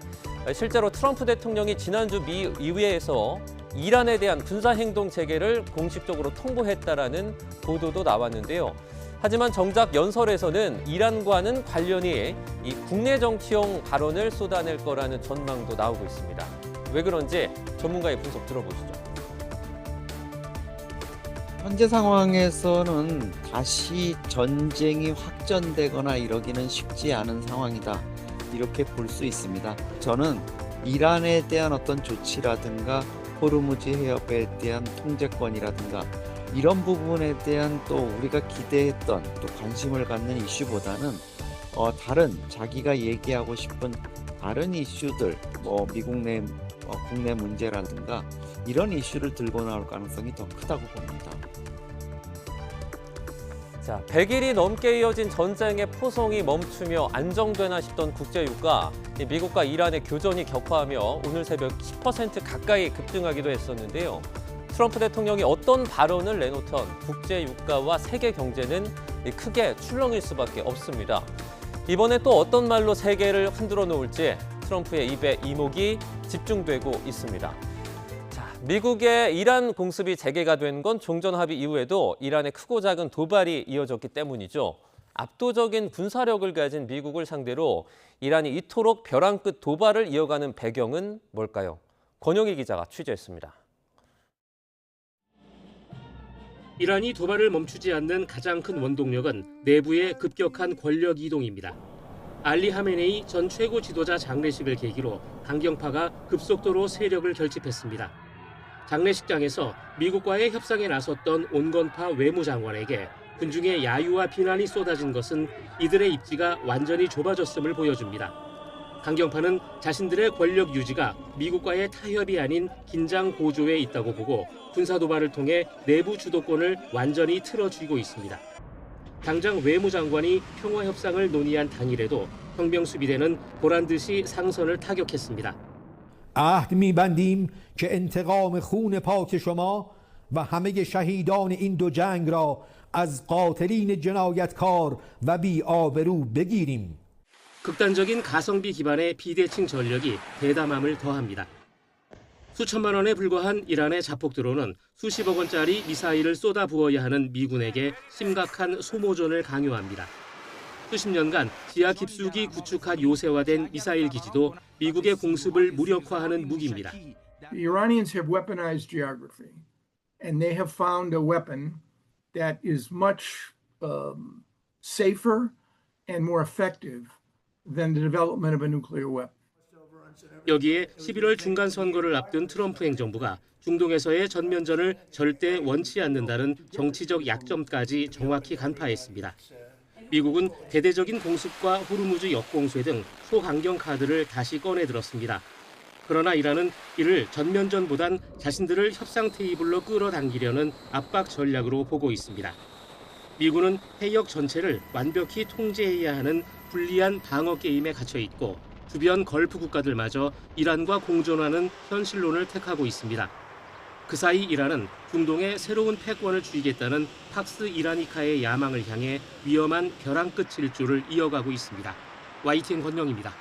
실제로 트럼프 대통령이 지난주 미 의회에서 이란에 대한 군사행동 재개를 공식적으로 통보했다라는 보도도 나왔는데요. 하지만 정작 연설에서는 이란과는 관련이 이 국내 정치용 발언을 쏟아낼 거라는 전망도 나오고 있습니다. 왜 그런지 전문가의 분석 들어보시죠. 현재 상황에서는 다시 전쟁이 확전되거나 이러기는 쉽지 않은 상황이다. 이렇게 볼 수 있습니다. 저는 이란에 대한 어떤 조치라든가 호르무즈 해협에 대한 통제권이라든가 이런 부분에 대한 또 우리가 기대했던 또 관심을 갖는 이슈보다는 다른 자기가 얘기하고 싶은 다른 이슈들, 뭐 미국 내 국내 문제라든가 이런 이슈를 들고 나올 가능성이 더 크다고 봅니다. 자, 100일이 넘게 이어진 전쟁의 포성이 멈추며 안정되나 싶던 국제유가 미국과 이란의 교전이 격화하며 오늘 새벽 10% 가까이 급등하기도 했었는데요. 트럼프 대통령이 어떤 발언을 내놓던 국제유가와 세계 경제는 크게 출렁일 수밖에 없습니다. 이번에 또 어떤 말로 세계를 흔들어 놓을지 트럼프의 입에 이목이 집중되고 있습니다. 미국의 이란 공습이 재개가 된 건 종전 합의 이후에도 이란의 크고 작은 도발이 이어졌기 때문이죠. 압도적인 군사력을 가진 미국을 상대로 이란이 이토록 벼랑 끝 도발을 이어가는 배경은 뭘까요? 권영희 기자가 취재했습니다. 이란이 도발을 멈추지 않는 가장 큰 원동력은 내부의 급격한 권력 이동입니다. 알리 하메네이 전 최고 지도자 장례식을 계기로 강경파가 급속도로 세력을 결집했습니다. 장례식장에서 미국과의 협상에 나섰던 온건파 외무장관에게 군중의 야유와 비난이 쏟아진 것은 이들의 입지가 완전히 좁아졌음을 보여줍니다. 강경파는 자신들의 권력 유지가 미국과의 타협이 아닌 긴장 고조에 있다고 보고 군사 도발을 통해 내부 주도권을 완전히 틀어쥐고 있습니다. 당장 외무장관이 평화 협상을 논의한 당일에도 혁명수비대는 보란듯이 상선을 타격했습니다. عهد می‌بندیم که انتقام خون پاک شما و همه شهیدان این دو جنگ را از قاتلین جنایتکار و بی‌آبرو بگیریم. 극단적인 가성비 기반의 비대칭 전력이 대담함을 더합니다. 수천만 원에 불과한 이란의 자폭 드론은 수십억 원짜리 미사일을 쏟아부어야 하는 미군에게 심각한 소모전을 강요합니다. 수십 년간 지하 깊숙이 구축한 요새화된 미사일 기지도 미국의 공습을 무력화하는 무기입니다. The Iranians have weaponized geography, and they have found a weapon that is much safer and more effective than the development of a nuclear weapon. 여기에 11월 중간 선거를 앞둔 트럼프 행정부가 중동에서의 전면전을 절대 원치 않는다는 정치적 약점까지 정확히 간파했습니다. 미국은 대대적인 공습과 호르무즈 역공세 등 소강경 카드를 다시 꺼내 들었습니다. 그러나 이란은 이를 전면전보단 자신들을 협상 테이블로 끌어당기려는 압박 전략으로 보고 있습니다. 미군은 해역 전체를 완벽히 통제해야 하는 불리한 방어 게임에 갇혀 있고 주변 걸프 국가들마저 이란과 공존하는 현실론을 택하고 있습니다. 그 사이 이란은 중동에 새로운 패권을 쥐겠다는 팍스 이라니카의 야망을 향해 위험한 벼랑 끝 질주를 이어가고 있습니다. YTN 권영입니다.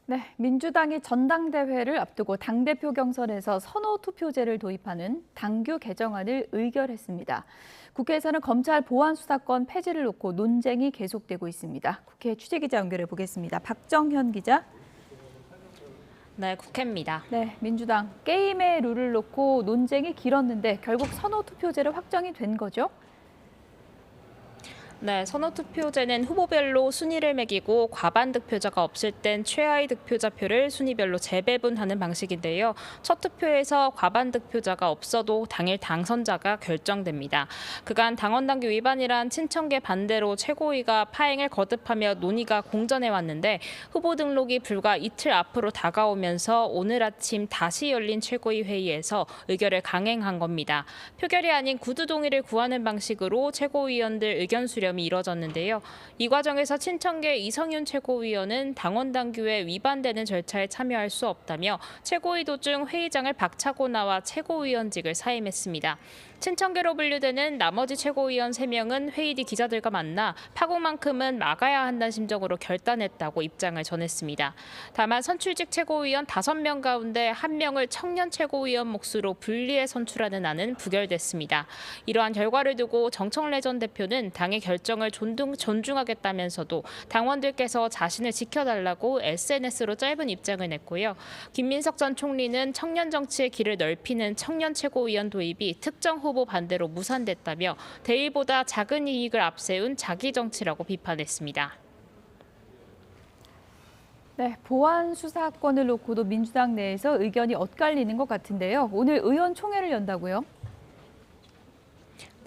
네, 민주당이 전당대회를 앞두고 당대표 경선에서 선호 투표제를 도입하는 당규 개정안을 의결했습니다. 국회에서는 검찰 보안 수사권 폐지를 놓고 논쟁이 계속되고 있습니다. 국회 취재기자 연결해 보겠습니다. 박정현 기자. 네, 국회입니다. 네, 민주당 게임의 룰을 놓고 논쟁이 길었는데 결국 선호 투표제를 확정이 된 거죠? 네, 선호투표제는 후보별로 순위를 매기고 과반 득표자가 없을 땐 최하위 득표자표를 순위별로 재배분하는 방식인데요. 첫 투표에서 과반 득표자가 없어도 당일 당선자가 결정됩니다. 그간 당원당규 위반이란 친청계 반대로 최고위가 파행을 거듭하며 논의가 공전해 왔는데 후보 등록이 불과 이틀 앞으로 다가오면서 오늘 아침 다시 열린 최고위 회의에서 의결을 강행한 겁니다. 표결이 아닌 구두 동의를 구하는 방식으로 최고위원들 의견 수렴 이 이뤄졌는데요. 이 과정에서 친청계 이성윤 최고위원은 당원당규에 위반되는 절차에 참여할 수 없다며 최고위 도중 회의장을 박차고 나와 최고위원직을 사임했습니다. 친청계로 분류되는 나머지 최고위원 3명은 회의 뒤 기자들과 만나 파국만큼은 막아야 한다는 심정으로 결단했다고 입장을 전했습니다. 다만 선출직 최고위원 5명 가운데 1명을 청년 최고위원 몫으로 분리해 선출하는 안은 부결됐습니다. 이러한 결과를 두고 정청래 전 대표는 당의 결정을 존중하겠다면서도 당원들께서 자신을 지켜달라고 SNS로 짧은 입장을 냈고요. 김민석 전 총리는 청년 정치의 길을 넓히는 청년 최고위원 도입이 특정 후보 반대로 무산됐다며 대의보다 작은 이익을 앞세운 자기 정치라고 비판했습니다. 네, 보안 수사권을 놓고도 민주당 내에서 의견이 엇갈리는 것 같은데요. 오늘 의원총회를 연다고요?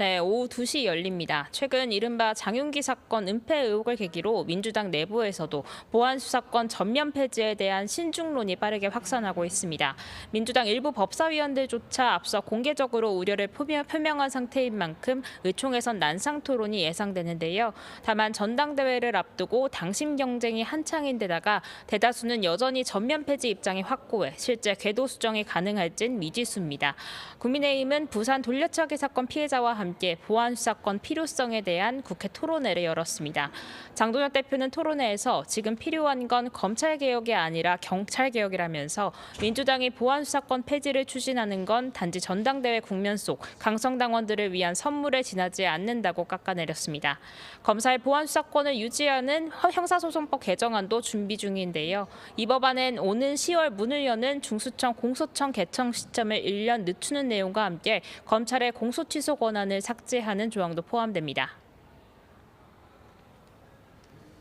네, 오후 2시 열립니다. 최근 이른바 장윤기 사건 은폐 의혹을 계기로 민주당 내부에서도 보안 수사권 전면 폐지에 대한 신중론이 빠르게 확산하고 있습니다. 민주당 일부 법사위원들조차 앞서 공개적으로 우려를 표명한 상태인 만큼 의총에선 난상 토론이 예상되는데요. 다만 전당대회를 앞두고 당심 경쟁이 한창인 데다가 대다수는 여전히 전면 폐지 입장이 확고해 실제 궤도 수정이 가능할진 미지수입니다. 국민의힘은 부산 돌려차기 사건 피해자와 함께 보안 수사권 필요성에 대한 국회 토론회를 열었습니다. 장동혁 대표는 토론회에서 지금 필요한 건 검찰 개혁이 아니라 경찰 개혁이라면서 민주당이 보안 수사권 폐지를 추진하는 건 단지 전당대회 국면 속 강성당원들을 위한 선물에 지나지 않는다고 깎아내렸습니다. 검사의 보안 수사권을 유지하는 형사소송법 개정안도 준비 중인데요. 이 법안은 오는 10월 문을 여는 중수청 공소청 개청 시점을 1년 늦추는 내용과 함께 검찰의 공소 취소 권한을 삭제하는 조항도 포함됩니다.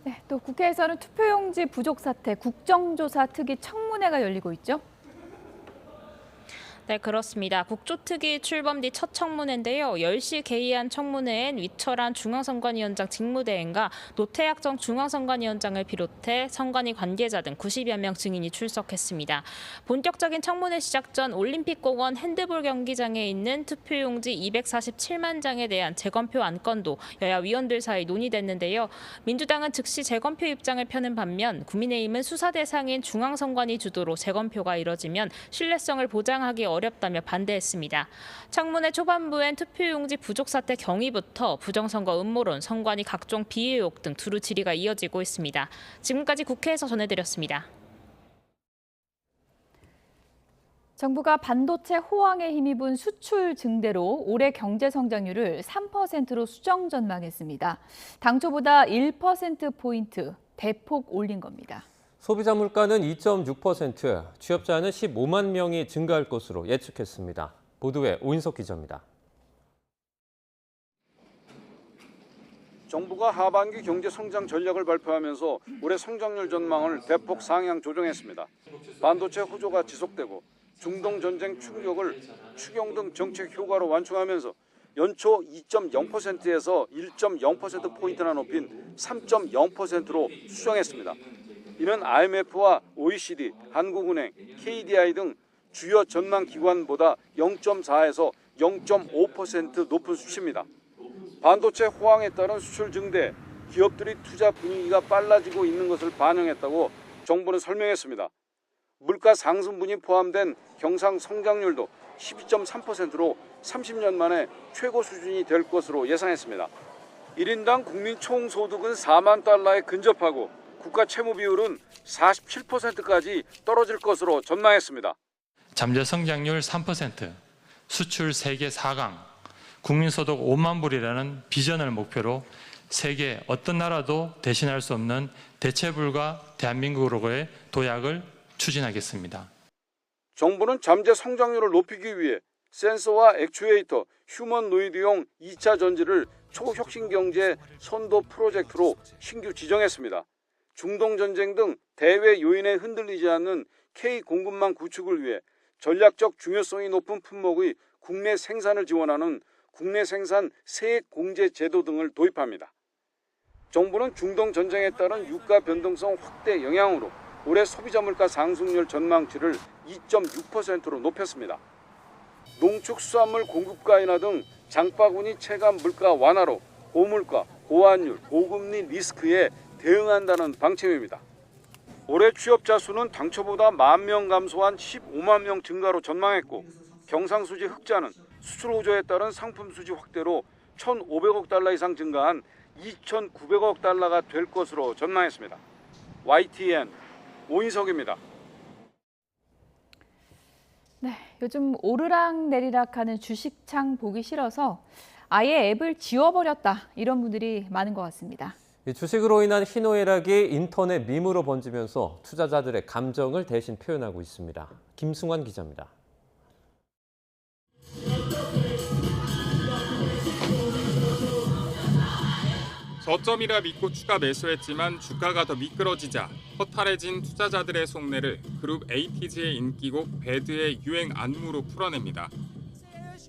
네, 또 국회에서는 투표용지 부족 사태 국정조사 특위 청문회가 열리고 있죠? 네, 그렇습니다. 국조특위 출범 뒤 첫 청문회인데요. 10시 개의한 청문회엔 위철한 중앙선관위원장 직무대행과 노태학정 중앙선관위원장을 비롯해 선관위 관계자 등 90여 명 증인이 출석했습니다. 본격적인 청문회 시작 전 올림픽공원 핸드볼 경기장에 있는 투표용지 247만 장에 대한 재검표 안건도 여야 위원들 사이 논의됐는데요. 민주당은 즉시 재검표 입장을 펴는 반면 국민의힘은 수사 대상인 중앙선관위 주도로 재검표가 이뤄지면 신뢰성을 보장하기 어렵다며 반대했습니다. 청문회 초반부엔 투표용지 부족 사태 경위부터 부정선거 음모론, 선관위 각종 비의 의혹 등 두루 질의가 이어지고 있습니다. 지금까지 국회에서 전해드렸습니다. 정부가 반도체 호황에 힘입은 수출 증대로 올해 경제 성장률을 3%로 수정 전망했습니다. 당초보다 1%포인트 대폭 올린 겁니다. 소비자 물가는 2.6%, 취업자는 15만 명이 증가할 것으로 예측했습니다. 보도에 오인석 기자입니다. 정부가 하반기 경제 성장 전략을 발표하면서 올해 성장률 전망을 대폭 상향 조정했습니다. 반도체 호조가 지속되고 중동 전쟁 충격을 추경 등 정책 효과로 완충하면서 연초 2.0%에서 1.0%포인트나 높인 3.0%로 수정했습니다. 이는 IMF와 OECD, 한국은행, KDI 등 주요 전망 기관보다 0.4에서 0.5% 높은 수치입니다. 반도체 호황에 따른 수출 증대, 기업들이 투자 분위기가 빨라지고 있는 것을 반영했다고 정부는 설명했습니다. 물가 상승분이 포함된 경상 성장률도 12.3%로 30년 만에 최고 수준이 될 것으로 예상했습니다. 1인당 국민 총소득은 4만 달러에 근접하고 국가 채무 비율은 47%까지 떨어질 것으로 전망했습니다. 잠재 성장률 3%, 수출 세계 4강, 국민소득 5만 불이라는 비전을 목표로 세계 어떤 나라도 대신할 수 없는 대체불가 대한민국으로의 도약을 추진하겠습니다. 정부는 잠재 성장률을 높이기 위해 센서와 액추에이터, 휴먼노이드용 2차 전지를 초혁신경제 선도 프로젝트로 신규 지정했습니다. 중동 전쟁 등 대외 요인에 흔들리지 않는 K 공급망 구축을 위해 전략적 중요성이 높은 품목의 국내 생산을 지원하는 국내 생산 세액 공제 제도 등을 도입합니다. 정부는 중동 전쟁에 따른 유가 변동성 확대 영향으로 올해 소비자 물가 상승률 전망치를 2.6%로 높였습니다. 농축수산물 공급가 인하 등 장바구니 체감 물가 완화로 고물가, 고환율, 고금리 리스크에 대응한다는 방침입니다. 올해 취업자 수는 당초보다 1만 명 감소한 15만 명 증가로 전망했고 경상수지 흑자는 수출 호조에 따른 상품 수지 확대로 1,500억 달러 이상 증가한 2,900억 달러가 될 것으로 전망했습니다. YTN 오인석입니다. 네, 요즘 오르락 내리락하는 주식창 보기 싫어서 아예 앱을 지워버렸다 이런 분들이 많은 것 같습니다. 이 주식으로 인한 희노애락이 인터넷 밈으로 번지면서 투자자들의 감정을 대신 표현하고 있습니다. 김승환 기자입니다. 저점이라 믿고 추가 매수했지만 주가가 더 미끄러지자 허탈해진 투자자들의 속내를 그룹 에이티즈의 인기곡 배드의 유행 안무로 풀어냅니다.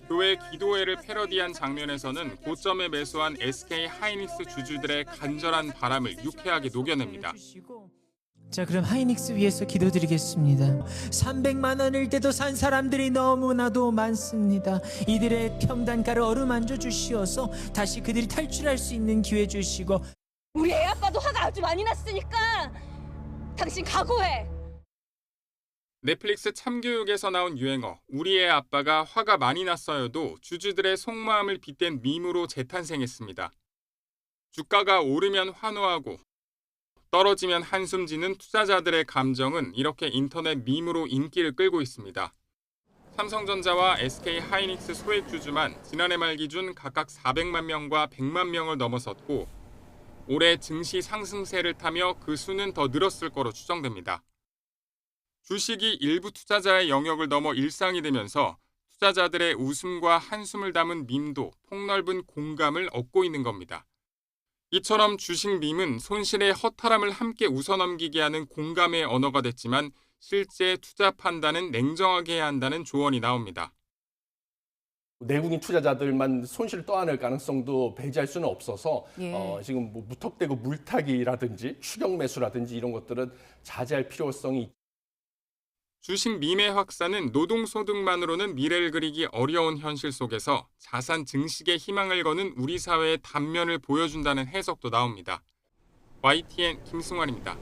그 외 기도회를 패러디한 장면에서는 고점에 매수한 SK 하이닉스 주주들의 간절한 바람을 유쾌하게 녹여냅니다. 자, 그럼 하이닉스 위해서 기도드리겠습니다. 300만 원을 때도 산 사람들이 너무나도 많습니다. 이들의 평단가를 어루만져 주시어서 다시 그들이 탈출할 수 있는 기회 주시고, 우리 애 아빠도 화가 아주 많이 났으니까 당신 각오해. 넷플릭스 참교육에서 나온 유행어 우리의 아빠가 화가 많이 났어요도 주주들의 속마음을 빗댄 밈으로 재탄생했습니다. 주가가 오르면 환호하고 떨어지면 한숨 지는 투자자들의 감정은 이렇게 인터넷 밈으로 인기를 끌고 있습니다. 삼성전자와 SK 하이닉스 소액 주주만 지난해 말 기준 각각 400만 명과 100만 명을 넘어섰고 올해 증시 상승세를 타며 그 수는 더 늘었을 거로 추정됩니다. 주식이 일부 투자자의 영역을 넘어 일상이 되면서 투자자들의 웃음과 한숨을 담은 밈도 폭넓은 공감을 얻고 있는 겁니다. 이처럼 주식 밈은 손실의 허탈함을 함께 웃어넘기게 하는 공감의 언어가 됐지만 실제 투자 판단은 냉정하게 해야 한다는 조언이 나옵니다. 내국인 투자자들만 손실을 떠안을 가능성도 배제할 수는 없어서 지금 뭐 무턱대고 물타기라든지 추격 매수라든지 이런 것들은 자제할 필요성이 있습니다. 주식 밈의 확산은 노동소득만으로는 미래를 그리기 어려운 현실 속에서 자산 증식의 희망을 거는 우리 사회의 단면을 보여준다는 해석도 나옵니다. YTN 김승환입니다.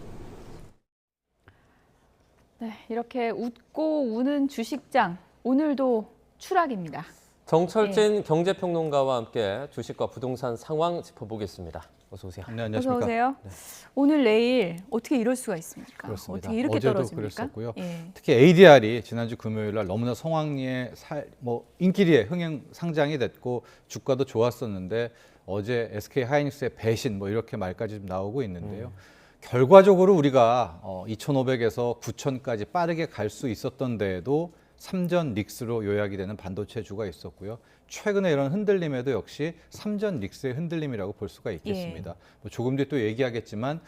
네, 이렇게 웃고 우는 주식장, 오늘도 추락입니다. 정철진 경제평론가와 함께 주식과 부동산 상황 짚어보겠습니다. 어서 오세요. 네, 안녕하십니까. 어서 오세요. 네. 오늘 내일 어떻게 이럴 수가 있습니까? 그렇습니다. 어떻게 이렇게 어제도 떨어집니까? 그랬었고요. 예. 특히 ADR이 지난주 금요일 날 너무나 성황리에 인기리에 흥행 상장이 됐고 주가도 좋았었는데 어제 SK 하이닉스의 배신 이렇게 말까지 좀 나오고 있는데요. 결과적으로 우리가 2,500에서 9,000까지 빠르게 갈 수 있었던 데에도 삼전 릭스로 요약이 되는 반도체주가 있었고요. 최근에 이런 흔들림에도 역시 삼전 릭스의 흔들림이라고 볼 수가 있겠습니다. 뭐 조금 뒤에 또 얘기하겠지만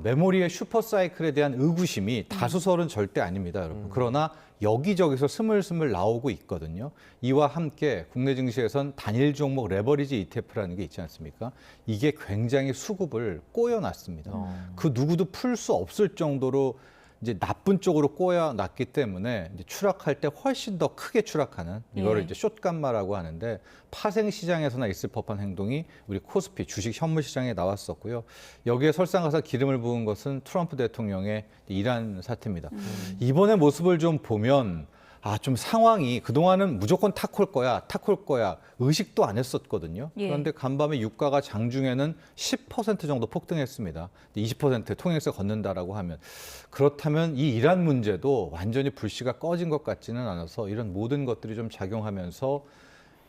메모리의 슈퍼사이클에 대한 의구심이 다수설은 절대 아닙니다, 여러분. 그러나 여기저기서 스물스물 나오고 있거든요. 이와 함께 국내 증시에선 단일 종목 레버리지 ETF라는 게 있지 않습니까? 이게 굉장히 수급을 꼬여놨습니다. 그 누구도 풀 수 없을 정도로 이제 나쁜 쪽으로 꼬여놨기 때문에 이제 추락할 때 훨씬 더 크게 추락하는 이거를 이제 숏감마라고 하는데 파생 시장에서나 있을 법한 행동이 우리 코스피 주식 현물 시장에 나왔었고요. 여기에 설상가상 기름을 부은 것은 트럼프 대통령의 이란 사태입니다. 이번의 모습을 좀 보면 좀 상황이 그동안은 무조건 탁 올 거야 의식도 안 했었거든요. 그런데 간밤에 유가가 장중에는 10% 정도 폭등했습니다. 20% 통행세 걷는다라고 하면 그렇다면 이 이란 문제도 완전히 불씨가 꺼진 것 같지는 않아서 이런 모든 것들이 좀 작용하면서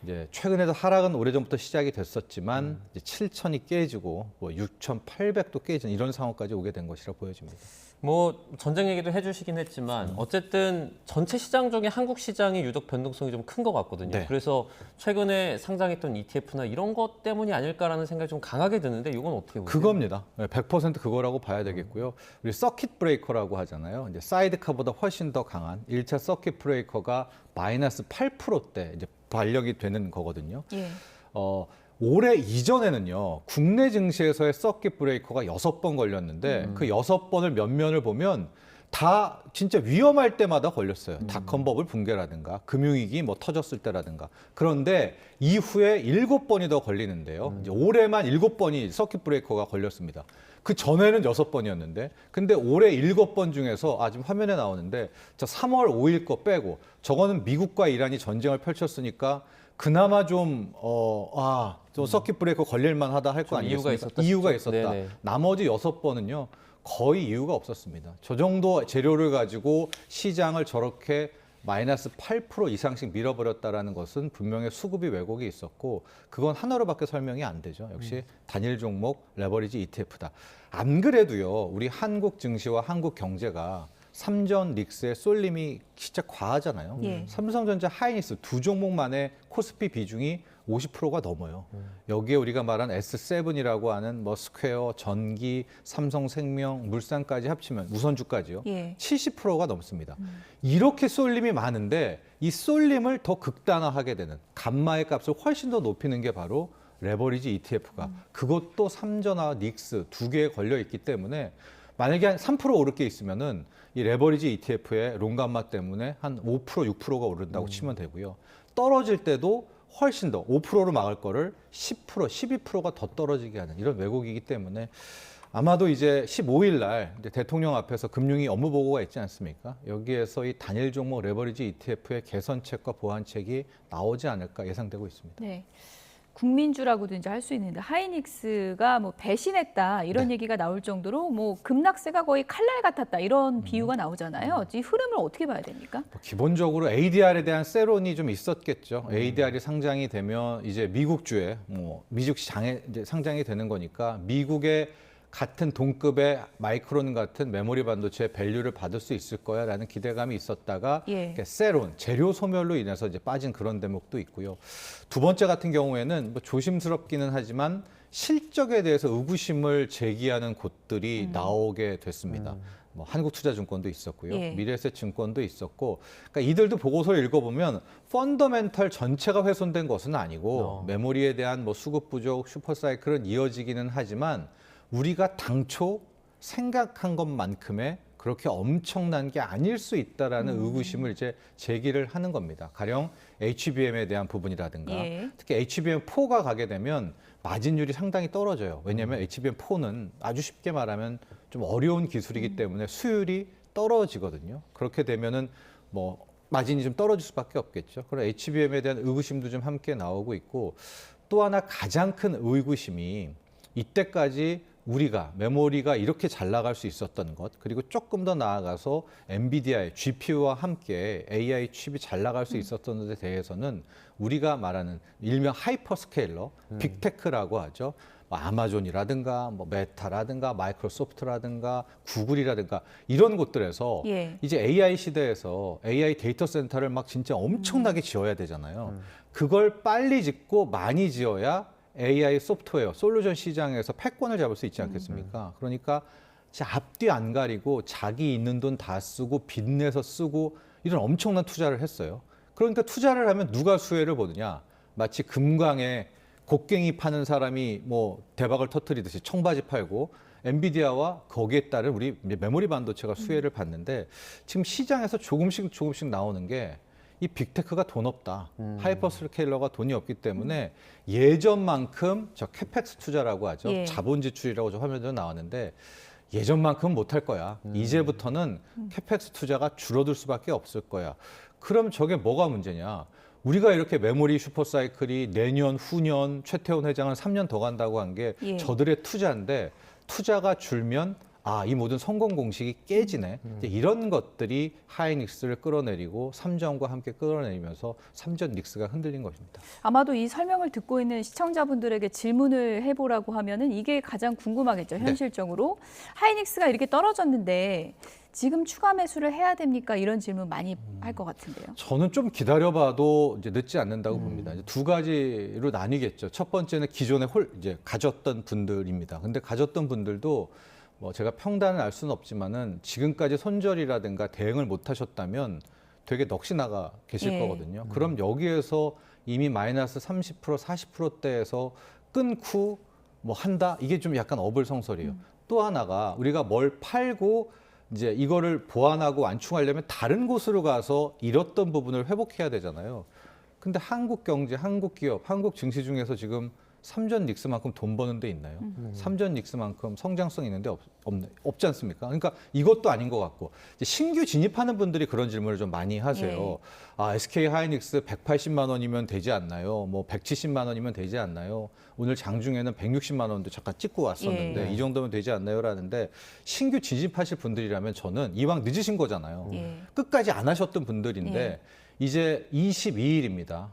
이제 최근에도 하락은 오래전부터 시작이 됐었지만 이제 7,000이 깨지고 뭐 6,800도 깨지는 이런 상황까지 오게 된 것이라 보여집니다. 뭐 전쟁 얘기도 해주시긴 했지만 어쨌든 전체 시장 중에 한국 시장이 유독 변동성이 좀 큰 것 같거든요. 그래서 최근에 상장했던 ETF나 이런 것 때문이 아닐까라는 생각이 좀 강하게 드는데 이건 어떻게 보세요? 그겁니다. 100% 그거라고 봐야 되겠고요. 우리 서킷 브레이커라고 하잖아요. 이제 사이드카보다 훨씬 더 강한 1차 서킷 브레이커가 마이너스 8%대 이제 발령이 되는 거거든요. 올해 이전에는요, 국내 증시에서의 서킷 브레이커가 6번 걸렸는데 그 6번을 면면을 보면 다 진짜 위험할 때마다 걸렸어요. 닷컴버블 붕괴라든가 금융위기 뭐 터졌을 때라든가. 그런데 이후에 7번이 더 걸리는데요. 이제 올해만 7번이 서킷 브레이커가 걸렸습니다. 그 전에는 6번이었는데 근데 올해 7번 중에서 지금 화면에 나오는데 저 3월 5일 거 빼고 저거는 미국과 이란이 전쟁을 펼쳤으니까 그나마 좀 서킷 브레이커 걸릴만 하다 할 거 아니겠습니까? 이유가 있었다. 네네. 나머지 6번은요. 거의 이유가 없었습니다. 저 정도 재료를 가지고 시장을 저렇게 마이너스 8% 이상씩 밀어버렸다라는 것은 분명히 수급이 왜곡이 있었고 그건 하나로밖에 설명이 안 되죠. 역시 단일 종목 레버리지 ETF다. 안 그래도요. 우리 한국 증시와 한국 경제가 삼전 릭스의 쏠림이 진짜 과하잖아요. 삼성전자, 하이닉스 두 종목만의 코스피 비중이 50%가 넘어요. 여기에 우리가 말한 S7이라고 하는 뭐 스퀘어, 전기, 삼성생명, 물산까지 합치면 우선주까지요. 70%가 넘습니다. 이렇게 쏠림이 많은데 이 쏠림을 더 극단화하게 되는 감마의 값을 훨씬 더 높이는 게 바로 레버리지 ETF가 그것도 삼전화, 닉스 두 개에 걸려 있기 때문에 만약에 한 3% 오를 게 있으면은 이 레버리지 ETF의 롱감마 때문에 한 5%, 6%가 오른다고 치면 되고요. 떨어질 때도 훨씬 더 5%로 막을 거를 10%, 12%가 더 떨어지게 하는 이런 왜곡이기 때문에 아마도 이제 15일 날 이제 대통령 앞에서 금융위 업무 보고가 있지 않습니까? 여기에서 이 단일 종목 레버리지 ETF의 개선책과 보완책이 나오지 않을까 예상되고 있습니다. 네. 국민주라고도 이제 할 수 있는데 하이닉스가 뭐 배신했다 이런 얘기가 나올 정도로 뭐 급락세가 거의 칼날 같았다 이런 비유가 나오잖아요. 이 흐름을 어떻게 봐야 됩니까? 기본적으로 ADR에 대한 세론이 좀 있었겠죠. ADR이 상장이 되면 이제 미국주에 미국 시장에 이제 상장이 되는 거니까 미국의 같은 동급의 마이크론 같은 메모리 반도체의 밸류를 받을 수 있을 거야라는 기대감이 있었다가 세론, 재료 소멸로 인해서 이제 빠진 그런 대목도 있고요. 두 번째 같은 경우에는 뭐 조심스럽기는 하지만 실적에 대해서 의구심을 제기하는 곳들이 나오게 됐습니다. 뭐 한국투자증권도 있었고요. 미래에셋증권도 있었고 그러니까 이들도 보고서를 읽어보면 펀더멘털 전체가 훼손된 것은 아니고 메모리에 대한 뭐 수급 부족, 슈퍼사이클은 이어지기는 하지만 우리가 당초 생각한 것만큼의 그렇게 엄청난 게 아닐 수 있다라는 의구심을 이제 제기를 하는 겁니다. 가령 HBM에 대한 부분이라든가 특히 HBM4가 가게 되면 마진율이 상당히 떨어져요. 왜냐하면 HBM4는 아주 쉽게 말하면 좀 어려운 기술이기 때문에 수율이 떨어지거든요. 그렇게 되면은 뭐 마진이 좀 떨어질 수밖에 없겠죠. 그럼 HBM에 대한 의구심도 좀 함께 나오고 있고 또 하나 가장 큰 의구심이 이때까지 우리가 메모리가 이렇게 잘 나갈 수 있었던 것 그리고 조금 더 나아가서 엔비디아의 GPU와 함께 AI 칩이 잘 나갈 수 있었던 것에 대해서는 우리가 말하는 일명 하이퍼스케일러, 빅테크라고 하죠. 뭐 아마존이라든가 뭐 메타라든가 마이크로소프트라든가 구글이라든가 이런 곳들에서 예. 이제 AI 시대에서 AI 데이터 센터를 막 진짜 엄청나게 지어야 되잖아요. 그걸 빨리 짓고 많이 지어야 AI 소프트웨어, 솔루션 시장에서 패권을 잡을 수 있지 않겠습니까? 그러니까 앞뒤 안 가리고 자기 있는 돈 다 쓰고 빚내서 쓰고 이런 엄청난 투자를 했어요. 그러니까 투자를 하면 누가 수혜를 보느냐? 마치 금강에 곡괭이 파는 사람이 뭐 대박을 터뜨리듯이 청바지 팔고 엔비디아와 거기에 따른 우리 메모리 반도체가 수혜를 받는데 지금 시장에서 조금씩 나오는 게 이 빅테크가 돈 없다. 하이퍼스케일러가 돈이 없기 때문에 예전만큼 저 캐펙스 투자라고 하죠. 예. 자본 지출이라고 저 화면에 나왔는데 예전만큼 못할 거야. 이제부터는 캐펙스 투자가 줄어들 수밖에 없을 거야. 그럼 저게 뭐가 문제냐? 우리가 이렇게 메모리 슈퍼사이클이 내년, 후년 최태원 회장은 3년 더 간다고 한 게 예. 저들의 투자인데 투자가 줄면 이 모든 성공 공식이 깨지네. 이제 이런 것들이 하이닉스를 끌어내리고 삼전과 함께 끌어내리면서 삼전 닉스가 흔들린 것입니다. 아마도 이 설명을 듣고 있는 시청자분들에게 질문을 해보라고 하면은 이게 가장 궁금하겠죠, 현실적으로. 하이닉스가 이렇게 떨어졌는데 지금 추가 매수를 해야 됩니까? 이런 질문 많이 할 것 같은데요. 저는 좀 기다려봐도 이제 늦지 않는다고 봅니다. 이제 두 가지로 나뉘겠죠. 첫 번째는 기존에 이제 가졌던 분들입니다. 근데 가졌던 분들도 뭐 제가 평단을 알 수는 없지만은 지금까지 손절이라든가 대응을 못 하셨다면 되게 넋이 나가 계실 예. 거거든요. 그럼 여기에서 이미 마이너스 30%, 40%대에서 끊고 뭐 한다? 이게 좀 약간 어불성설이에요. 또 하나가 우리가 뭘 팔고 이제 이거를 보완하고 완충하려면 다른 곳으로 가서 잃었던 부분을 회복해야 되잖아요. 근데 한국 경제, 한국 기업, 한국 증시 중에서 지금 삼전 닉스만큼 돈 버는 데 있나요? 삼전 닉스만큼 성장성 있는데 없지 않습니까? 그러니까 이것도 아닌 것 같고 이제 신규 진입하는 분들이 그런 질문을 좀 많이 하세요. SK 하이닉스 180만 원이면 되지 않나요? 뭐 170만 원이면 되지 않나요? 오늘 장중에는 160만 원도 잠깐 찍고 왔었는데 이 정도면 되지 않나요? 라는데 신규 진입하실 분들이라면 저는 이왕 늦으신 거잖아요. 끝까지 안 하셨던 분들인데 이제 22일입니다.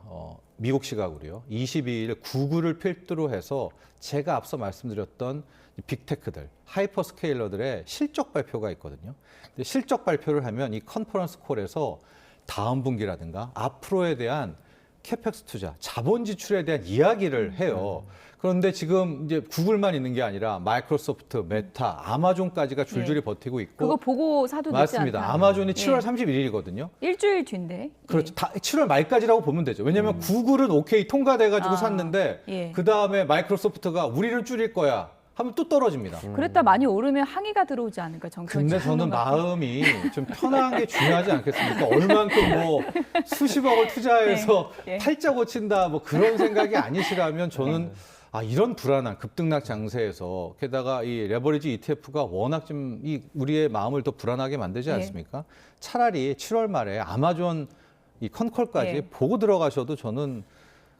미국 시각으로요. 22일 구글을 필두로 해서 제가 앞서 말씀드렸던 빅테크들, 하이퍼스케일러들의 실적 발표가 있거든요. 근데 실적 발표를 하면 이 컨퍼런스 콜에서 다음 분기라든가 앞으로에 대한 캐펙스 투자, 자본 지출에 대한 이야기를 해요. 그런데 지금 이제 구글만 있는 게 아니라 마이크로소프트, 메타, 아마존까지가 줄줄이 버티고 있고. 그거 보고 사도 늦지 맞습니다. 않다. 아마존이 7월 31일이거든요. 일주일 뒤인데. 그렇죠. 다 7월 말까지라고 보면 되죠. 왜냐하면 구글은 오케이 통과돼가지고 샀는데 그 다음에 마이크로소프트가 우리를 줄일 거야 하면 또 떨어집니다. 그랬다 많이 오르면 항의가 들어오지 않을까, 정철진 근데 저는 평론가. 마음이 좀 편한 게 중요하지 않겠습니까? 얼만큼 뭐 수십억을 투자해서 팔자 고친다 뭐 그런 생각이 아니시라면 저는 이런 불안한 급등락 장세에서 게다가 이 레버리지 ETF가 워낙 좀 우리의 마음을 더 불안하게 만들지 않습니까? 차라리 7월 말에 아마존 이 컨콜까지 보고 들어가셔도 저는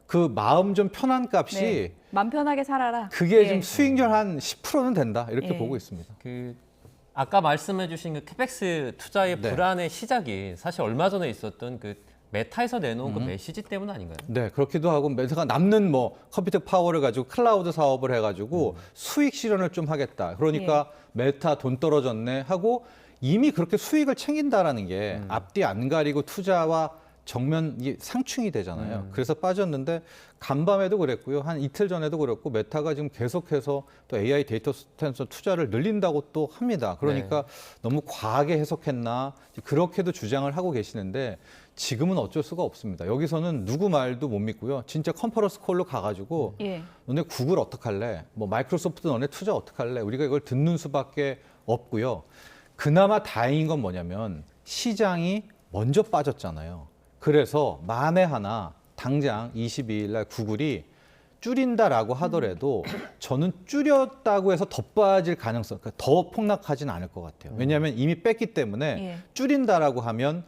그 마음 좀 편한 값이 마음 편하게 살아라. 그게 좀 수익률 한 10%는 된다 이렇게 보고 있습니다. 아까 말씀해주신 그 캐펙스 투자의 불안의 시작이 사실 얼마 전에 있었던 그 메타에서 내놓은 그 메시지 때문 아닌가요? 네, 그렇기도 하고 메타가 남는 뭐 컴퓨터 파워를 가지고 클라우드 사업을 해가지고 수익 실현을 좀 하겠다. 그러니까 메타 돈 떨어졌네 하고 이미 그렇게 수익을 챙긴다라는 게 앞뒤 안 가리고 투자와 정면 상충이 되잖아요. 그래서 빠졌는데 간밤에도 그랬고요. 한 이틀 전에도 그랬고 메타가 지금 계속해서 또 AI 데이터 센터 투자를 늘린다고 또 합니다. 그러니까 너무 과하게 해석했나 그렇게도 주장을 하고 계시는데 지금은 어쩔 수가 없습니다. 여기서는 누구 말도 못 믿고요. 진짜 컨퍼런스 콜로 가가지고 너네 구글 어떡할래? 뭐 마이크로소프트 너네 투자 어떡할래? 우리가 이걸 듣는 수밖에 없고요. 그나마 다행인 건 뭐냐면 시장이 먼저 빠졌잖아요. 그래서 만에 하나 당장 22일 날 구글이 줄인다라고 하더라도 저는 줄였다고 해서 더 빠질 가능성, 그러니까 더 폭락하지는 않을 것 같아요. 왜냐하면 이미 뺐기 때문에 줄인다라고 하면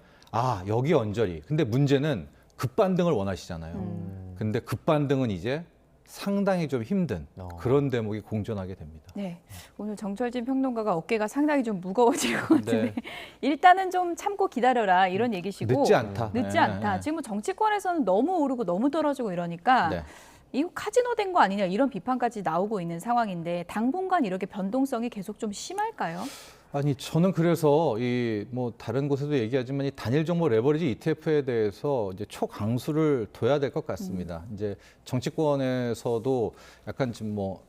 여기 언저리. 근데 문제는 급반등을 원하시잖아요. 근데 급반등은 이제 상당히 좀 힘든 그런 대목이 공존하게 됩니다. 네, 오늘 정철진 평론가가 어깨가 상당히 좀 무거워질 것 같은데 일단은 좀 참고 기다려라 이런 얘기시고 늦지 않다. 늦지 않다. 지금 뭐 정치권에서는 너무 오르고 너무 떨어지고 이러니까 이거 카지노된 거 아니냐 이런 비판까지 나오고 있는 상황인데 당분간 이렇게 변동성이 계속 좀 심할까요? 아니 저는 그래서 이 뭐 다른 곳에도 얘기하지만 이 단일 정보 레버리지 ETF에 대해서 이제 초강수를 둬야 될 것 같습니다. 이제 정치권에서도 약간 지금 뭐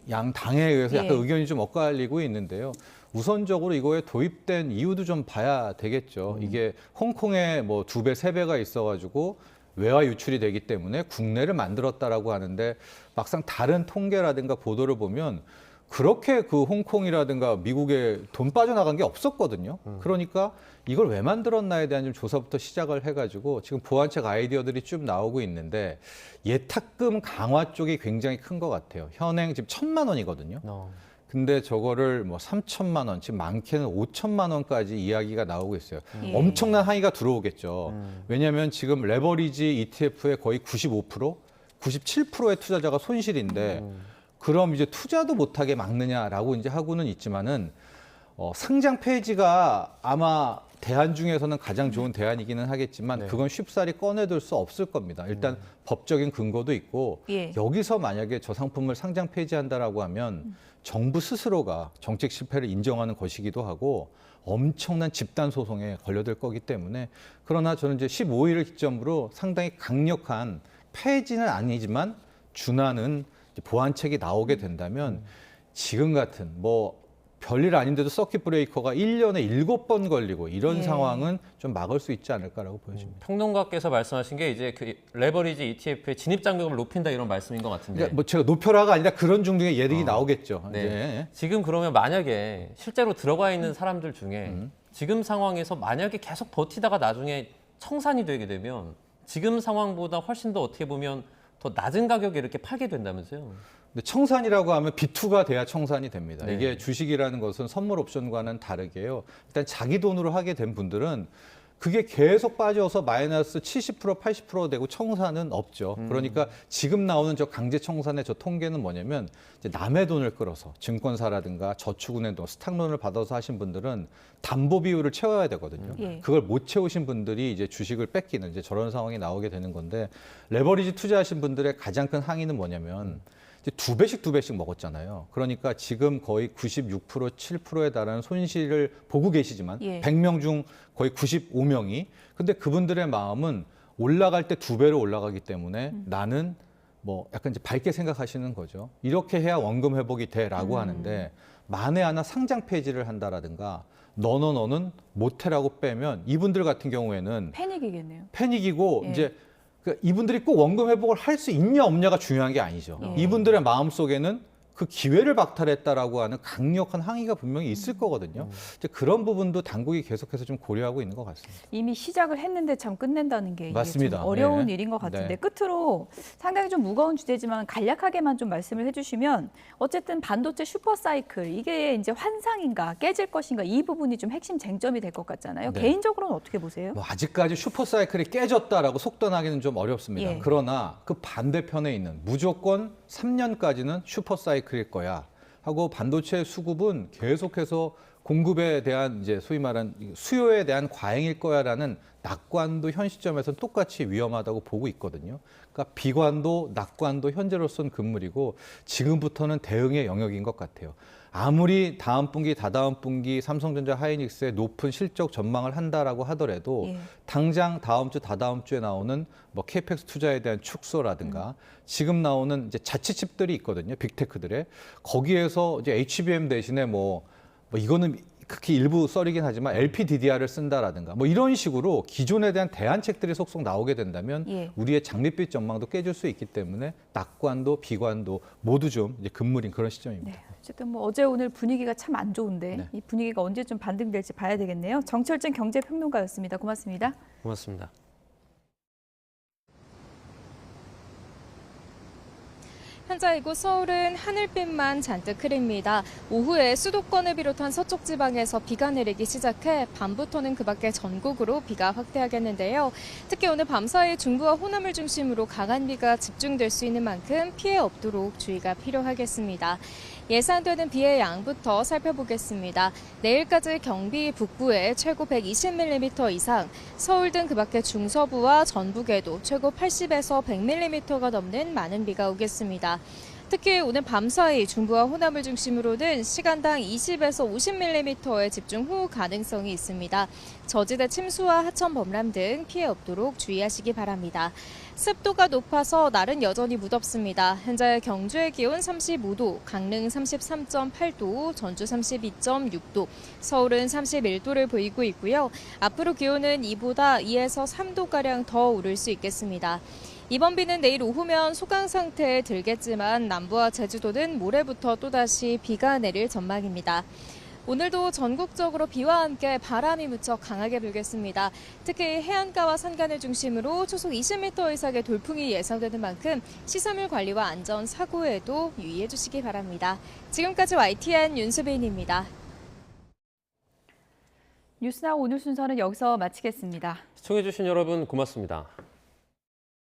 양 당에 의해서 약간 의견이 좀 엇갈리고 있는데요. 우선적으로 이거에 도입된 이유도 좀 봐야 되겠죠. 이게 홍콩에 뭐 2배, 3배가 있어가지고 외화 유출이 되기 때문에 국내를 만들었다라고 하는데 막상 다른 통계라든가 보도를 보면 그렇게 그 홍콩이라든가 미국에 돈 빠져나간 게 없었거든요. 그러니까 이걸 왜 만들었나에 대한 좀 조사부터 시작을 해가지고 지금 보완책 아이디어들이 쭉 나오고 있는데 예탁금 강화 쪽이 굉장히 큰 것 같아요. 현행 지금 1,000만 원이거든요. 근데 저거를 뭐 3,000만 원, 지금 많게는 5,000만 원까지 이야기가 나오고 있어요. 엄청난 항의가 들어오겠죠. 왜냐하면 지금 레버리지 ETF의 거의 95%, 97%의 투자자가 손실인데 그럼 이제 투자도 못하게 막느냐라고 이제 하고는 있지만은 상장 폐지가 아마 대안 중에서는 가장 좋은 대안이기는 하겠지만 그건 쉽사리 꺼내둘 수 없을 겁니다. 일단 법적인 근거도 있고 여기서 만약에 저 상품을 상장 폐지한다라고 하면 정부 스스로가 정책 실패를 인정하는 것이기도 하고 엄청난 집단 소송에 걸려들 거기 때문에 그러나 저는 이제 15일을 기점으로 상당히 강력한 폐지는 아니지만 준하는 보완책이 나오게 된다면 지금 같은 뭐 별일 아닌데도 서킷 브레이커가 1년에 7번 걸리고 이런 상황은 좀 막을 수 있지 않을까라고 보여집니다. 평론가께서 말씀하신 게 이제 그 레버리지 ETF의 진입 장벽을 높인다 이런 말씀인 것 같은데. 그러니까 뭐 제가 높여라가 아니라 그런 중에 예측이 나오겠죠. 네. 네. 지금 그러면 만약에 실제로 들어가 있는 사람들 중에 지금 상황에서 만약에 계속 버티다가 나중에 청산이 되게 되면 지금 상황보다 훨씬 더 어떻게 보면 더 낮은 가격에 이렇게 팔게 된다면서요? 근데 청산이라고 하면 B2가 돼야 청산이 됩니다. 이게 주식이라는 것은 선물 옵션과는 다르게요. 일단 자기 돈으로 하게 된 분들은 그게 계속 빠져서 마이너스 70%, 80% 되고 청산은 없죠. 그러니까 지금 나오는 저 강제 청산의 저 통계는 뭐냐면 이제 남의 돈을 끌어서 증권사라든가 저축은행 돈, 스탁론을 받아서 하신 분들은 담보 비율을 채워야 되거든요. 그걸 못 채우신 분들이 이제 주식을 뺏기는 이제 저런 상황이 나오게 되는 건데 레버리지 투자하신 분들의 가장 큰 항의는 뭐냐면 이제 2배씩 먹었잖아요. 그러니까 지금 거의 96%, 7%에 달하는 손실을 보고 계시지만 100명 중 거의 95명이 근데 그분들의 마음은 올라갈 때 2배로 올라가기 때문에 나는 뭐 약간 이제 밝게 생각하시는 거죠. 이렇게 해야 원금 회복이 돼라고 하는데 만에 하나 상장 폐지를 한다라든가 너는 못해라고 빼면 이분들 같은 경우에는 패닉이겠네요. 패닉이고 이제 이분들이 꼭 원금 회복을 할 수 있냐 없냐가 중요한 게 아니죠. 이분들의 마음속에는 그 기회를 박탈했다라고 하는 강력한 항의가 분명히 있을 거거든요. 이제 그런 부분도 당국이 계속해서 좀 고려하고 있는 것 같습니다. 이미 시작을 했는데 참 끝낸다는 게 이게 맞습니다. 좀 어려운 네. 일인 것 같은데 네. 끝으로 상당히 좀 무거운 주제지만 간략하게만 좀 말씀을 해주시면 어쨌든 반도체 슈퍼사이클 이게 이제 환상인가 깨질 것인가 이 부분이 좀 핵심 쟁점이 될 것 같잖아요. 네. 개인적으로는 어떻게 보세요? 뭐 아직까지 슈퍼사이클이 깨졌다라고 속단하기는 좀 어렵습니다. 그러나 그 반대편에 있는 무조건 3년까지는 슈퍼사이클일 거야 하고 반도체 수급은 계속해서 공급에 대한 이제 소위 말한 수요에 대한 과잉일 거야라는 낙관도 현 시점에서 똑같이 위험하다고 보고 있거든요. 그러니까 비관도 낙관도 현재로서는 금물이고 지금부터는 대응의 영역인 것 같아요. 아무리 다음 분기, 다다음 분기 삼성전자 하이닉스의 높은 실적 전망을 한다라고 하더라도 당장 다음 주, 다다음 주에 나오는 뭐 케이펙스 투자에 대한 축소라든가 지금 나오는 이제 자치칩들이 있거든요. 빅테크들의 거기에서 이제 HBM 대신에 뭐 이거는 극히 일부 썰이긴 하지만 LPDDR을 쓴다라든가 뭐 이런 식으로 기존에 대한 대안책들이 속속 나오게 된다면 우리의 장밋빛 전망도 깨질 수 있기 때문에 낙관도 비관도 모두 좀 이제 금물인 그런 시점입니다. 네. 어쨌든 뭐 어제 오늘 분위기가 참 안 좋은데 이 분위기가 언제쯤 반등될지 봐야 되겠네요. 정철진 경제평론가였습니다. 고맙습니다. 고맙습니다. 현재 이곳 서울은 하늘빛만 잔뜩 흐립니다. 오후에 수도권을 비롯한 서쪽 지방에서 비가 내리기 시작해 밤부터는 그 밖에 전국으로 비가 확대하겠는데요. 특히 오늘 밤사이 중부와 호남을 중심으로 강한 비가 집중될 수 있는 만큼 피해 없도록 주의가 필요하겠습니다. 예상되는 비의 양부터 살펴보겠습니다. 내일까지 경기 북부에 최고 120mm 이상, 서울 등 그 밖의 중서부와 전북에도 최고 80에서 100mm가 넘는 많은 비가 오겠습니다. 특히 오늘 밤사이 중부와 호남을 중심으로는 시간당 20에서 50mm의 집중호우 가능성이 있습니다. 저지대 침수와 하천 범람 등 피해 없도록 주의하시기 바랍니다. 습도가 높아서 날은 여전히 무덥습니다. 현재 경주의 기온 35도, 강릉 33.8도, 전주 32.6도, 서울은 31도를 보이고 있고요. 앞으로 기온은 이보다 2에서 3도가량 더 오를 수 있겠습니다. 이번 비는 내일 오후면 소강 상태에 들겠지만 남부와 제주도는 모레부터 또다시 비가 내릴 전망입니다. 오늘도 전국적으로 비와 함께 바람이 무척 강하게 불겠습니다. 특히 해안가와 산간을 중심으로 초속 20m 이상의 돌풍이 예상되는 만큼 시설물 관리와 안전 사고에도 유의해 주시기 바랍니다. 지금까지 YTN 윤수빈입니다. 뉴스나우 오늘 순서는 여기서 마치겠습니다. 시청해주신 여러분 고맙습니다.